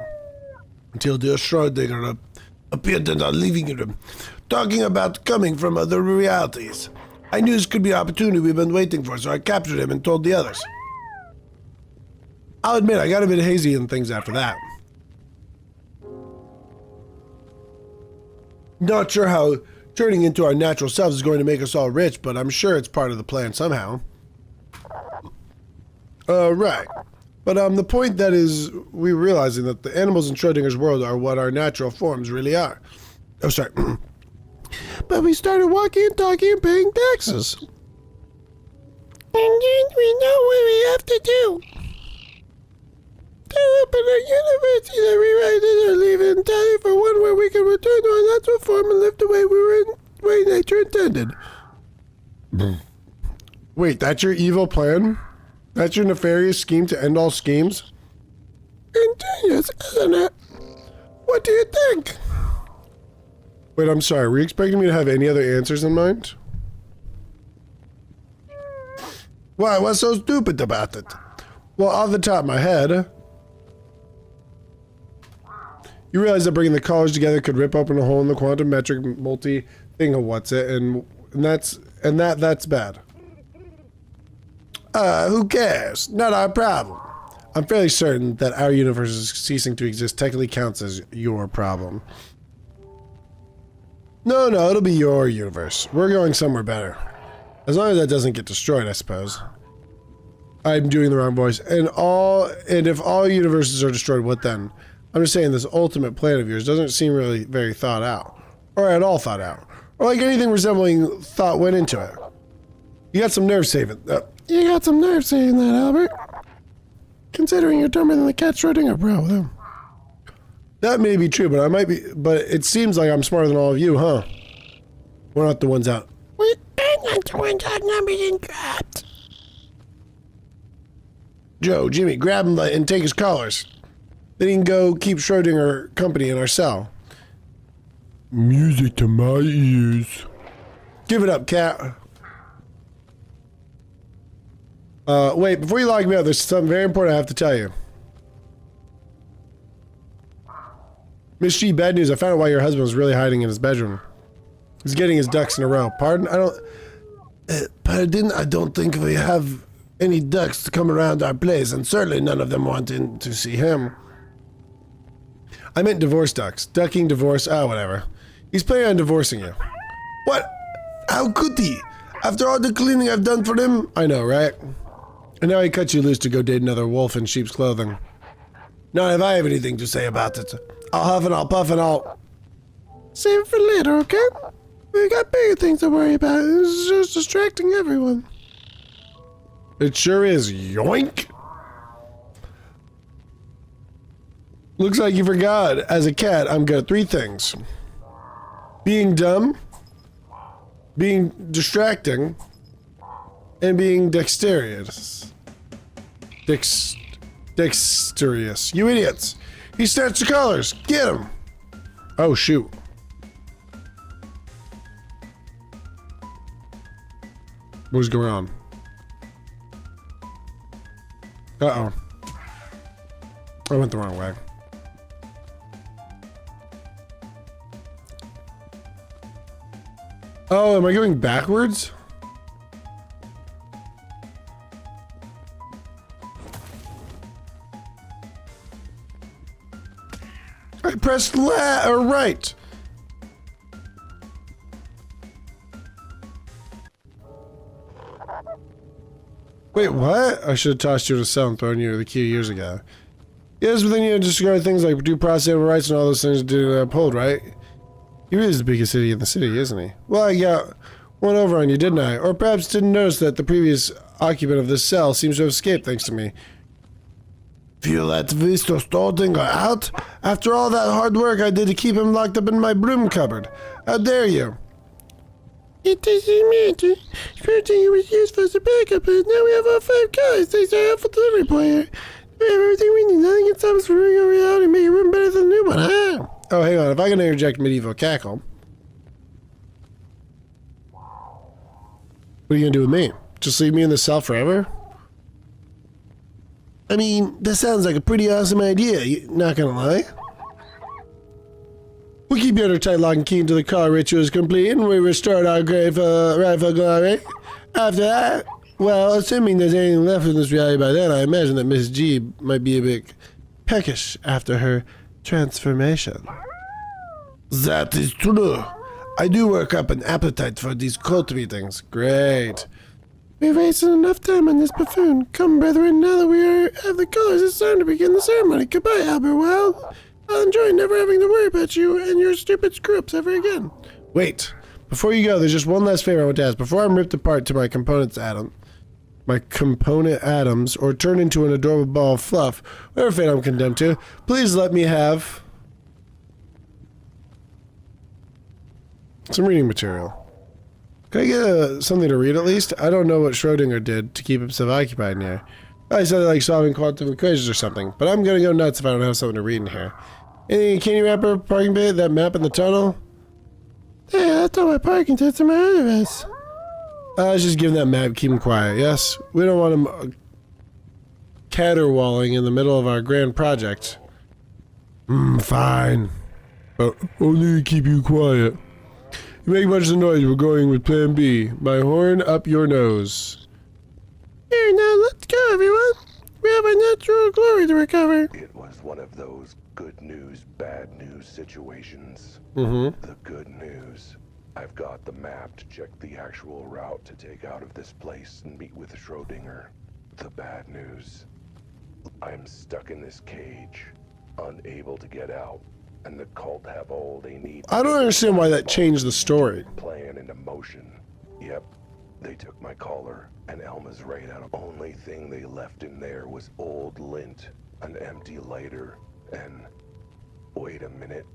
Until dear Schrodinger appeared in our living room, talking about coming from other realities. I knew this could be an opportunity we've been waiting for, so I captured him and told the others. I'll admit, I got a bit hazy in things after that. Not sure how turning into our natural selves is going to make us all rich, but I'm sure it's part of the plan somehow. Right. But the point that is, we're realizing that the animals in Schrodinger's world are what our natural forms really are. Oh, sorry. But we started walking and talking and paying taxes. And then we know what we have to do. Tear up in a universe, either rewrite it or leave it entirely for one where we can return to our natural form and live the way nature intended. Wait, that's your evil plan? That's your nefarious scheme to end all schemes? Ingenious, isn't it? What do you think? Wait, I'm sorry. Were you expecting me to have any other answers in mind? Why, what's so stupid about it? Well, off the top of my head, you realize that bringing the collars together could rip open a hole in the quantum metric multi thing of what's it, and that's bad. Who cares? Not our problem. I'm fairly certain that our universe ceasing to exist technically counts as your problem. No, it'll be your universe. We're going somewhere better. As long as that doesn't get destroyed, I suppose. I'm doing the wrong voice. And if all universes are destroyed, what then? I'm just saying this ultimate plan of yours doesn't seem really very thought out. Or at all thought out. Or like anything resembling thought went into it. You got some nerve saving. You got some nerve saying that, Albert. Considering you're dumber than the cat Schrodinger, bro. That may be true, but it seems like I'm smarter than all of you, huh? We're not the ones out. We ain't not the ones outnumbered and grabbed. Joe, Jimmy, grab him and take his collars. Then he can go keep Schrodinger company in our cell. Music to my ears. Give it up, cat. Wait, before you lock me up, there's something very important I have to tell you. Miss G, bad news. I found out why your husband was really hiding in his bedroom. He's getting his ducks in a row. Pardon? Pardon? I don't think we have any ducks to come around our place, and certainly none of them wanting to see him. I meant divorce ducks. Ducking, divorce, whatever. He's planning on divorcing you. What? How could he? After all the cleaning I've done for him? I know, right? And now he cuts you loose to go date another wolf in sheep's clothing. Not if I have anything to say about it. I'll huff and I'll puff and I'll... Save it for later, okay? We got bigger things to worry about. It's just distracting everyone. It sure is. Yoink! Looks like you forgot. As a cat, I'm good at 3 things. Being dumb, being distracting, and being dexterous. Dexterous. You idiots! He snatched the collars! Get him! Oh, shoot. What's going on? Uh-oh. I went the wrong way. Oh, am I going backwards? I pressed right. Wait, what? I should have tossed you to cell and thrown you the key years ago. Yes, but then you disregard things like due process, civil rights, and all those things to uphold, right? He really is the biggest city in the city, isn't he? Well, I got one over on you, didn't I? Or perhaps didn't notice that the previous occupant of this cell seems to have escaped thanks to me. Feel that Visto Stolting are out? After all that hard work I did to keep him locked up in my broom cupboard. How dare you? It doesn't matter. First thing was useful as a backup, but now we have all 5 guys. They are helpful delivery player. We have everything we need. Nothing can stop us from bringing a reality and make it run better than the new one. Oh, hang on. If I can interject medieval cackle. What are you gonna do with me? Just leave me in the cell forever? I mean, that sounds like a pretty awesome idea, not gonna lie. We keep you under tight lock and key until the collar ritual is complete and we restore our rightful glory. After that, well, assuming there's anything left in this reality by then, I imagine that Miss G might be a bit peckish after her transformation. That is true. I do work up an appetite for these cult meetings. Great. We've wasted enough time on this buffoon. Come, brethren, now that we have the colors, it's time to begin the ceremony. Goodbye, Albert Wilde. I'll enjoy never having to worry about you and your stupid screw-ups ever again. Wait. Before you go, there's just one last favor I want to ask. Before I'm ripped apart to my components atom, my component atoms, or turn into an adorable ball of fluff, whatever fate I'm condemned to, please let me have some reading material. Can I get something to read at least? I don't know what Schrodinger did to keep himself occupied in here. I said like solving quantum equations or something, but I'm gonna go nuts if I don't have something to read in here. Anything in candy wrapper, parking bay, that map in the tunnel? Hey, that's all my parking tickets in my address. I was just giving that map, keep him quiet, yes? We don't want him caterwauling in the middle of our grand project. Fine. But only to keep you quiet. You make much of noise, we're going with plan B. My horn up your nose. Here, now let's go, everyone. We have a natural glory to recover. It was one of those good news, bad news situations. Mm-hmm. The good news. I've got the map to check the actual route to take out of this place and meet with Schrodinger. The bad news. I'm stuck in this cage, unable to get out, and the cult have all they need. I don't understand why that changed the story. Plan into motion. Yep, they took my collar, and Elma's right out. Only thing they left in there was old lint, an empty lighter, and... Wait a minute.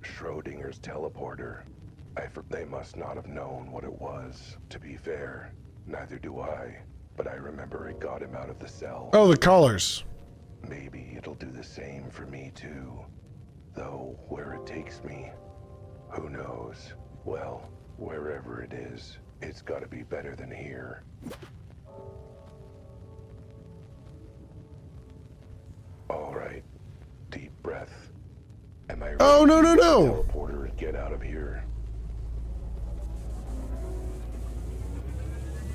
Schrodinger's teleporter. They must not have known what it was. To be fair, neither do I, but I remember it got him out of the cell. Oh, the collars. Maybe it'll do the same for me too. Though, where it takes me, who knows? Well, wherever it is, it's gotta be better than here. Alright, deep breath. Am I ready? Oh, no, no, to no! teleporter and get out of here?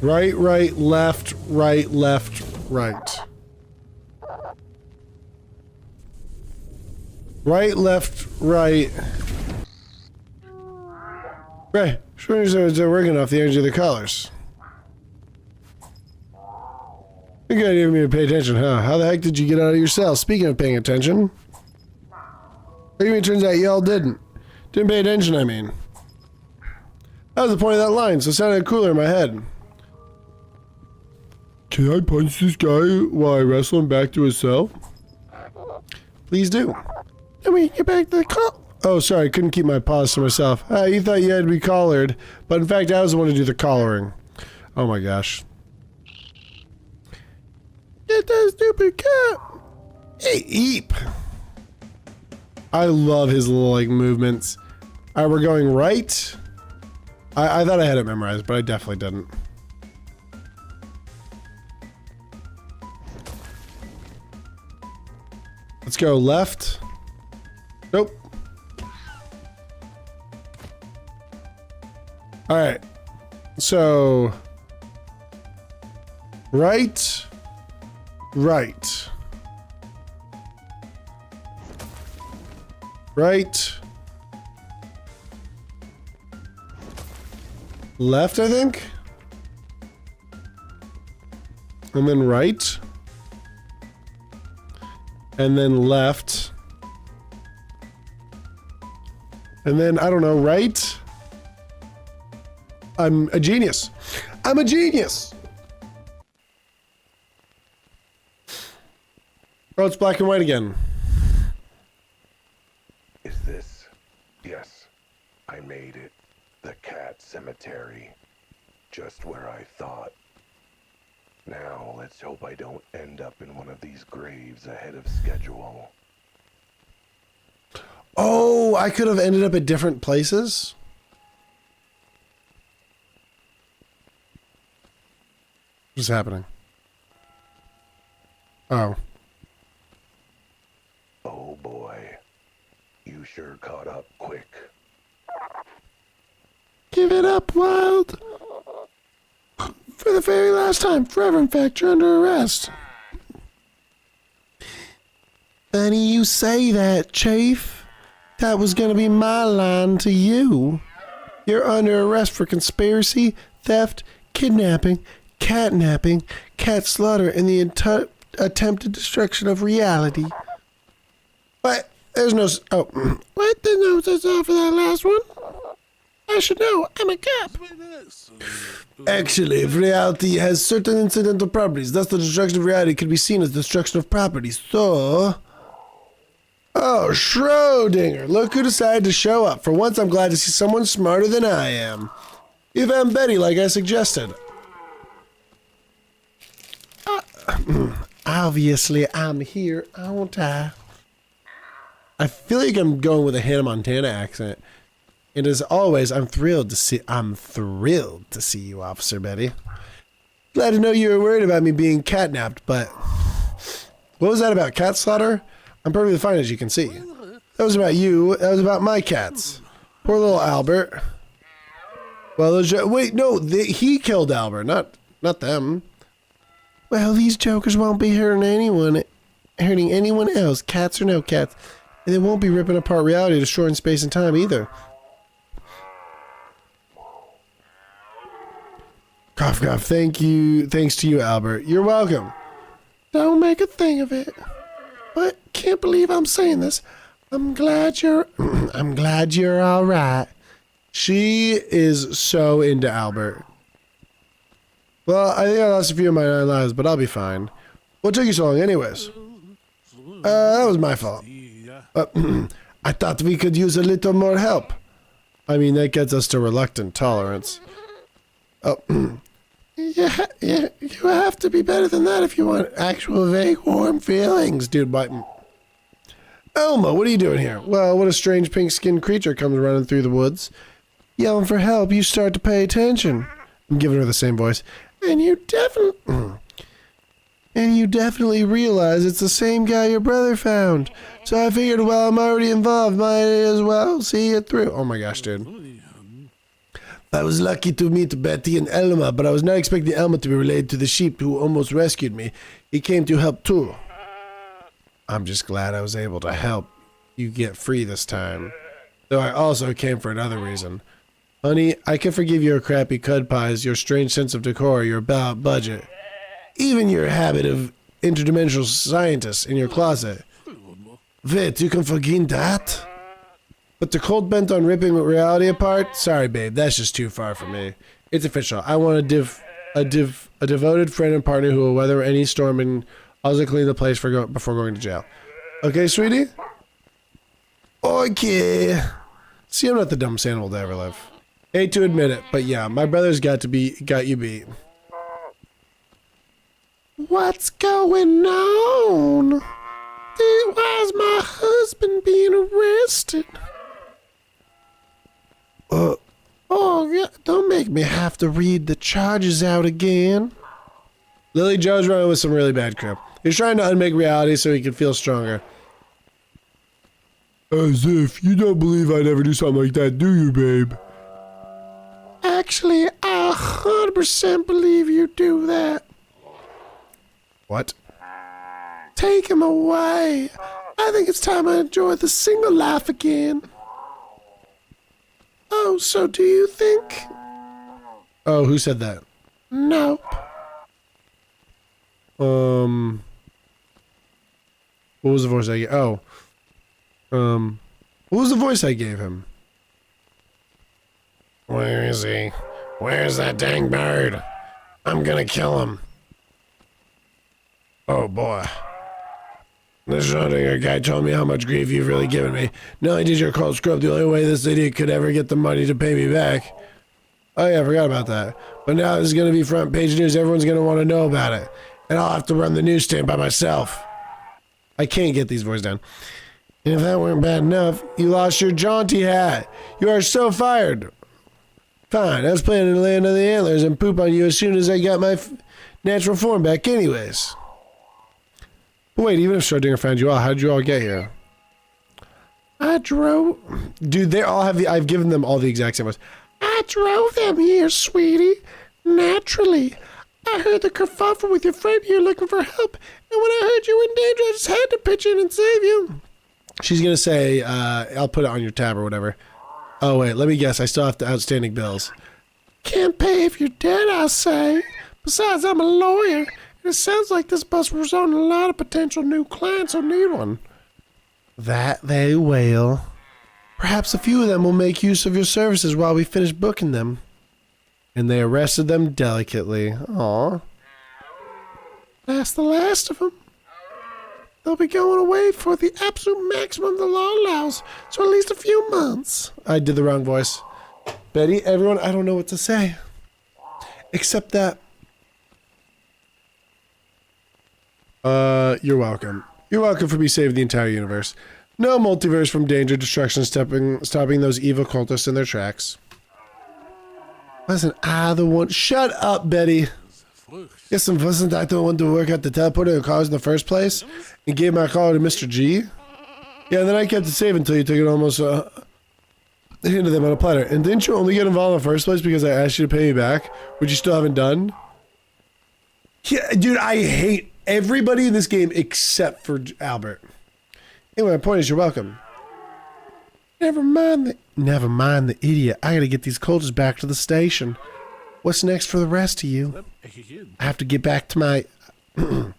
Right, right, left, right, left, right. Right, left, right. Right. They're working off the energy of the collars. You didn't even mean to pay attention, huh? How the heck did you get out of your cell? Speaking of paying attention. What do you mean it turns out y'all didn't? Didn't pay attention, I mean. That was the point of that line, so it sounded cooler in my head. Can I punch this guy while I wrestle him back to his cell? Please do. Let me get back to the call. Oh, sorry, I couldn't keep my paws to myself. You thought you had to be collared, but in fact, I was the one to do the collaring. Oh my gosh. Get that stupid cat! Hey, Eep! I love his little, like, movements. Alright, we're going right. I thought I had it memorized, but I definitely didn't. Let's go left. Nope. Alright. So... Right. Right. Right. Left, I think? And then right. And then left. And then, I don't know, right? I'm a genius. I'm a genius! Oh, it's black and white again. Is this? Yes, I made it. The cat cemetery. Just where I thought. Now, let's hope I don't end up in one of these graves ahead of schedule. Oh, I could have ended up at different places? What's happening? Oh. Oh boy. You sure caught up quick. Give it up, Wilde. For the very last time. Forever, in fact, you're under arrest. Funny you say that, Chief. That was gonna be my line to you. You're under arrest for conspiracy, theft, kidnapping, catnapping, cat slaughter, and the attempted destruction of reality. But there's no... Oh. What? There's no such for that last one? I should know. I'm a cop. Actually, if reality has certain incidental properties, thus the destruction of reality could be seen as destruction of property. So... Oh, Schrodinger. Look who decided to show up. For once, I'm glad to see someone smarter than I am. You found Betty like I suggested. Obviously, I'm here, aren't I? I feel like I'm going with a Hannah Montana accent. And as always, I'm thrilled to see you, Officer Betty. Glad to know you were worried about me being catnapped, but what was that about, cat slaughter? I'm perfectly fine, as you can see. That was about you. That was about my cats. Poor little Albert. Well, wait, no, he killed Albert, not them. Well, these jokers won't be hurting anyone else, cats or no cats. And they won't be ripping apart reality, destroying space and time either. Cough, cough. Thanks to you, Albert. You're welcome. Don't make a thing of it. But can't believe I'm saying this. I'm glad you're all right. She is so into Albert. Well, I think I lost a few of my 9 lives, but I'll be fine. What took you so long anyways? That was my fault. I thought we could use a little more help. I mean, that gets us to reluctant tolerance. Oh, yeah, you have to be better than that if you want actual vague, warm feelings, dude. But Elma, what are you doing here? Well, what a strange pink-skinned creature comes running through the woods. Yelling for help, you start to pay attention. I'm giving her the same voice. And you definitely realize it's the same guy your brother found. So I figured, well, I'm already involved, might as well see it through. Oh my gosh, dude. I was lucky to meet Betty and Elma, but I was not expecting Elma to be related to the sheep who almost rescued me. He came to help too. I'm just glad I was able to help you get free this time. Though I also came for another reason. Honey, I can forgive your crappy cud pies, your strange sense of decor, your budget. Even your habit of interdimensional scientists in your closet. Wait, you can forgive that? But the cold bent on ripping reality apart? Sorry, babe, that's just too far for me. It's official. I want a devoted friend and partner who will weather any storm and also clean the place before going to jail. Okay, sweetie? Okay. See, I'm not the dumbest animal to ever live. Hate to admit it, but yeah, my brother's got you beat. What's going on? Why is my husband being arrested? Oh, yeah, don't make me have to read the charges out again. Lily Joe's running with some really bad crap. He's trying to unmake reality so he can feel stronger. As if you don't believe I'd ever do something like that, do you, babe? Actually, I 100% believe you do that. What? Take him away. I think it's time I enjoy the single life again. Oh, so do you think? Oh, who said that? Nope. What was the voice I gave? Oh. What was the voice I gave him? Where is he? Where's that dang bird? I'm gonna kill him. Oh boy. The Schrodinger guy told me how much grief you've really given me. Not only did your cold scrub the only way this idiot could ever get the money to pay me back. Oh yeah, I forgot about that. But now this is gonna be front page news. Everyone's gonna want to know about it. And I'll have to run the newsstand by myself. I can't get these voices down. And if that weren't bad enough, you lost your jaunty hat. You are so fired. Fine, I was planning to land on the antlers and poop on you as soon as I got my natural form back anyways. But wait, even if Schrodinger found you all, how did you all get here? I drove... Dude, they all have I've given them all the exact same ones. I drove them here, sweetie. Naturally. I heard the kerfuffle with your friend here looking for help, and when I heard you were in danger, I just had to pitch in and save you. She's gonna say, I'll put it on your tab or whatever. Oh wait, let me guess, I still have the outstanding bills. Can't pay if you're dead, I say. Besides, I'm a lawyer, and it sounds like this bus will result in a lot of potential new clients who need one. That they will. Perhaps a few of them will make use of your services while we finish booking them. And they arrested them delicately. Aww. That's the last of them. They'll be going away for the absolute maximum the law allows, so at least a few months. I did the wrong voice. Betty, everyone, I don't know what to say. Except that... You're welcome. You're welcome for me saving the entire universe. No multiverse from danger, destruction, stopping those evil cultists in their tracks. Wasn't I the one? Shut up, Betty. Yes, and wasn't I the one to work at the teleporter and cars in the first place? And gave my car to Mr. G? Yeah, and then I kept it safe until you took it almost into them on a platter. And didn't you only get involved in the first place because I asked you to pay me back, which you still haven't done? Yeah, dude, I hate everybody in this game except for Albert. Anyway, my point is, you're welcome. Never mind the idiot. I gotta get these cultists back to the station. What's next for the rest of you? I have to get back to my... I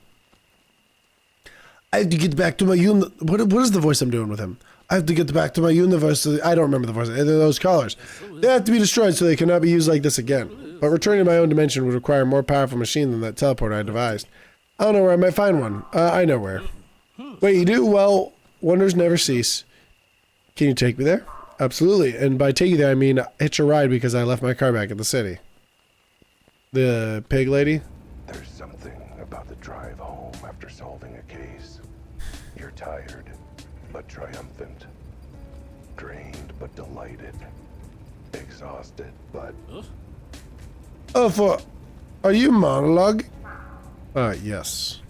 have to get back to my what is the voice I'm doing with him? I have to get back to my universe. I don't remember the voice. They're those collars. They have to be destroyed so they cannot be used like this again. But returning to my own dimension would require a more powerful machine than that teleporter I devised. I don't know where I might find one. I know where. Wait, you do? Well, wonders never cease. Can you take me there? Absolutely. And by take you there, I mean hitch a ride because I left my car back at the city. The pig lady? There's something about the drive home after solving a case. You're tired, but triumphant. Drained, but delighted. Exhausted, but... Oh, are you monologue? Yes.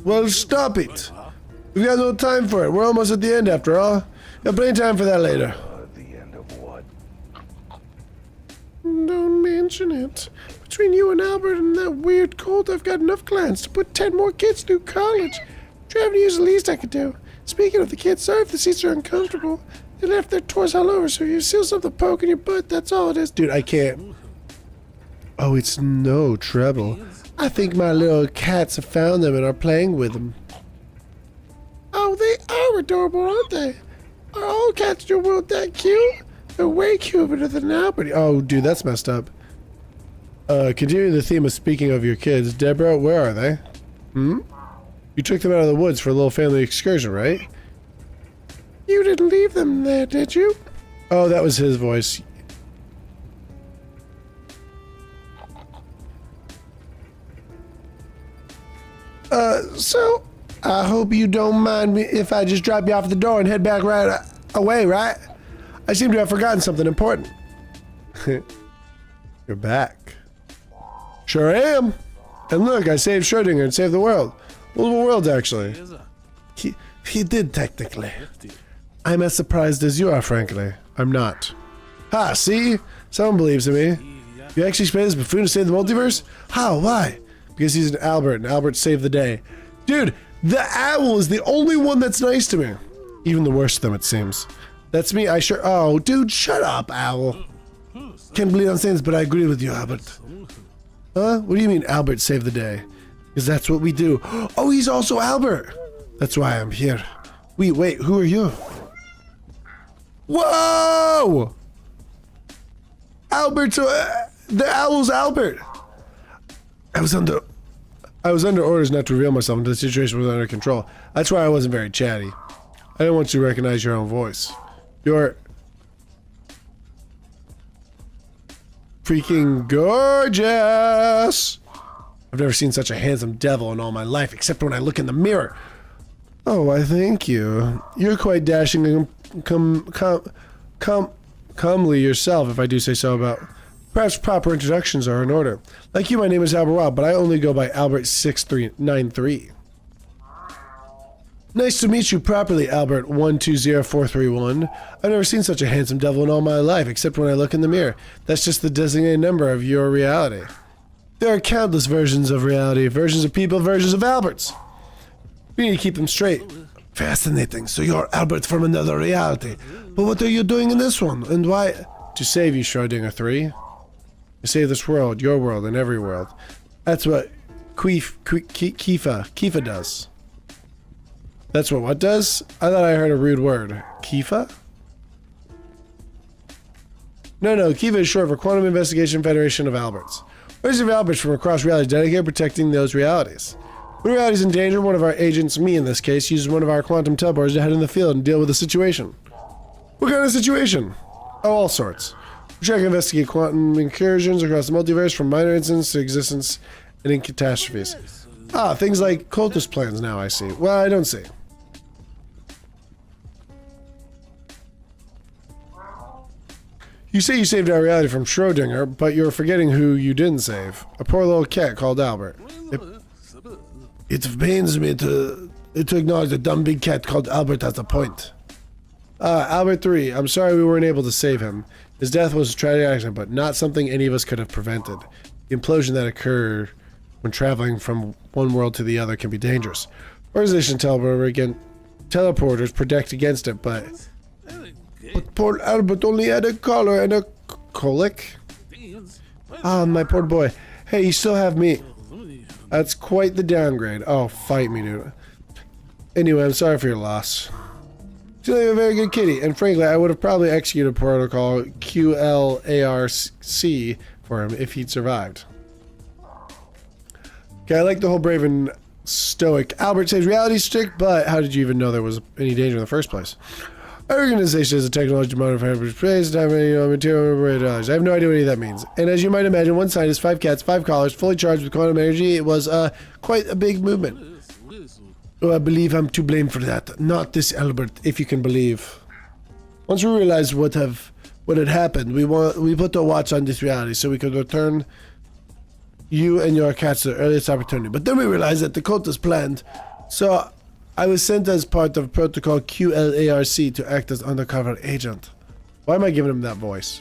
Well, stop it. We've got no time for it. We're almost at the end after all. Got plenty of time for that later. The end of what? Don't mention it. Between you and Albert and that weird cult, I've got enough clients to put 10 more kids through college. Driving to use the least I could do. Speaking of the kids, sorry if the seats are uncomfortable. They left their toys all over, so you still something poking your butt, that's all it is. Dude, I can't. Oh, it's no trouble. I think my little cats have found them and are playing with them. Oh, they are adorable, aren't they? Are all cats in your world that cute? They're way cuter than Albert. Oh, dude, that's messed up. Continuing the theme of speaking of your kids, Deborah, where are they? You took them out of the woods for a little family excursion, right? You didn't leave them there, did you? Oh, that was his voice. So, I hope you don't mind me if I just drop you off at the door and head back right away, right? I seem to have forgotten something important. You're back. Sure am. And look, I saved Schrodinger and saved the world. Multiple worlds, actually. He did, technically. I'm as surprised as you are, frankly. I'm not. Ha, see? Someone believes in me. You actually expect this buffoon to save the multiverse? How? Why? Because he's an Albert, and Albert saved the day. Dude, the owl is the only one that's nice to me. Even the worst of them, it seems. That's me, I sure... Oh, dude, shut up, owl. Can't believe I'm saying this, but I agree with you, Albert. Huh? What do you mean, Albert saved the day? Because that's what we do. Oh, he's also Albert. That's why I'm here. Wait, who are you? Whoa! Albert, the owl's Albert. I was under orders not to reveal myself until the situation was under control. That's why I wasn't very chatty. I didn't want you to recognize your own voice. You're freaking gorgeous. I've never seen such a handsome devil in all my life, except when I look in the mirror. Oh, why, thank you. You're quite dashing and comely yourself, if I do say so. About perhaps proper introductions are in order. Like you, my name is Albert Wilde, but I only go by Albert6393. Nice to meet you properly, Albert 120431. I've never seen such a handsome devil in all my life, except when I look in the mirror. That's just the designated number of your reality. There are countless versions of reality, versions of people, versions of Alberts. We need to keep them straight. Fascinating. So you're Albert from another reality. But what are you doing in this one? And why? To save you, Schrodinger 3. To save this world, your world, and every world. That's what Kifa does. That's what does? I thought I heard a rude word. Kifa? No, Kiva is short for Quantum Investigation Federation of Alberts. Race of Alberts from across realities dedicated to protecting those realities. When reality is in danger, one of our agents, me in this case, uses one of our quantum teleporters to head in the field and deal with the situation. What kind of situation? Oh, all sorts. We try to investigate quantum incursions across the multiverse, from minor incidents to existence and in catastrophes. Ah, things like cultist plans now, I see. Well, I don't see. You say you saved our reality from Schrodinger, but you're forgetting who you didn't save. A poor little cat called Albert. It pains me to acknowledge a dumb big cat called Albert has a point. Albert 3, I'm sorry we weren't able to save him. His death was a tragic accident, but not something any of us could have prevented. The implosion that occurred when traveling from one world to the other can be dangerous. Organization teleporters protect against it, but poor Albert only had a collar and a colic. Ah, my poor boy. Hey, you still have me. That's quite the downgrade. Oh, fight me, dude. Anyway, I'm sorry for your loss. You're a very good kitty, and frankly, I would have probably executed protocol QLARC for him if he'd survived. Okay, I like the whole brave and stoic. Albert says reality stick, but how did you even know there was any danger in the first place? Our organization is a technology modifier space, material. I have no idea what any of that means. And as you might imagine, one scientist, 5 cats, 5 collars, fully charged with quantum energy. It was quite a big movement. Oh, I believe I'm to blame for that. Not this Albert, if you can believe. Once we realized what had happened, we put a watch on this reality so we could return you and your cats to the earliest opportunity. But then we realized that the cult is planned, so I was sent as part of protocol QLARC to act as undercover agent. Why am I giving him that voice?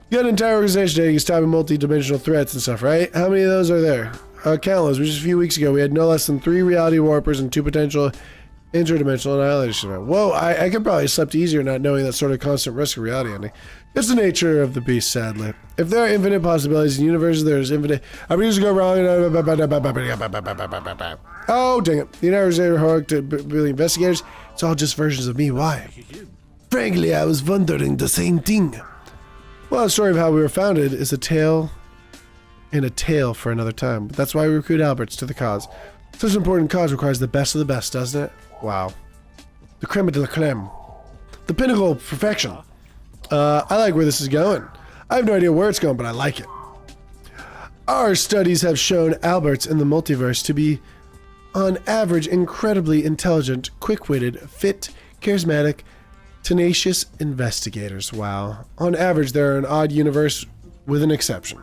You got an entire organization that can stop multi-dimensional threats and stuff, right? How many of those are there? Countless. Just a few weeks ago, we had no less than 3 reality warpers and 2 potential interdimensional annihilation. Whoa, I could probably have slept easier not knowing that sort of constant risk of reality ending. It's the nature of the beast, sadly. If there are infinite possibilities in universes, there is infinite... I mean, just go wrong. Oh, dang it. The universe is heroic to really investigators. It's all just versions of me. Why? Frankly, I was wondering the same thing. Well, the story of how we were founded is a tale and a tale for another time. But that's why we recruit Alberts to the cause. Such an important cause requires the best of the best, doesn't it? Wow. The creme de la creme. The pinnacle of perfection. I like where this is going. I have no idea where it's going, but I like it. Our studies have shown Alberts in the multiverse to be, on average, incredibly intelligent, quick-witted, fit, charismatic, tenacious investigators. Wow. On average, they're an odd universe with an exception.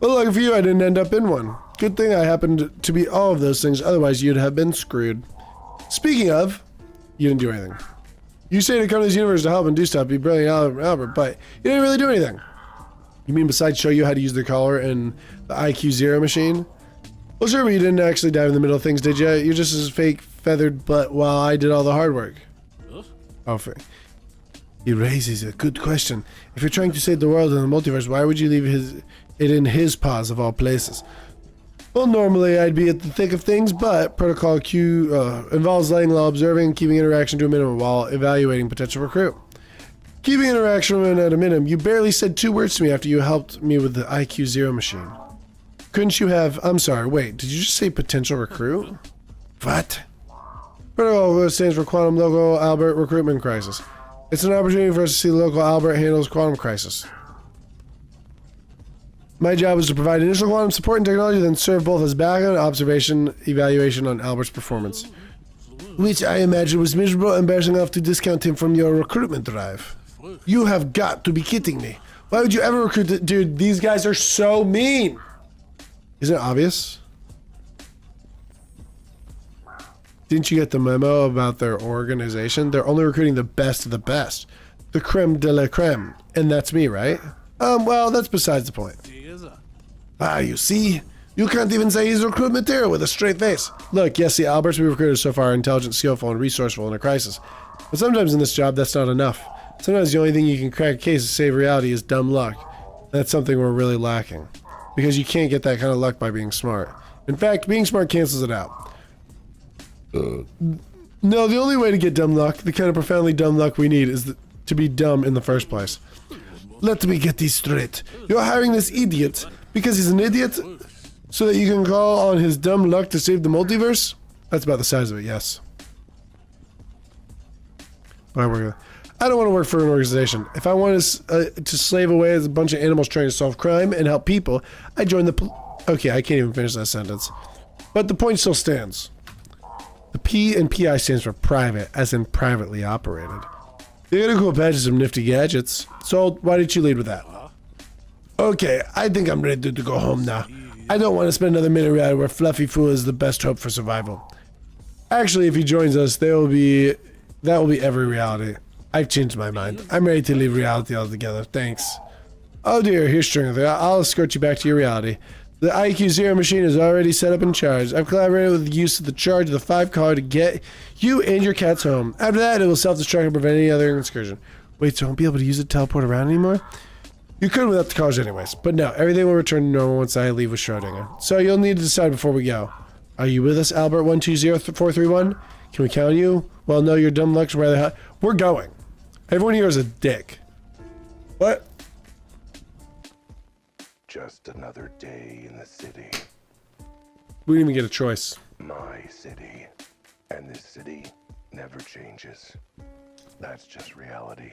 Well, lucky for you, I didn't end up in one. Good thing I happened to be all of those things, otherwise you'd have been screwed. Speaking of, you didn't do anything. You say to come to this universe to help and do stuff, be brilliant, Albert, but you didn't really do anything. You mean besides show you how to use the collar and the IQ0 machine? Well, sure, but you didn't actually dive in the middle of things, did you? You're just as fake feathered butt while I did all the hard work. Oh, he raises a good question. If you're trying to save the world in the multiverse, why would you leave it in his paws of all places? Well, normally I'd be at the thick of things, but Protocol Q involves laying low, observing, and keeping interaction to a minimum while evaluating potential recruit. Keeping interaction at a minimum, you barely said 2 words to me after you helped me with the IQ0 machine. Couldn't you have... I'm sorry, wait, did you just say potential recruit? What? Protocol stands for Quantum Local Albert Recruitment Crisis. It's an opportunity for us to see the local Albert handles quantum crisis. My job is to provide initial quantum support and technology, then serve both as background and observation evaluation on Albert's performance. Which I imagine was miserable and embarrassing enough to discount him from your recruitment drive. You have got to be kidding me. Why would you ever recruit dude, these guys are so mean. Isn't it obvious? Didn't you get the memo about their organization? They're only recruiting the best of the best. The creme de la creme. And that's me, right? Well, that's besides the point. Ah, you see? You can't even say he's recruit material with a straight face. Look, yes, the Alberts we've recruited so far are intelligent, skillful, and resourceful in a crisis. But sometimes in this job, that's not enough. Sometimes the only thing you can crack a case to save reality is dumb luck. That's something we're really lacking. Because you can't get that kind of luck by being smart. In fact, being smart cancels it out. No, the only way to get dumb luck, the kind of profoundly dumb luck we need, is to be dumb in the first place. let me get these straight. You're hiring this idiot because he's an idiot so that you can call on his dumb luck to save the multiverse? That's about the size of it, yes. I don't want to work for an organization. If I want to slave away as a bunch of animals trying to solve crime and help people, I join the okay, I can't even finish that sentence. But the point still stands. The P and PI stands for private, as in privately operated. You got a cool patch of some nifty gadgets. So why didn't you lead with that? Okay, I think I'm ready to go home now. I don't want to spend another minute around where Fluffy Fool is the best hope for survival. Actually, if he joins us, that will be every reality. I've changed my mind. I'm ready to leave reality altogether. Thanks. Oh dear, here's Stringer. I'll escort you back to your reality. The IQ0 machine is already set up and charged. I've collaborated with the use of the charge of the 5 car to get you and your cats home. After that, it will self-destruct and prevent any other excursion. Wait, so I won't be able to use it to teleport around anymore? You could without the cars anyways. But no, everything will return to normal once I leave with Schrodinger. So you'll need to decide before we go. Are you with us, Albert 120431? Can we count on you? Well, no, your dumb luck's rather high. We're going. Everyone here is a dick. What? Just another day in the city. We didn't even get a choice. My city. And this city never changes. That's just reality.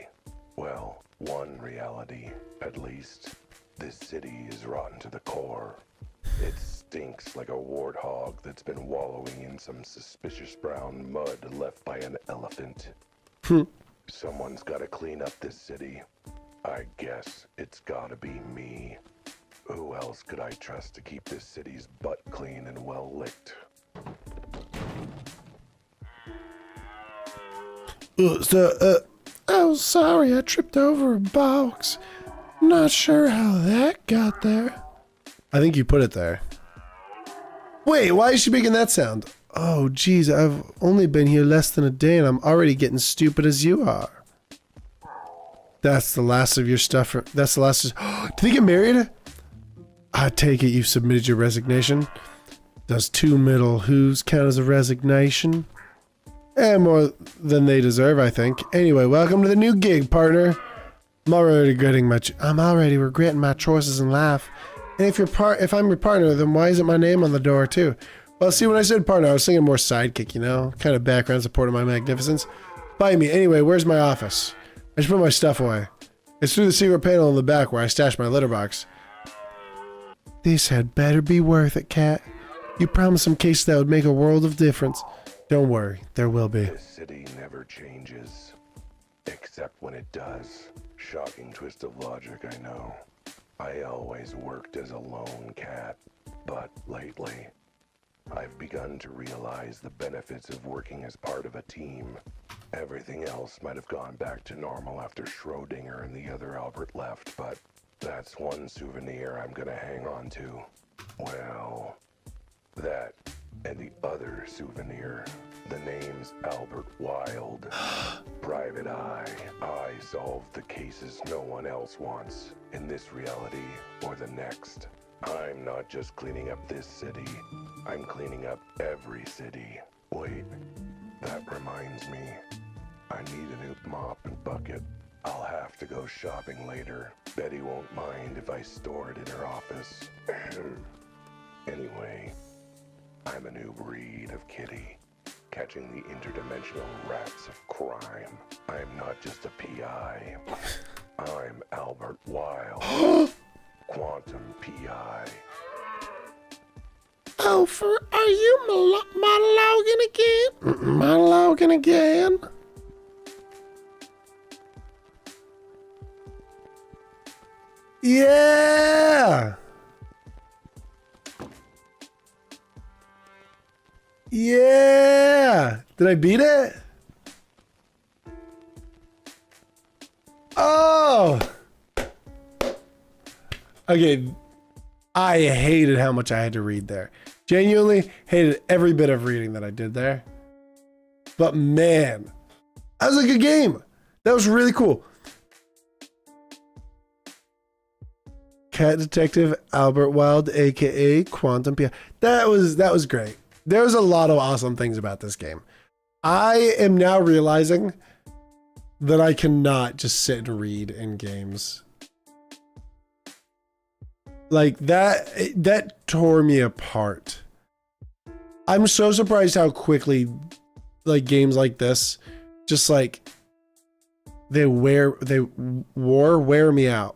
Well, one reality, at least. This city is rotten to the core. It stinks like a warthog that's been wallowing in some suspicious brown mud left by an elephant. Someone's gotta clean up this city. I guess it's gotta be me. Who else could I trust to keep this city's butt clean and well licked? Oh, sorry, I tripped over a box. Not sure how that got there. I think you put it there. Wait, why is she making that sound? Oh, geez, I've only been here less than a day and I'm already getting stupid as you are. That's the last of your stuff. That's the last. Did they get married? I take it you've submitted your resignation. Does 2 middle who's count as a resignation? And more than they deserve, I think. Anyway, welcome to the new gig, partner. I'm already regretting my choices in life. And if I'm your partner, then why isn't my name on the door too? Well, see, when I said partner, I was thinking more sidekick, you know, kind of background support of my magnificence. Bite me. Anyway, where's my office? I should put my stuff away. It's through the secret panel in the back where I stashed my litter box. This had better be worth it, Cat. You promised some cases that would make a world of difference. Don't worry, there will be. This city never changes. Except when it does. Shocking twist of logic, I know. I always worked as a lone cat, but lately, I've begun to realize the benefits of working as part of a team. Everything else might have gone back to normal after Schrodinger and the other Albert left, but that's one souvenir I'm gonna hang on to. Well, that and the other souvenir. The name's Albert Wilde. Private Eye. I solve the cases no one else wants, in this reality or the next. I'm not just cleaning up this city. I'm cleaning up every city. Wait, that reminds me. I need a new mop and bucket. I'll have to go shopping later. Betty won't mind if I store it in her office. Anyway, I'm a new breed of kitty, catching the interdimensional rats of crime. I'm not just a PI. I'm Albert Wilde. Quantum PI. Alfred, are you monologuing again? Monologuing again? Yeah! Yeah! Did I beat it? Oh! Okay, I hated how much I had to read there. Genuinely hated every bit of reading that I did there. But man, that was a good game. That was really cool. Cat Detective Albert Wilde, aka Quantum PI. That was great. There's a lot of awesome things about this game. I am now realizing that I cannot just sit and read in games. Like that tore me apart. I'm so surprised how quickly like games like this just like they wear me out.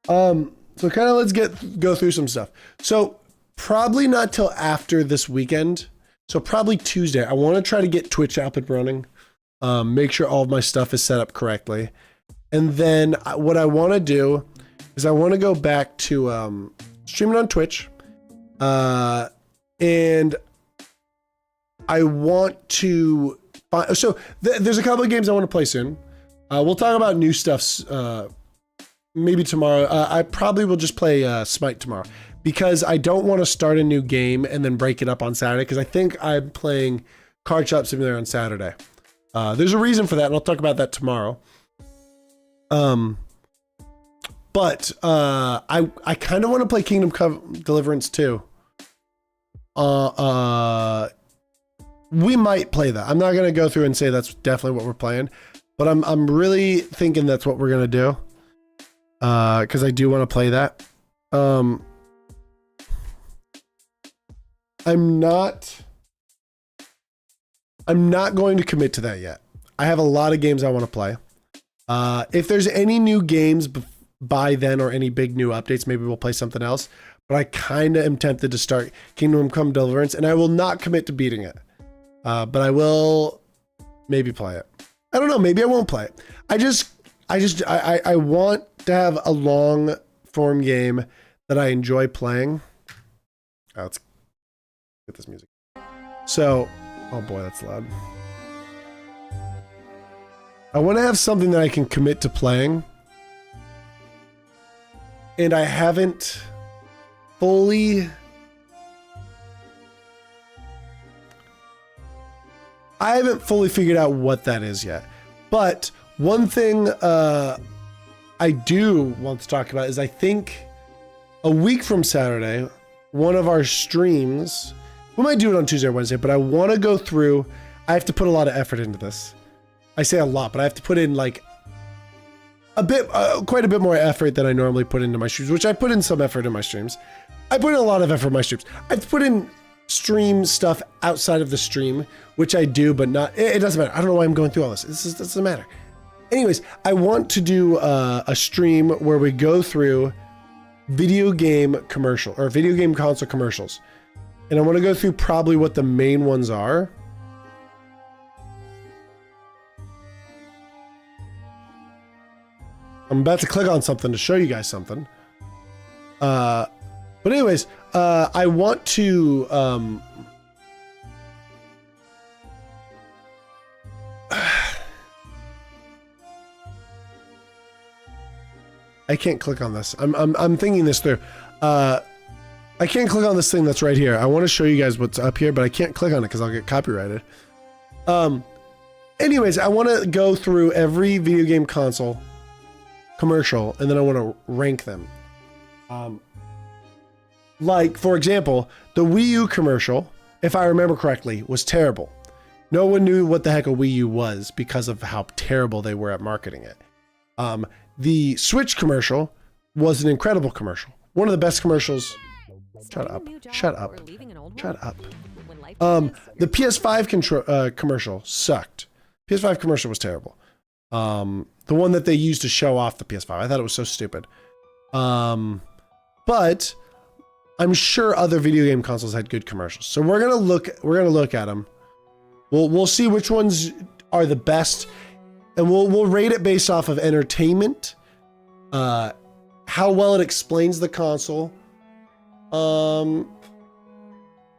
So kind of let's go through some stuff. So probably not till after this weekend. So probably Tuesday. I want to try to get Twitch up and running. Make sure all of my stuff is set up correctly. And then what I want to do is I want to go back to streaming on Twitch. And I want to find, so there's a couple of games I want to play soon. We'll talk about new stuff maybe tomorrow. I probably will just play Smite tomorrow because I don't want to start a new game and then break it up on Saturday because I think I'm playing Card Shop Simulator on Saturday. There's a reason for that, and I'll talk about that tomorrow. But I kind of want to play Kingdom Come Deliverance too. We might play that. I'm not gonna go through and say that's definitely what we're playing, but I'm really thinking that's what we're gonna do. Because I do want to play that. I'm not going to commit to that yet. I have a lot of games I want to play. If there's any new games by then or any big new updates, maybe we'll play something else. But I kind of am tempted to start Kingdom Come Deliverance, and I will not commit to beating it. But I will maybe play it. I don't know. Maybe I won't play it. I want to have a long form game that I enjoy playing. Let's get this music. So, oh boy, that's loud. I want to have something that I can commit to playing. And I haven't fully... figured out what that is yet. But one thing I do want to talk about is I think a week from Saturday, one of our streams, we might do it on Tuesday or Wednesday, but I want to go through, I have to put a lot of effort into this. I say a lot, but I have to put in like quite a bit more effort than I normally put into my streams, which I put in some effort in my streams. I put in a lot of effort in my streams. I've put in stream stuff outside of the stream, which I do, but not, it doesn't matter. I don't know why I'm going through all this. This doesn't matter. Anyways, I want to do a stream where we go through video game commercial or video game console commercials. And I want to go through probably what the main ones are. I'm about to click on something to show you guys something. But anyways, I want to I can't click on this. I'm thinking this through. I can't click on this thing that's right here. I want to show you guys what's up here, but I can't click on it because I'll get copyrighted. Anyways, I want to go through every video game console commercial, and then I want to rank them. Like, for example, the Wii U commercial, if I remember correctly, was terrible. No one knew what the heck a Wii U was because of how terrible they were at marketing it. The Switch commercial was an incredible commercial. One of the best commercials. Shut up. Shut up. Shut up. The PS5 commercial sucked. PS5 commercial was terrible. The one that they used to show off the PS5. I thought it was so stupid. But I'm sure other video game consoles had good commercials. So we're gonna look at them. We'll see which ones are the best, and we'll rate it based off of entertainment, how well it explains the console. I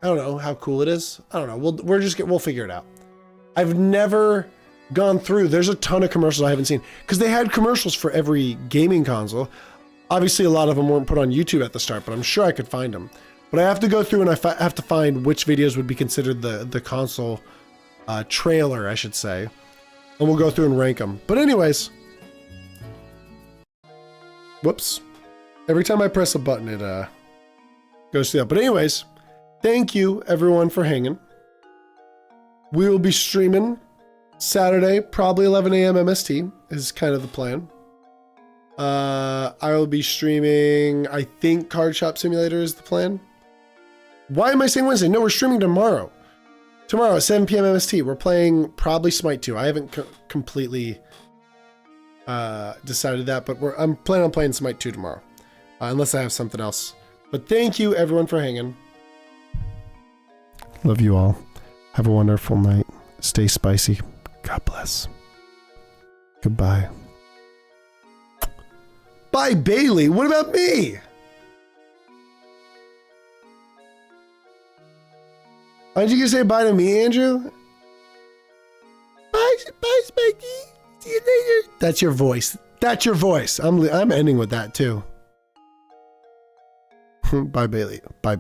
don't know how cool it is. I don't know. We'll figure it out. I've never gone through. There's a ton of commercials I haven't seen because they had commercials for every gaming console. Obviously, a lot of them weren't put on YouTube at the start, but I'm sure I could find them. But I have to go through and I have to find which videos would be considered the console trailer, I should say. And we'll go through and rank them. But anyways, whoops. Every time I press a button, it goes through that. But anyways, thank you everyone for hanging. We will be streaming Saturday, probably 11 a.m. MST is kind of the plan. I will be streaming, I think Card Shop Simulator is the plan. Why am I saying Wednesday? No, we're streaming tomorrow. Tomorrow at 7 p.m. MST. We're playing probably Smite 2. I haven't completely decided that, but I'm planning on playing Smite 2 tomorrow. Unless I have something else. But thank you everyone for hanging. Love you all. Have a wonderful night. Stay spicy. God bless. Goodbye. Bye, Bailey. What about me? Why did you say bye to me, Andrew? Bye, Spiky. See you later. That's your voice. That's your voice. I'm ending with that too. Bye, Bailey. Bye,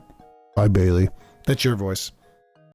Bailey. That's your voice.